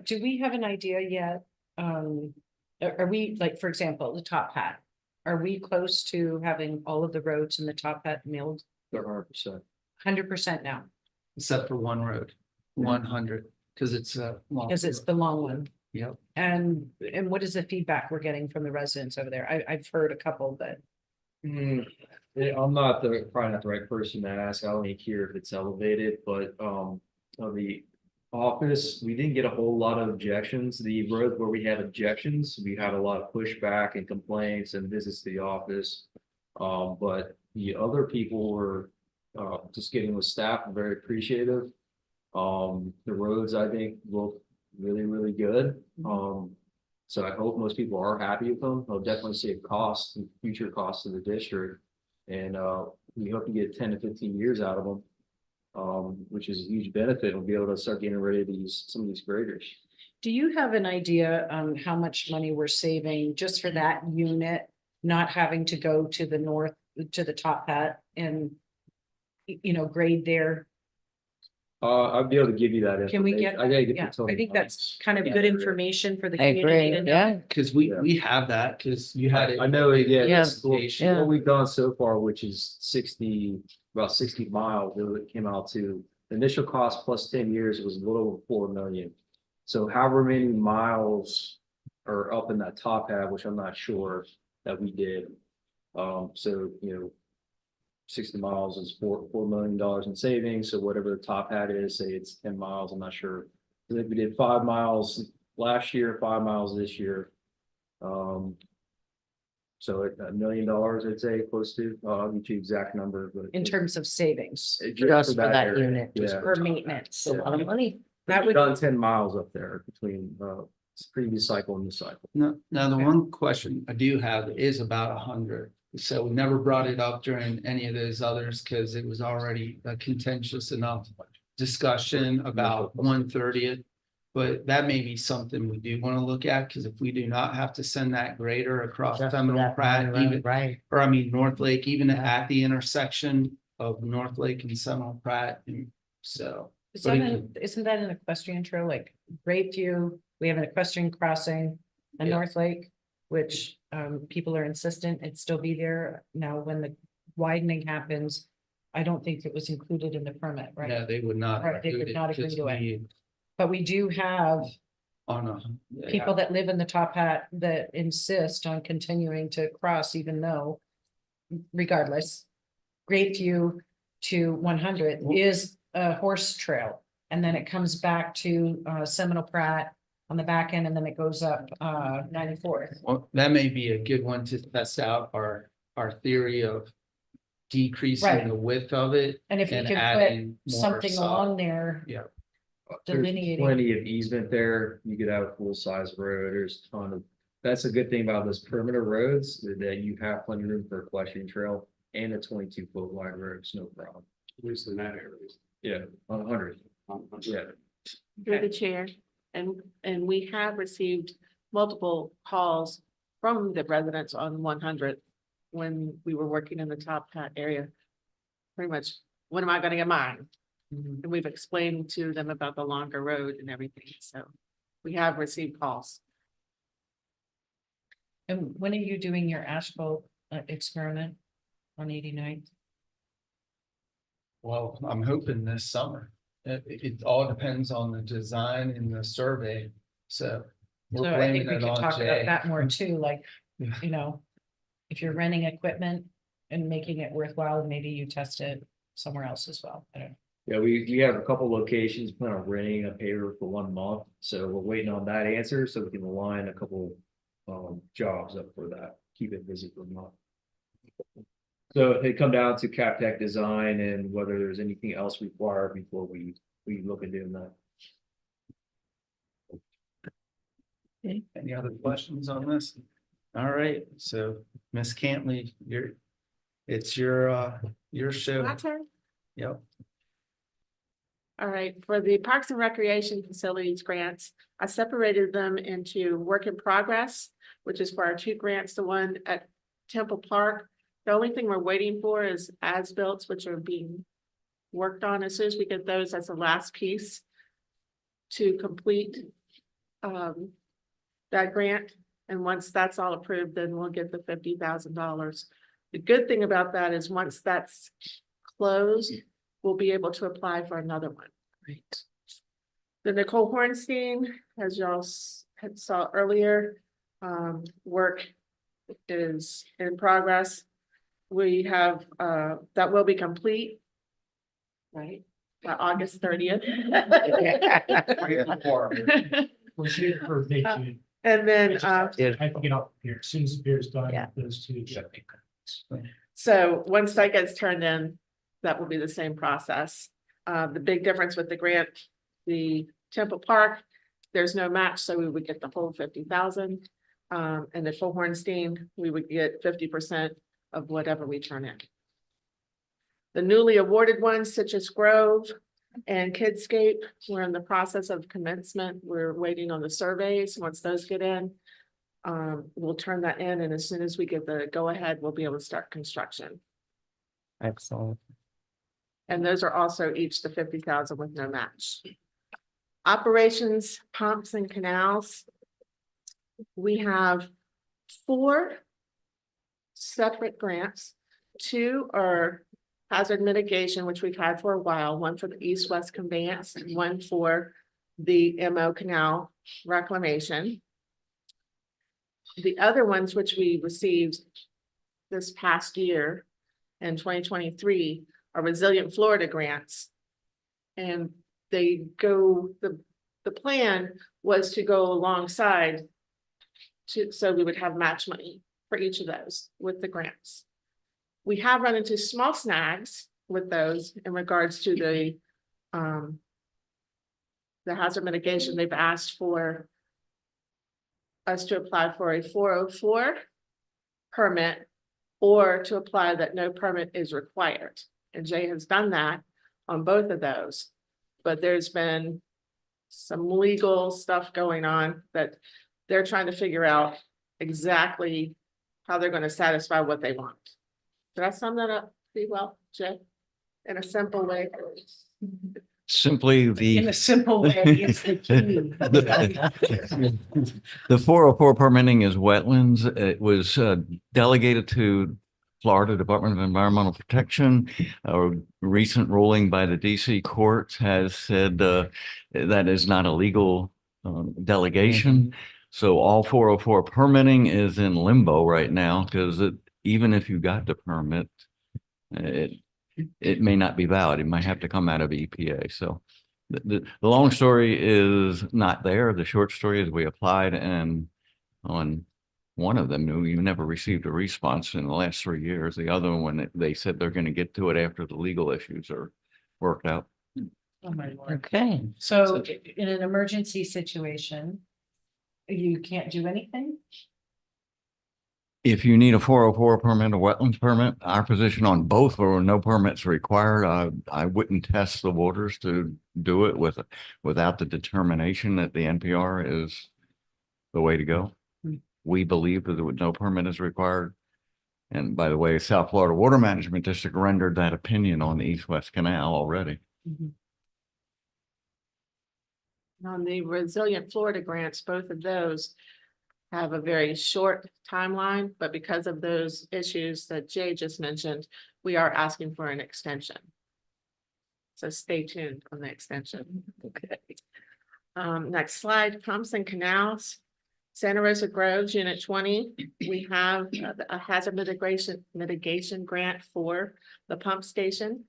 Do we have an idea yet, are we, like, for example, the top hat? Are we close to having all of the roads in the top hat milled They're 100%. 100% now? Except for one road, 100, because it's a. long Because it's road. the long one. Yep. And what is the feedback we're getting from the residents over there? I've heard a couple that, I'm not probably not the right person to ask. I only hear if it's elevated, but, on the office, we didn't get a whole lot of objections. The road where we had objections, we had a lot of pushback and complaints and visits to the office. But the other people were, just getting with staff, and very appreciative. The roads, I think, look really, really good. So I hope most people are happy with them. They'll definitely save costs and future costs of the district. And, we hope to get 10 to 15 years out of them. Which is a huge benefit. We'll be able to start getting rid of some of these graders. do you have an idea how much money we're saving just for that unit? Not having to go to the north, to the top hat and, grade there? I'll be able to give you that. Can we information. get, I gotta get the yeah, I total think that's amounts. kind of good information for the I community agree, to know. yeah. Because we have that, because you had it. I know, yeah. Yeah, Station. What we've done so far, which is about 60 miles, it came out to, the initial cost plus 10 years was a little over 4 million. So however many miles are up in that top hat, which I'm not sure that we did. So, 60 miles is $4 million in savings. So whatever the top hat is, say it's 10 miles, I'm not sure. I think we did 5 miles last year, 5 miles this year. So $1 million, I'd say, close to, I'll get you exact number, but. In terms of savings Just for that area, unit. Yeah. for maintenance. It's a lot of money. That We've would, done 10 miles up there between, previous cycle and this cycle. Now, the one question I do have is about 100. So we never brought it up during any of those others because it was already a contentious enough discussion about 1/30th. But that may be something we do want to look at, because if we do not have to send that grader across Just for Seminole that Pratt, one road, even, right. or I mean, North Lake, even at the intersection of North Lake and Seminole Pratt, and so. isn't that an equestrian trail, like Great View, we have an equestrian crossing in Yeah. North Lake, which people are insistent it still be there. Now, when the widening happens, I don't think it was included in the permit, right? No, they would not. Right, they would include it, not agree 'cause to it. we But we do have On a. people that live in the top hat that insist on continuing to cross, even though regardless, Great View to 100 is a horse trail. And then it comes back to Seminole Pratt on the back end, and then it goes up 94th. Well, that may be a good one to test out our theory of decreasing Right. the width of it. And if you And can adding put more something sod. along there Yeah. There's delineating. plenty of easement there. You could have a full size road. There's a ton of, that's a good thing about those perimeter roads, that you have plenty of room for a equestrian trail and a 22-foot wide road, it's no problem. At least in that area. Yeah, on 100. Yeah. Through the chair, and we have received multiple calls from the residents on 100 when we were working in the Top Hat area. Pretty much, when am I gonna get mine? And we've explained to them about the longer road and everything, so we have received calls. And when are you doing your asphalt experiment on 89th? Well, I'm hoping this summer. It all depends on the design and the survey, so. So We're I blaming think we it could on talk about Jay. that more too, like, Yeah. if you're renting equipment and making it worthwhile, maybe you test it somewhere else as well. I don't know. Yeah, we have a couple locations, plan on renting a paver for 1 month, so we're waiting on that answer, so we can align a couple jobs up for that, keep it busy for a month. So it come down to CapTech design and whether there's anything else required before we look at doing that. Any other questions on this? All right, so Ms. Cantley, it's your show. My turn? Yep. All right, for the Parks and Recreation Facilities grants, I separated them into work in progress, which is for our 2 grants, the one at Temple Park. The only thing we're waiting for is as-built, which are being worked on. As soon as we get those, that's the last piece to complete that grant. And once that's all approved, then we'll get the $50,000. The good thing about that is once that's closed, we'll be able to apply for another one. Right. The Nicole Hornstein, as y'all had saw earlier, work is in progress. We have, that will be complete. Right, by August 30th. We're shooting for mid-June. And then, I have to get up here. As soon as the beer's done, Yeah. those two. so once that gets turned in, that will be the same process. The big difference with the grant, the Temple Park, there's no match, so we would get the whole 50,000. And the Full Hornstein, we would get 50% of whatever we turn in. The newly awarded ones, Citrus Grove and Kidscape, we're in the process of commencement. We're waiting on the surveys. Once those get in, we'll turn that in, and as soon as we get the go-ahead, we'll be able to start construction. Excellent. And those are also each the 50,000 with no match. Operations, pumps and canals. We have 4 separate grants. 2 are hazard mitigation, which we've had for a while, one for the east-west conveyance, and one for the MO Canal reclamation. The other ones, which we received this past year in 2023, are Resilient Florida grants. And they go, the plan was to go alongside so we would have match money for each of those with the grants. We have run into small snags with those in regards to the hazard mitigation. They've asked for us to apply for a 404 permit or to apply that no permit is required. And Jay has done that on both of those. But there's been some legal stuff going on that they're trying to figure out exactly how they're going to satisfy what they want. Did I sum that up pretty well, Jay? In a simple way? Simply In a simple way, it's the key. The 404 permitting is wetlands. It was delegated to Florida Department of Environmental Protection. A recent ruling by the DC courts has said that is not a legal delegation. So all 404 permitting is in limbo right now because even if you got the permit, it may not be valid. It might have to come out of EPA. So the long story is not there. The short story is we applied, and on one of them, you never received a response in the last 3 years. The other one, they said they're going to get to it after the legal issues are worked out. Oh, my Lord. Okay. So in an emergency situation, you can't do anything? If you need a 404 permit, a wetlands permit, our position on both were no permits required. I wouldn't test the waters to do it without the determination that the NPR is the way to go. We believe that no permit is required. And by the way, South Florida Water Management District rendered that opinion on the East-West Canal already. On the Resilient Florida grants, both of those have a very short timeline, but because of those issues that Jay just mentioned, we are asking for an extension. So stay tuned on the extension. Okay. Next slide, pumps and canals. Santa Rosa Groves, Unit 20, we have a hazard mitigation grant for the pump station,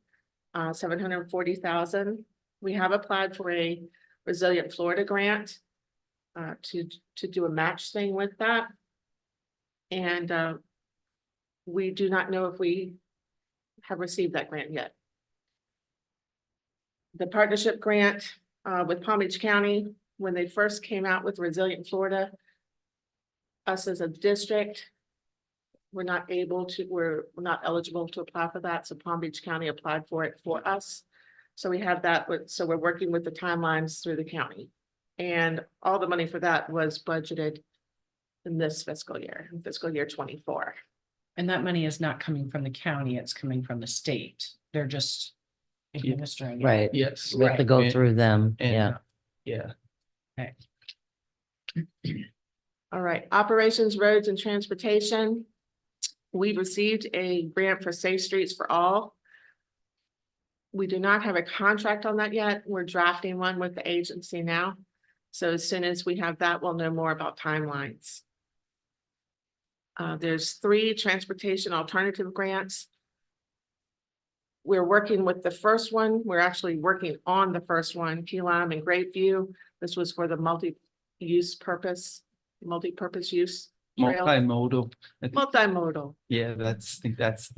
740,000. We have applied for a Resilient Florida grant to do a match thing with that. And we do not know if we have received that grant yet. The partnership grant with Palm Beach County, when they first came out with Resilient Florida, us as a district, we're not not eligible to apply for that. So Palm Beach County applied for it for us. So we have that, so we're working with the timelines through the county. And all the money for that was budgeted in this fiscal year 24. And that money is not coming from the county, it's coming from the state. They're just administering it. Right. Yes. We have to go And- through them. and- Yeah. Yeah. Okay. All right, operations, roads and transportation. We received a grant for Safe Streets for All. We do not have a contract on that yet. We're drafting one with the agency now. So as soon as we have that, we'll know more about timelines. There's 3 transportation alternative grants. We're working with the first one. We're actually working on the first one, Key Lime and Grapeview. This was for the multi-purpose use. trail. Multimodal. I think- Multimodal. Yeah, I think that's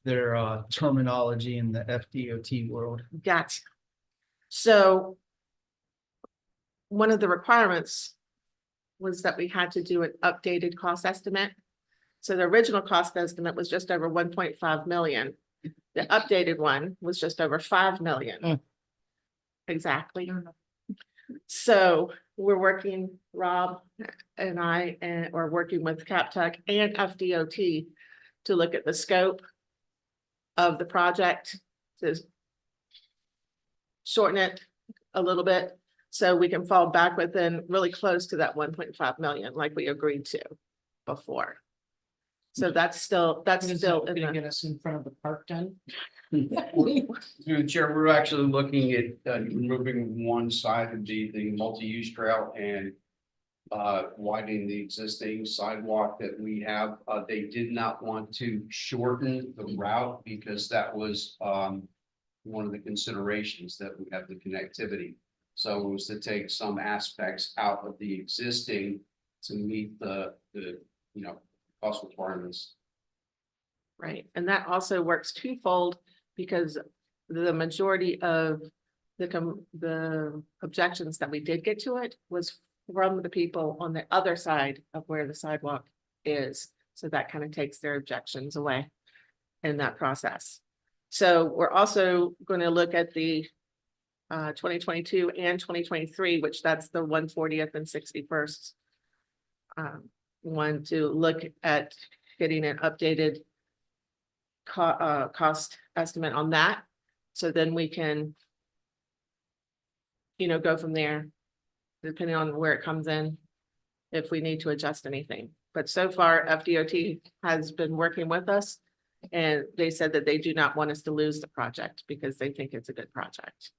their terminology in the FDOT world. Gotcha. So one of the requirements was that we had to do an updated cost estimate. So the original cost estimate was just over 1.5 million. The updated one was just over 5 million. Mm. Exactly. So we're working, Rob and I, are working with CapTech and FDOT to look at the scope of the project, to shorten it a little bit so we can fall back within really close to that 1.5 million like we agreed to before. So that's still in Gonna the, get us in front of the park done. Through the chair, we're actually looking at removing one side of the multi-use trail and widening the existing sidewalk that we have. They did not want to shorten the route because that was one of the considerations that we have the connectivity. So it was to take some aspects out of the existing to meet the cost requirements. right, and that also works twofold because the majority of the objections that we did get to it was from the people on the other side of where the sidewalk is. So that kind of takes their objections away in that process. So we're also going to look at the 2022 and 2023, which that's the 140th and 61st. One to look at getting an updated cost estimate on that. So then we can, go from there, depending on where it comes in, if we need to adjust anything. But so far, FDOT has been working with us, and they said that they do not want us to lose the project because they think it's a good project.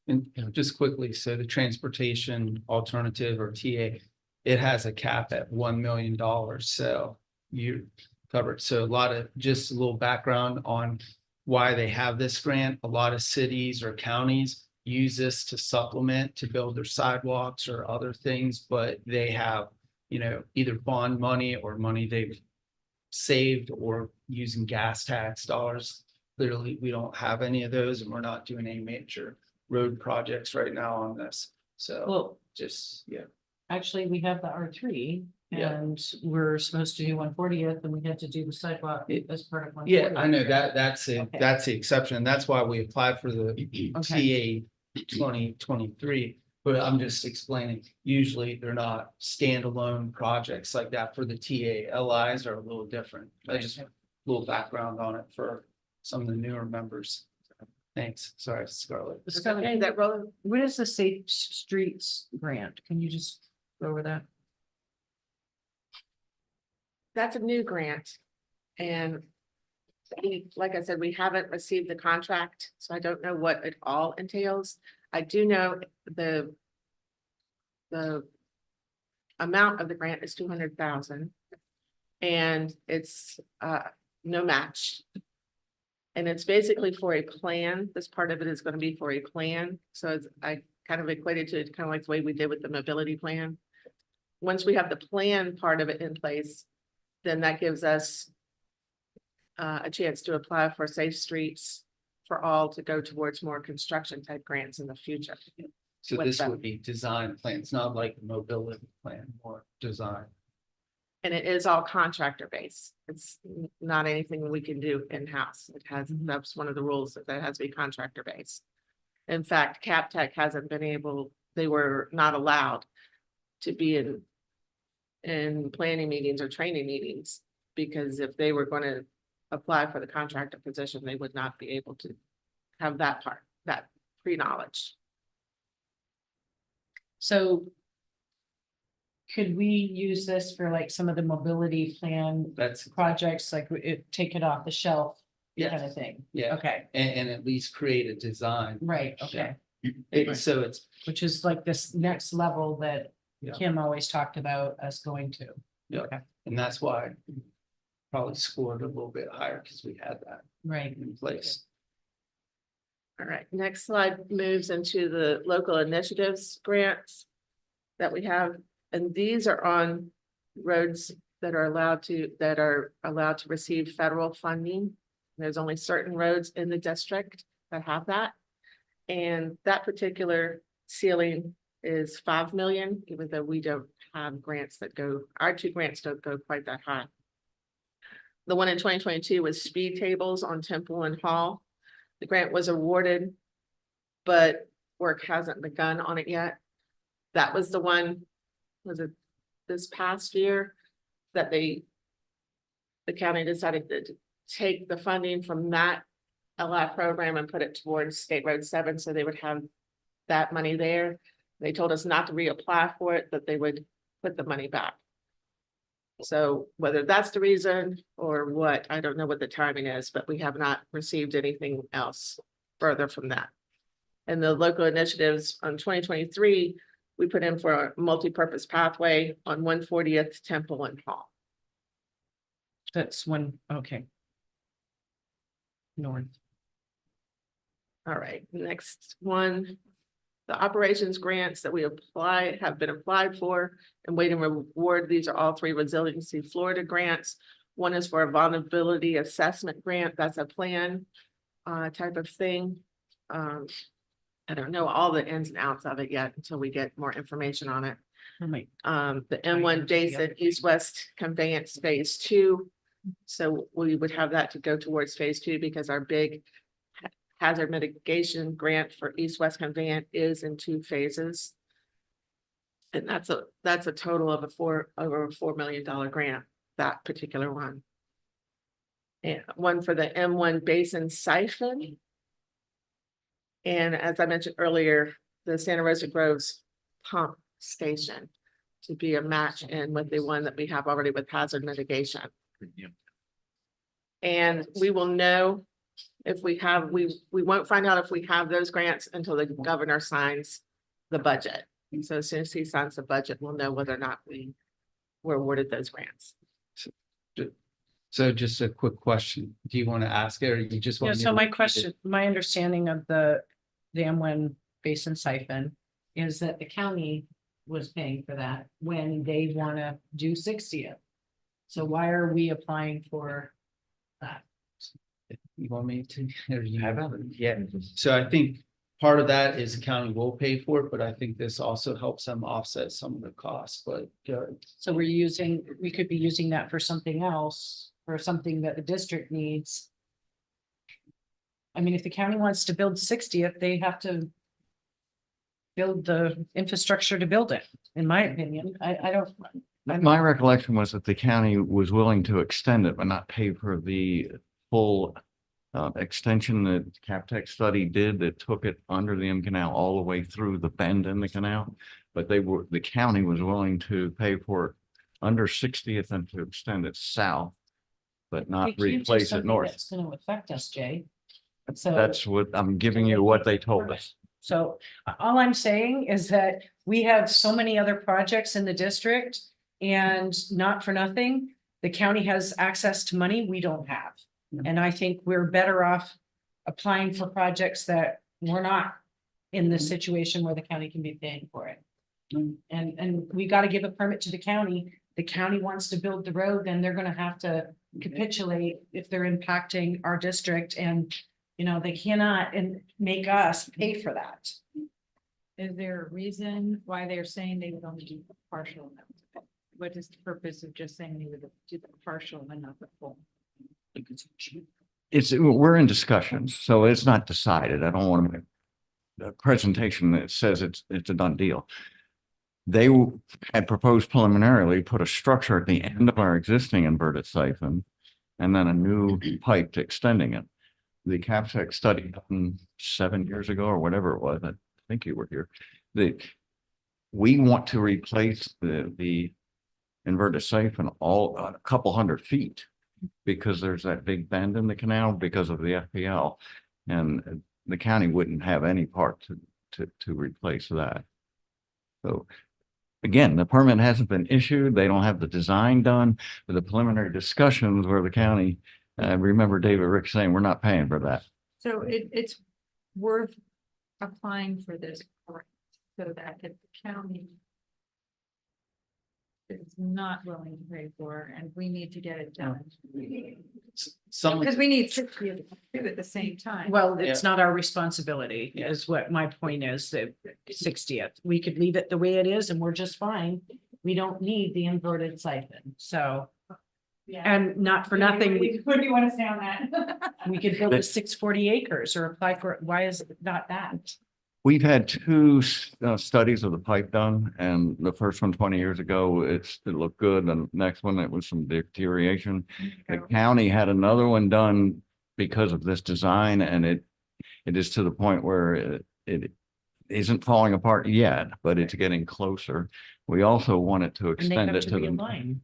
And just quickly, so the transportation alternative or TA, it has a cap at $1 million. So you covered. So just a little background on why they have this grant. A lot of cities or counties use this to supplement to build their sidewalks or other things, but they have, either bond money or money they've saved or using gas tax dollars. Clearly, we don't have any of those, and we're not doing any major road projects right now on this. So Well, yeah. actually, we have the R3 Yeah. and we're supposed to do 140th and we had to do the sidewalk as part of. Yeah, 140th. I know that's Okay. that's the exception. That's why we applied for the TA 2023. But I'm just explaining, usually they're not standalone projects like that for the TA. LIs are a little different. I just a little background on it for some of the newer members. Thanks. Sorry, Scarlett. Scarlett, Okay, that roll, what is the Safe Streets grant? Can you just go over that? that's a new grant. And like I said, we haven't received the contract, so I don't know what it all entails. I do know the amount of the grant is 200,000. And it's no match. And it's basically for a plan. This part of it is going to be for a plan. So I kind of equated to it kind of like the way we did with the mobility plan. Once we have the plan part of it in place, then that gives us a chance to apply for Safe Streets for All to go towards more construction type grants in the future. So with this them. would be design plans, not like a mobility plan or design. And it is all contractor based. It's not anything we can do in-house. It has, that's one of the rules that has to be contractor based. In fact, CapTech hasn't been able, they were not allowed to be in planning meetings or training meetings, because if they were going to apply for the contractor position, they would not be able to have that part, that pre-knowledge. So could we use this for like some of the mobility plan That's, projects, like take it off the shelf kind yeah, of thing? yeah, Okay, and at least create a design. right, okay. So it's, Which is like this next level that Yeah. Kim always talked about us going to. yeah, Okay. and that's why probably scored a little bit higher because we had that Right. in place. All right, next slide moves into the local initiatives grants that we have. And these are on roads that are allowed to receive federal funding. There's only certain roads in the district that have that. And that particular ceiling is 5 million, even though we don't have grants that go, our two grants don't go quite that high. The one in 2022 was speed tables on Temple and Hall. The grant was awarded, but work hasn't begun on it yet. That was the one, was it this past year, that the county decided to take the funding from that LI program and put it towards State Road 7, so they would have that money there. They told us not to reapply for it, that they would put the money back. So whether that's the reason or what, I don't know what the timing is, but we have not received anything else further from that. And the local initiatives on 2023, we put in for a multi-purpose pathway on 140th Temple and Hall. That's one, okay. North. All right, next one. The operations grants that we have been applied for and waiting reward. These are all 3 Resiliency Florida grants. One is for a vulnerability assessment grant. That's a plan type of thing. I don't know all the ins and outs of it yet until we get more information on it. Right. The M1 Basin East-West Conveyance Phase 2. So we would have that to go towards Phase 2 because our big hazard mitigation grant for East-West Conveyance is in 2 phases. And that's a total of over a $4 million grant, that particular one. And one for the M1 Basin Siphon. And as I mentioned earlier, the Santa Rosa Groves pump station to be a match in with the one that we have already with hazard mitigation. And we will know if we have, we won't find out if we have those grants until the governor signs the budget. And so as soon as he signs the budget, we'll know whether or not we were awarded those grants. So just a quick question. Do you want to ask it or you just Yeah, want? me so to my repeat it? question, my understanding of the M1 Basin Siphon is that the county was paying for that when they want to do 60th. So why are we applying for that? You want me to? Or you- Yeah, so I think part of that is the county will pay for it, but I think this also helps them offset some of the costs, but So we could be using that for something else, or something that the district needs. I mean, if the county wants to build 60th, they have to build the infrastructure to build it, in my opinion. I don't. My recollection was that the county was willing to extend it, but not pay for the full extension that Captech study did that took it under the M Canal all the way through the bend in the canal. But the county was willing to pay for it under 60th and to extend it south, but not we can't do replace it something north. That's gonna affect us, Jay. So. That's what I'm giving you, what they told us. So all I'm saying is that we have so many other projects in the district and not for nothing, the county has access to money we don't have. And I think we're better off applying for projects that we're not in the situation where the county can be paying for it. And we got to give a permit to the county. The county wants to build the road, then they're gonna have to capitulate if they're impacting our district and, you know, they cannot make us pay for that. Is there a reason why they're saying they would only do the partial amount? What is the purpose of just saying they would do the partial and not the full? We're in discussions, so it's not decided. I don't want to make a presentation that says it's a done deal. They had proposed preliminarily put a structure at the end of our existing inverted siphon and then a new pipe extending it. The Captech study done 7 years ago or whatever it was, I think you were here. we want to replace the inverted siphon all a couple hundred feet because there's that big bend in the canal because of the FPL. And the county wouldn't have any part to replace that. So again, the permit hasn't been issued. They don't have the design done, but the preliminary discussions where the county, remember David Rick saying, we're not paying for that. So it's worth applying for this grant so that if the county is not willing to pay for, and we need to get it done. Some, Because we need 60 of them to do at the same time. Well, it's not our responsibility, Yeah. is what my point is, the 60th. We could leave it the way it is and we're just fine. We don't need the inverted siphon, so, Yeah. and not for nothing, Where do you want to stay on that? we could build a 640 acres or apply for, it. Why is it not that? We've had two studies of the pipe done, and the first one 20 years ago, it looked good. And the next one, it was some deterioration. The county had another one done because of this design, and it is to the point where it isn't falling apart yet, but it's getting closer. We also wanted to And they extend have it to to the, realign.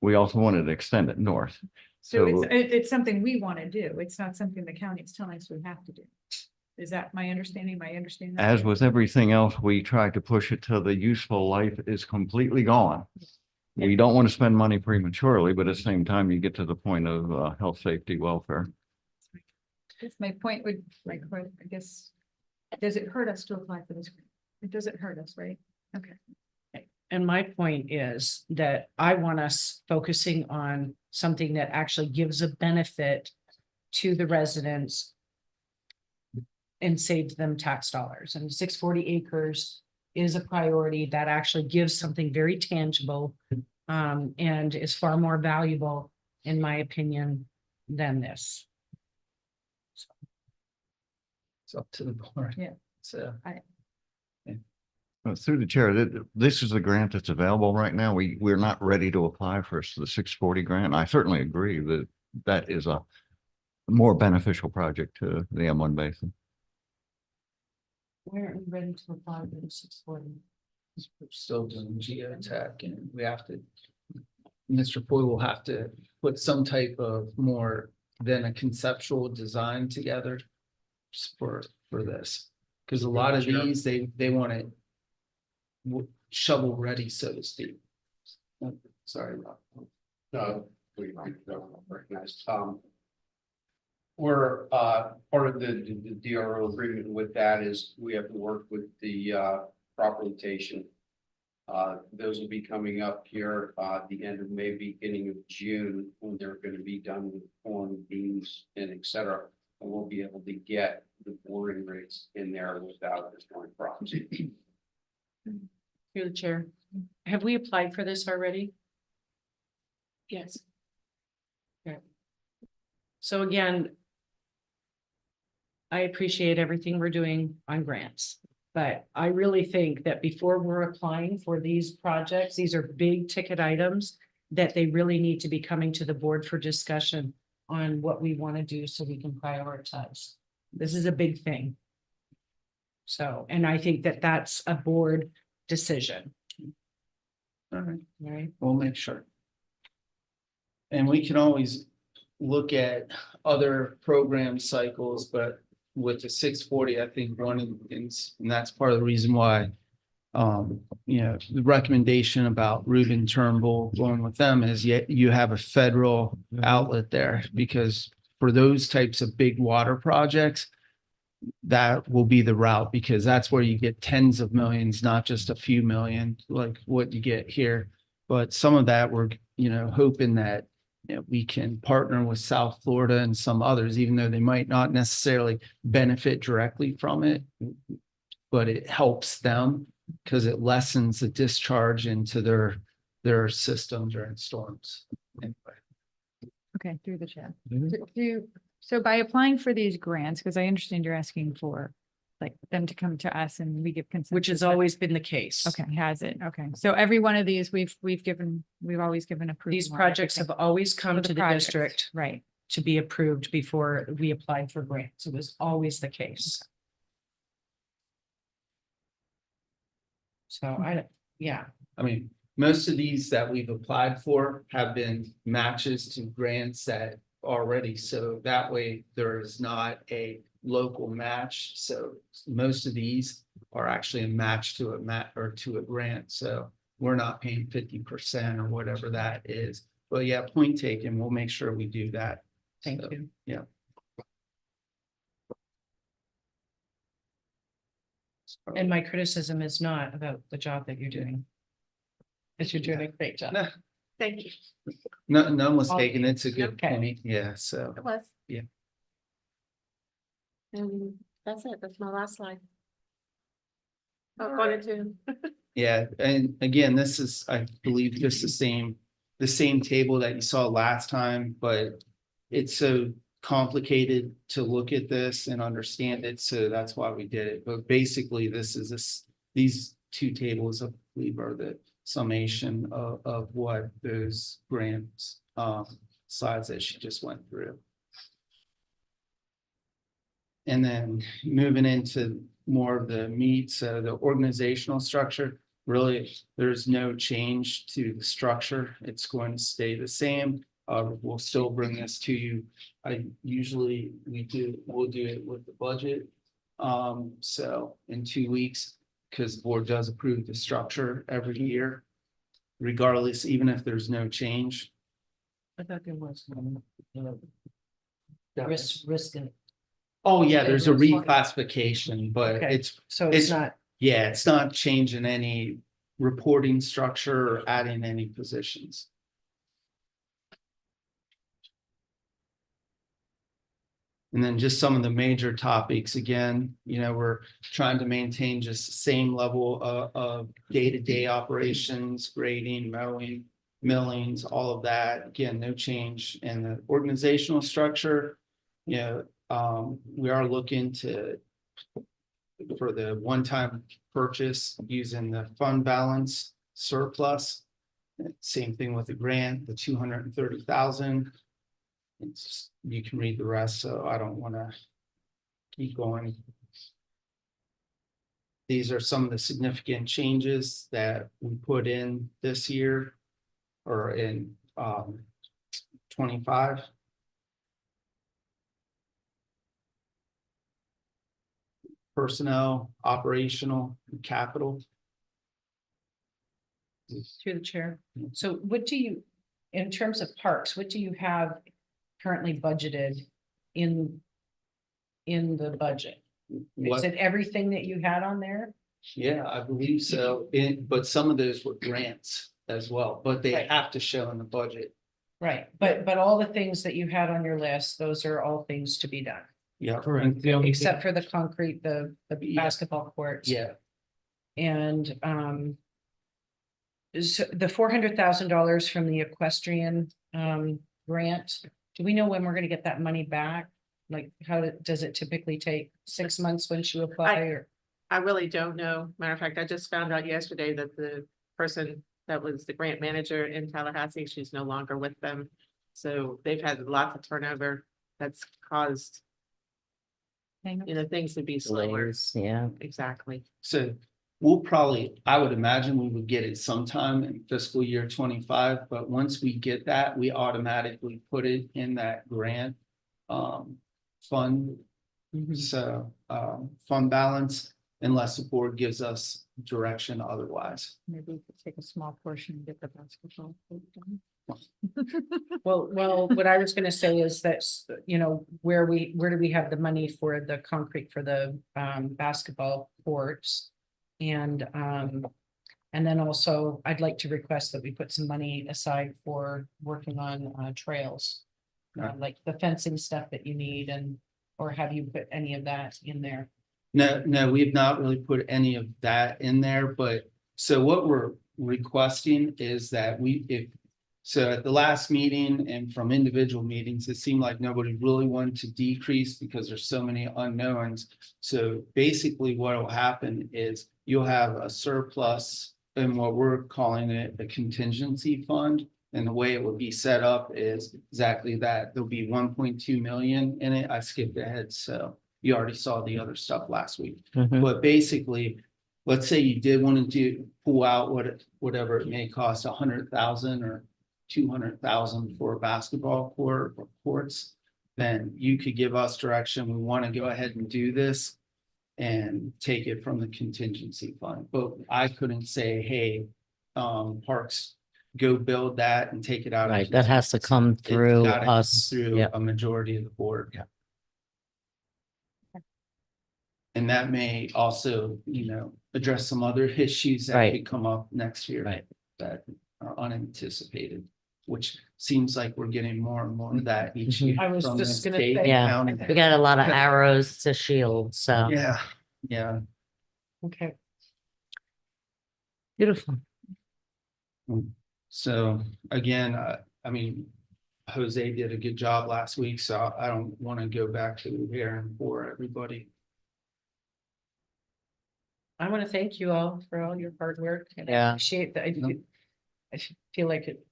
we also wanted to extend it north. So it's something we want to do. It's not something the county is telling us we have to do. Is that my understanding? My understanding? As with everything else, we try to push it till the useful life is completely gone. We don't want to spend money prematurely, but at the same time, you get to the point of health, safety, welfare. Guess my point would, like, I guess, does it hurt us to apply for this? It doesn't hurt us, right? Okay. And my point is that I want us focusing on something that actually gives a benefit to the residents and saves them tax dollars. And 640 acres is a priority that actually gives something very tangible and is far more valuable, in my opinion, than this. it's up to the board. Yeah. So. Through the chair, this is the grant that's available right now. We're not ready to apply for the 640 grant. I certainly agree that that is a more beneficial project to the M1 basin. Where are we ready to apply for the 640? We're still doing geotech and we have to, Mr. Poy will have to put some type of more than a conceptual design together for this. Because a lot of these, they want it shovel ready, so to speak. Sorry, Rob. No, we don't recognize. We're part of the DRO agreement with that is we have to work with the crop rotation. Those will be coming up here the end of May, beginning of June, when they're going to be done with corn, beans, and et cetera. And we'll be able to get the boring rates in there without destroying crops. Through the chair. Have we applied for this already? Yes. So again, I appreciate everything we're doing on grants, but I really think that before we're applying for these projects, these are big ticket items that they really need to be coming to the board for discussion on what we want to do so we can prioritize. This is a big thing. So, and I think that that's a board decision. All right, Right? we'll make sure. And we can always look at other program cycles, but with the 640, I think one of the things, and that's part of the reason why. The recommendation about Reuben Turnbull going with them is yet you have a federal outlet there, because for those types of big water projects, that will be the route, because that's where you get tens of millions, not just a few million, like what you get here. But some of that we're, hoping that we can partner with South Florida and some others, even though they might not necessarily benefit directly from it, but it helps them because it lessens the discharge into their system during storms. Anyway. Okay, through the chair. So by applying for these grants, because I understand you're asking for like them to come to us and we give consent. Which has always been the case. Okay, has it? Okay, so every one of these we've always given approval. These on projects have everything. always come For to the the projects, district right? to be approved before we applied for grants. It was always the case. So Yeah, I mean, most of these that we've applied for have been matches to grants that already, so that way there is not a local match. So most of these are actually a match to or to a grant, so we're not paying 50% or whatever that is. But yeah, point taken, we'll make sure we do that. thank So, you. yeah. And my criticism is not about the job that you're doing. Because you're doing a great job. No, Thank you. none was taken. It's a good Okay. point. Yeah, so. It was. Yeah. And that's it. That's my last slide. Oh, wanted to. Yeah, and again, this is, I believe, just the same table that you saw last time, but it's so complicated to look at this and understand it, so that's why we did it. But basically, these two tables, I believe, are the summation of what those grants slides that she just went through. And then moving into more of the meat, so the organizational structure, really, there's no change to the structure. It's going to stay the same. We'll still bring this to you. We'll do it with the budget. So in 2 weeks, because the board does approve the structure every year, regardless, even if there's no change. I thought there was. Risk. Oh, yeah, there's a Okay. reclassification, but Okay. it's, So it's It's- not, yeah, it's not changing any reporting structure or adding any positions. And then just some of the major topics, again, we're trying to maintain just the same level of day-to-day operations, grading, mowing, millings, all of that. Again, no change in the organizational structure. We are looking for the one-time purchase using the fund balance surplus. Same thing with the grant, the 230,000. You can read the rest, so I don't want to keep going. These are some of the significant changes that we put in this year or in 25. Personnel, operational, and capital. through the chair. So what do you, in terms of parks, what do you have currently budgeted in the budget? Is What, it everything that you had on there? yeah, I believe so. But some of those were grants as well, but they Right. have to show in the budget. Right, but all the things that you had on your list, those are all things to be done, Yeah. Correct. except for the concrete, the Yeah. basketball courts. Yeah, And so the $400,000 from the equestrian grant, do we know when we're gonna get that money back? Like, does it typically take 6 months once you apply or? I really don't know. Matter of fact, I just found out yesterday that the person that was the grant manager in Tallahassee, she's no longer with them. So they've had lots of turnover that's caused, things to be slower. Delays, yeah. Exactly. so I would imagine we would get it sometime in fiscal year 25, but once we get that, we automatically put it in that grant fund. So fund balance, unless the board gives us direction otherwise. Maybe we could take a small portion and get the basketball. court done. Well, what I was gonna say is that, where do we have the money for the concrete for the basketball courts? And then also I'd like to request that we put some money aside for working on trails. Like the fencing stuff that you need or have you put any of that in there? No, we've not really put any of that in there, but so what we're requesting is that so at the last meeting and from individual meetings, it seemed like nobody really wanted to decrease because there's so many unknowns. So basically what will happen is you'll have a surplus in what we're calling it a contingency fund. And the way it would be set up is exactly that. There'll be 1.2 million in it. I skipped ahead, so you already saw the other stuff last week. But basically, let's say you did want to pull out whatever it may cost, 100,000 or 200,000 for a basketball court or courts, then you could give us direction. We want to go ahead and do this and take it from the contingency fund. But I couldn't say, hey, Parks, go build that and take it out. of Right, that has to come contingency. It's through gotta come us. Through Yeah. a majority of the board. Yeah. And that may also, address some other issues that Right. could come up next year. Right. That are unanticipated, which seems like we're getting more and more of that each Mhm. year. I was from the just gonna state say- and Yeah. county. We got a lot of arrows to shield, so. Yeah, yeah. Okay. Beautiful. So again, I mean, Jose did a good job last week, so I don't want to go back to here and for everybody. I want to thank you all for all your hard work and I Yeah. appreciate that. I feel like it,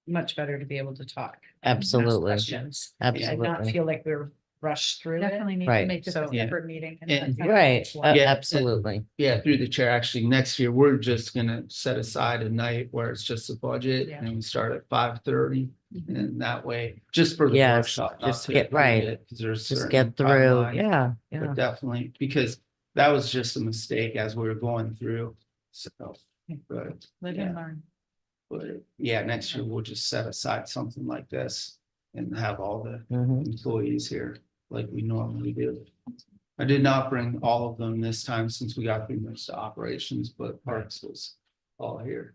much better to be able to talk. and ask Absolutely. Questions. And not Absolutely. feel like we're rushed through it. Definitely need to Right. make this So- a separate meeting. and And- not- Right, Yeah. absolutely. Yeah, through the chair, actually, next year, we're just gonna set aside a night where it's just a budget Yeah. and we start at 5:30. And that way, just for the Yes, workshop. not just to get approve right. it, 'cause there's Just certain get through. timelines. Yeah, But yeah. definitely, because that was just a mistake as we were going through, so, but, Live yeah. and learn. But yeah, next year we'll just set aside something like this and have all the Mhm. employees here like we normally do. I did not bring all of them this time since we got through most of operations, but Parks was all here.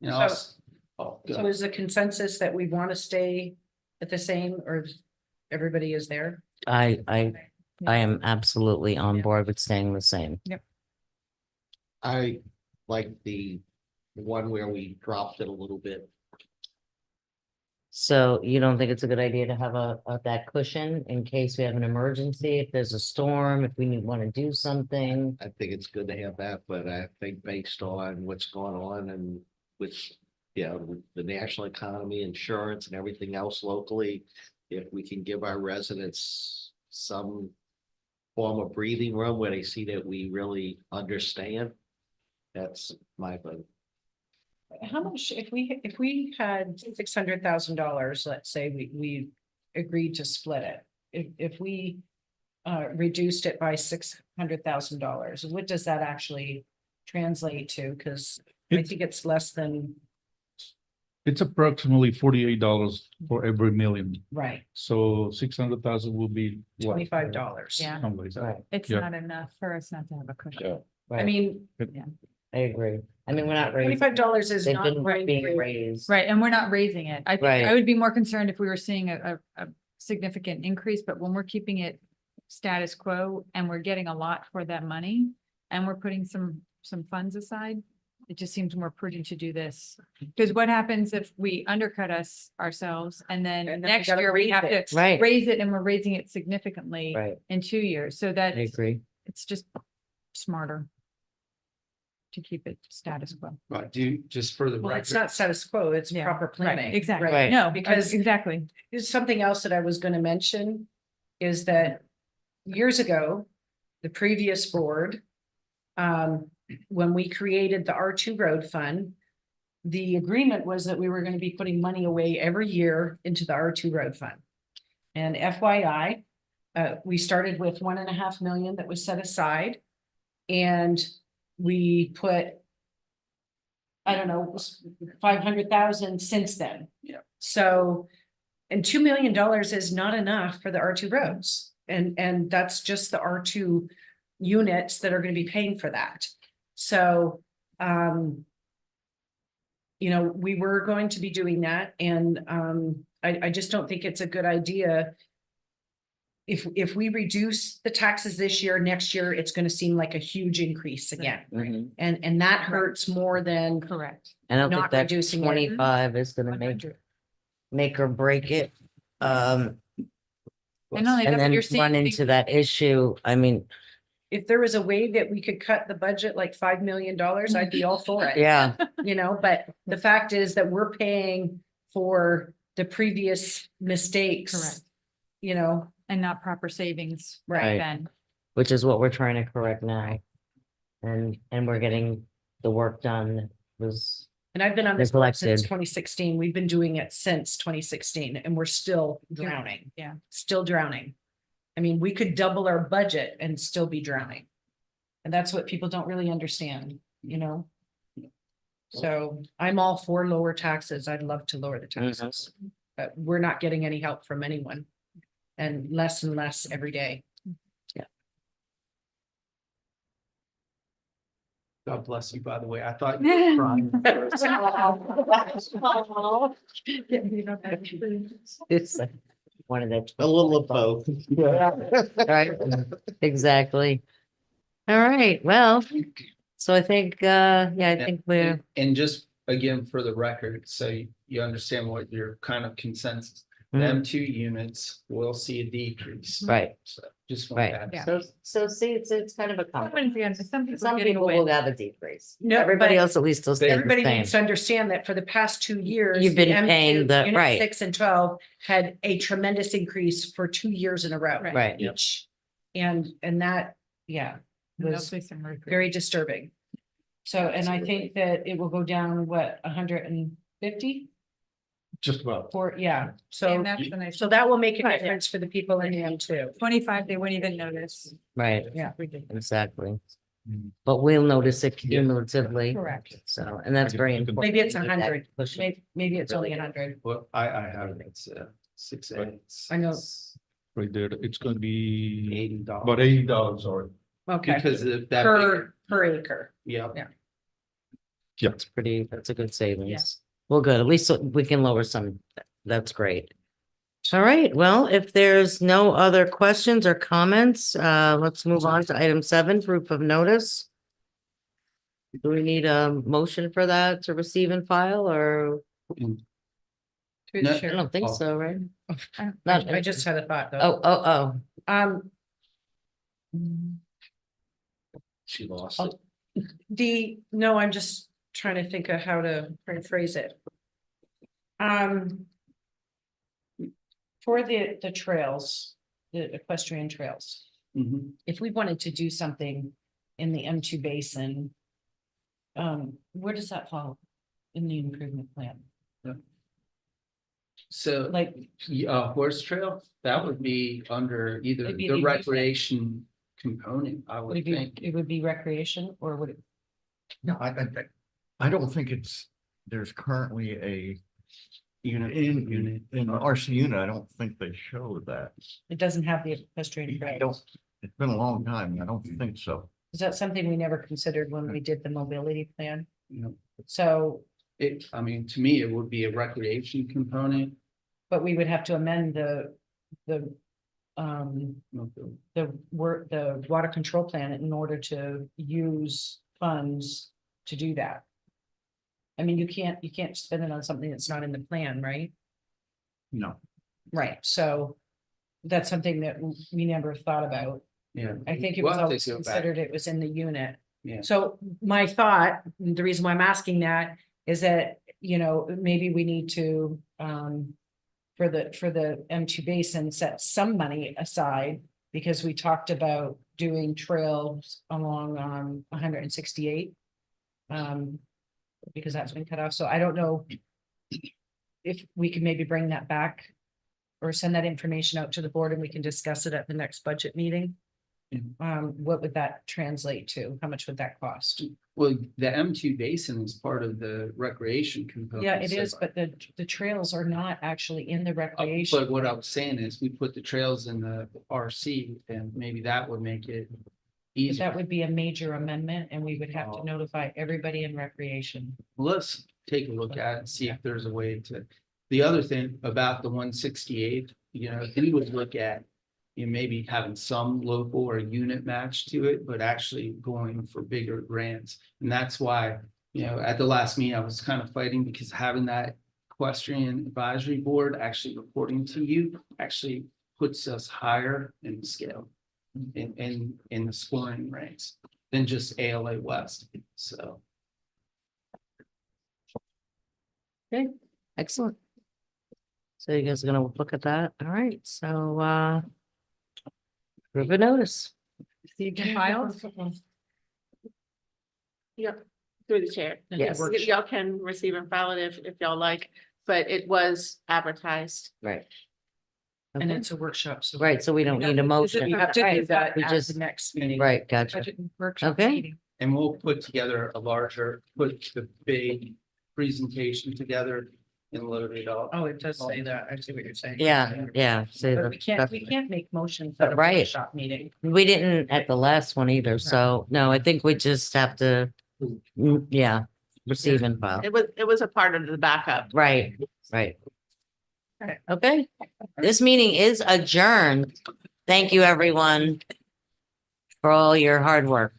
You know, oh, So good. is the consensus that we want to stay at the same or everybody is there? I am absolutely on board with staying the same. I like the one where we dropped it a little bit. So you don't think it's a good idea to have that cushion in case we have an emergency, if there's a storm, if we want to do something? I think it's good to have that, but I think based on what's going on and with, with the national economy, insurance and everything else locally, if we can give our residents some form of breathing room where they see that we really understand, that's my vote. How much, if we had $600,000, let's say we agreed to split it. If we reduced it by $600,000, what does that actually translate to? Because I It's- think it's less than, It's approximately $48 for every million. right, So 600,000 will be what? $25. Yeah. Something like that. Right, It's Yeah. not enough for us not to have a cushion. Yeah. I right. mean, I agree. I mean, we're not raising. $25 is They've not been going being to- raised. Right, and we're not raising it. I think Right. I would be more concerned if we were seeing a significant increase, but when we're keeping it status quo and we're getting a lot for that money and we're putting some funds aside, it just seems more prudent to do this. Because what happens if we undercut ourselves and then And then we next gotta year we raise have it. to Right. raise it and we're raising it significantly Right, in 2 years. So I that's, agree. it's just smarter to keep it status quo. Right, just for the Well, it's record. not status quo, it's Yeah, proper Right, planning. exactly. Right. No, Because- exactly. There's something else that I was gonna mention is that years ago, the previous board, when we created the R2 road fund, the agreement was that we were gonna be putting money away every year into the R2 road fund. And FYI, we started with 1.5 million that was set aside. And we put, I don't know, 500,000 since then. Yeah. So, and $2 million is not enough for the R2 roads. And that's just the R2 units that are gonna be paying for that. So, we were going to be doing that and, I just don't think it's a good idea. If we reduce the taxes this year, next year, it's gonna seem like a huge increase again. Mhm. And that hurts more than, Correct. I don't think Not that reducing it. 25 is gonna make or break it. And not only that, And but then you're seeing run things- into that issue. I mean, if there was a way that we could cut the budget like $5 million, I'd be all for it. yeah, But the fact is that we're paying for the previous mistakes. Correct. And not proper savings Right. back then. which is what we're trying to correct now. and we're getting the work done that was, And I've been on this board since Neglected. 2016. We've been doing it since 2016 and we're still drowning. Yeah. Still drowning. I mean, we could double our budget and still be drowning. And that's what people don't really understand, you know? So I'm all for lower taxes. I'd love to lower the taxes. But we're not getting any help from anyone. And less every day. God bless you, by the way. I thought you were crying. it's like one of the. A little of both. Right, exactly. All right, well, so I think, yeah, I think we're, And just again, for the record, so you understand what your kind of consensus, Mhm. them 2 units will see a decrease. right, So just right. want that. So see, it's kind of a compliment. Some people people will have a decrease. No, Everybody but else at least will stay the Everybody same. needs to understand that for the past 2 years. You've been the M2, paying the- Unit right. 6 and 12 had a tremendous increase for 2 years in a row. Right. Each. And that, yeah, was very disturbing. So, and I think that it will go down, what, 150 Just about. for, yeah, so. And that's the nice. So that will make a Right. difference for the people in the M2. 25, they wouldn't even notice. Right, Yeah. exactly. But we'll notice it cumulatively. Correct. So, and that's very important. Maybe it's to keep that 100, pushing. maybe it's only 100. Well, I have it, it's 6A. I know. Right there, it's gonna be $80. about $80, sorry. Okay, Because of that. per acre. Yeah. That's a good savings. Well, good, at least we can lower some, that's great. All right, well, if there's no other questions or comments, let's move on to item 7, proof of notice. Do we need a motion for that to receive and file, or Through No, the I chair. don't think Oh. so, right? I just had a thought though. Oh. She lost Oh. it. No, I'm just trying to think of how to phrase it. For the trails, the equestrian trails, Mhm. if we wanted to do something in the M2 basin, where does that fall in the improvement plan? So Like, horse trail, that would be under either It'd be the the- recreation component, I would would it be, think. it would be recreation or would it? No, I don't think there's currently a unit in RC unit. I don't think they show that. It doesn't have the equestrian I trails. don't, it's been a long time. I don't think so. Is that something we never considered when we did the mobility plan? You know, So, I mean, to me, it would be a recreation component. but we would have to amend the water control plan in order to use funds to do that. I mean, you can't spend it on something that's not in the plan, right? No. Right, so that's something that we never thought about. Yeah. I think it We'll was have to always go back. considered it was in the unit. Yeah. So my thought, the reason why I'm asking that is that, maybe we need to, for the M2 basin, set some money aside. Because we talked about doing trails along, 168. Because that's been cut off, so I don't know. If we can maybe bring that back. Or send that information out to the board and we can discuss it at the next budget meeting. What would that translate to? How much would that cost? Well, the M2 basin is part of the recreation component. Yeah, it so- is, but the trails are not actually in the Oh, recreation. But what I was saying is we put the trails in the RC and maybe that would make it But easier. that would be a major amendment and we would have to Oh. notify everybody in recreation. Let's take a look at it and see if there's a way to, the other thing about the 168, we would look at. Maybe having some local or unit match to it, but actually going for bigger grants. And that's why, at the last meeting, I was kind of fighting because having that equestrian advisory board actually reporting to you actually puts us higher in the scale. In the scoring ranks than just ALA West, so. Excellent. So you guys are gonna look at that, all right, so, proof of notice. Received and filed. Yep, through the chair. And the Yes. workshop. Y'all can receive and file it if y'all like, but it was advertised. Right. And Okay. it's a workshop, so. Right, so we don't need a We motion. have to do Right. that We at just- the next meeting. Right, gotcha. Budget and workshop Okay. meeting. And we'll put together a larger, put the big presentation together and load it up. Oh, it does say that. I see what you're saying. Yeah, say But the. we can't make motions at a Right. workshop meeting. We didn't at the last one either, so no, I think we just have to, receive and file. It was a part of the backup. Right, right. Right. Okay, this meeting is adjourned. Thank you, everyone, for all your hard work.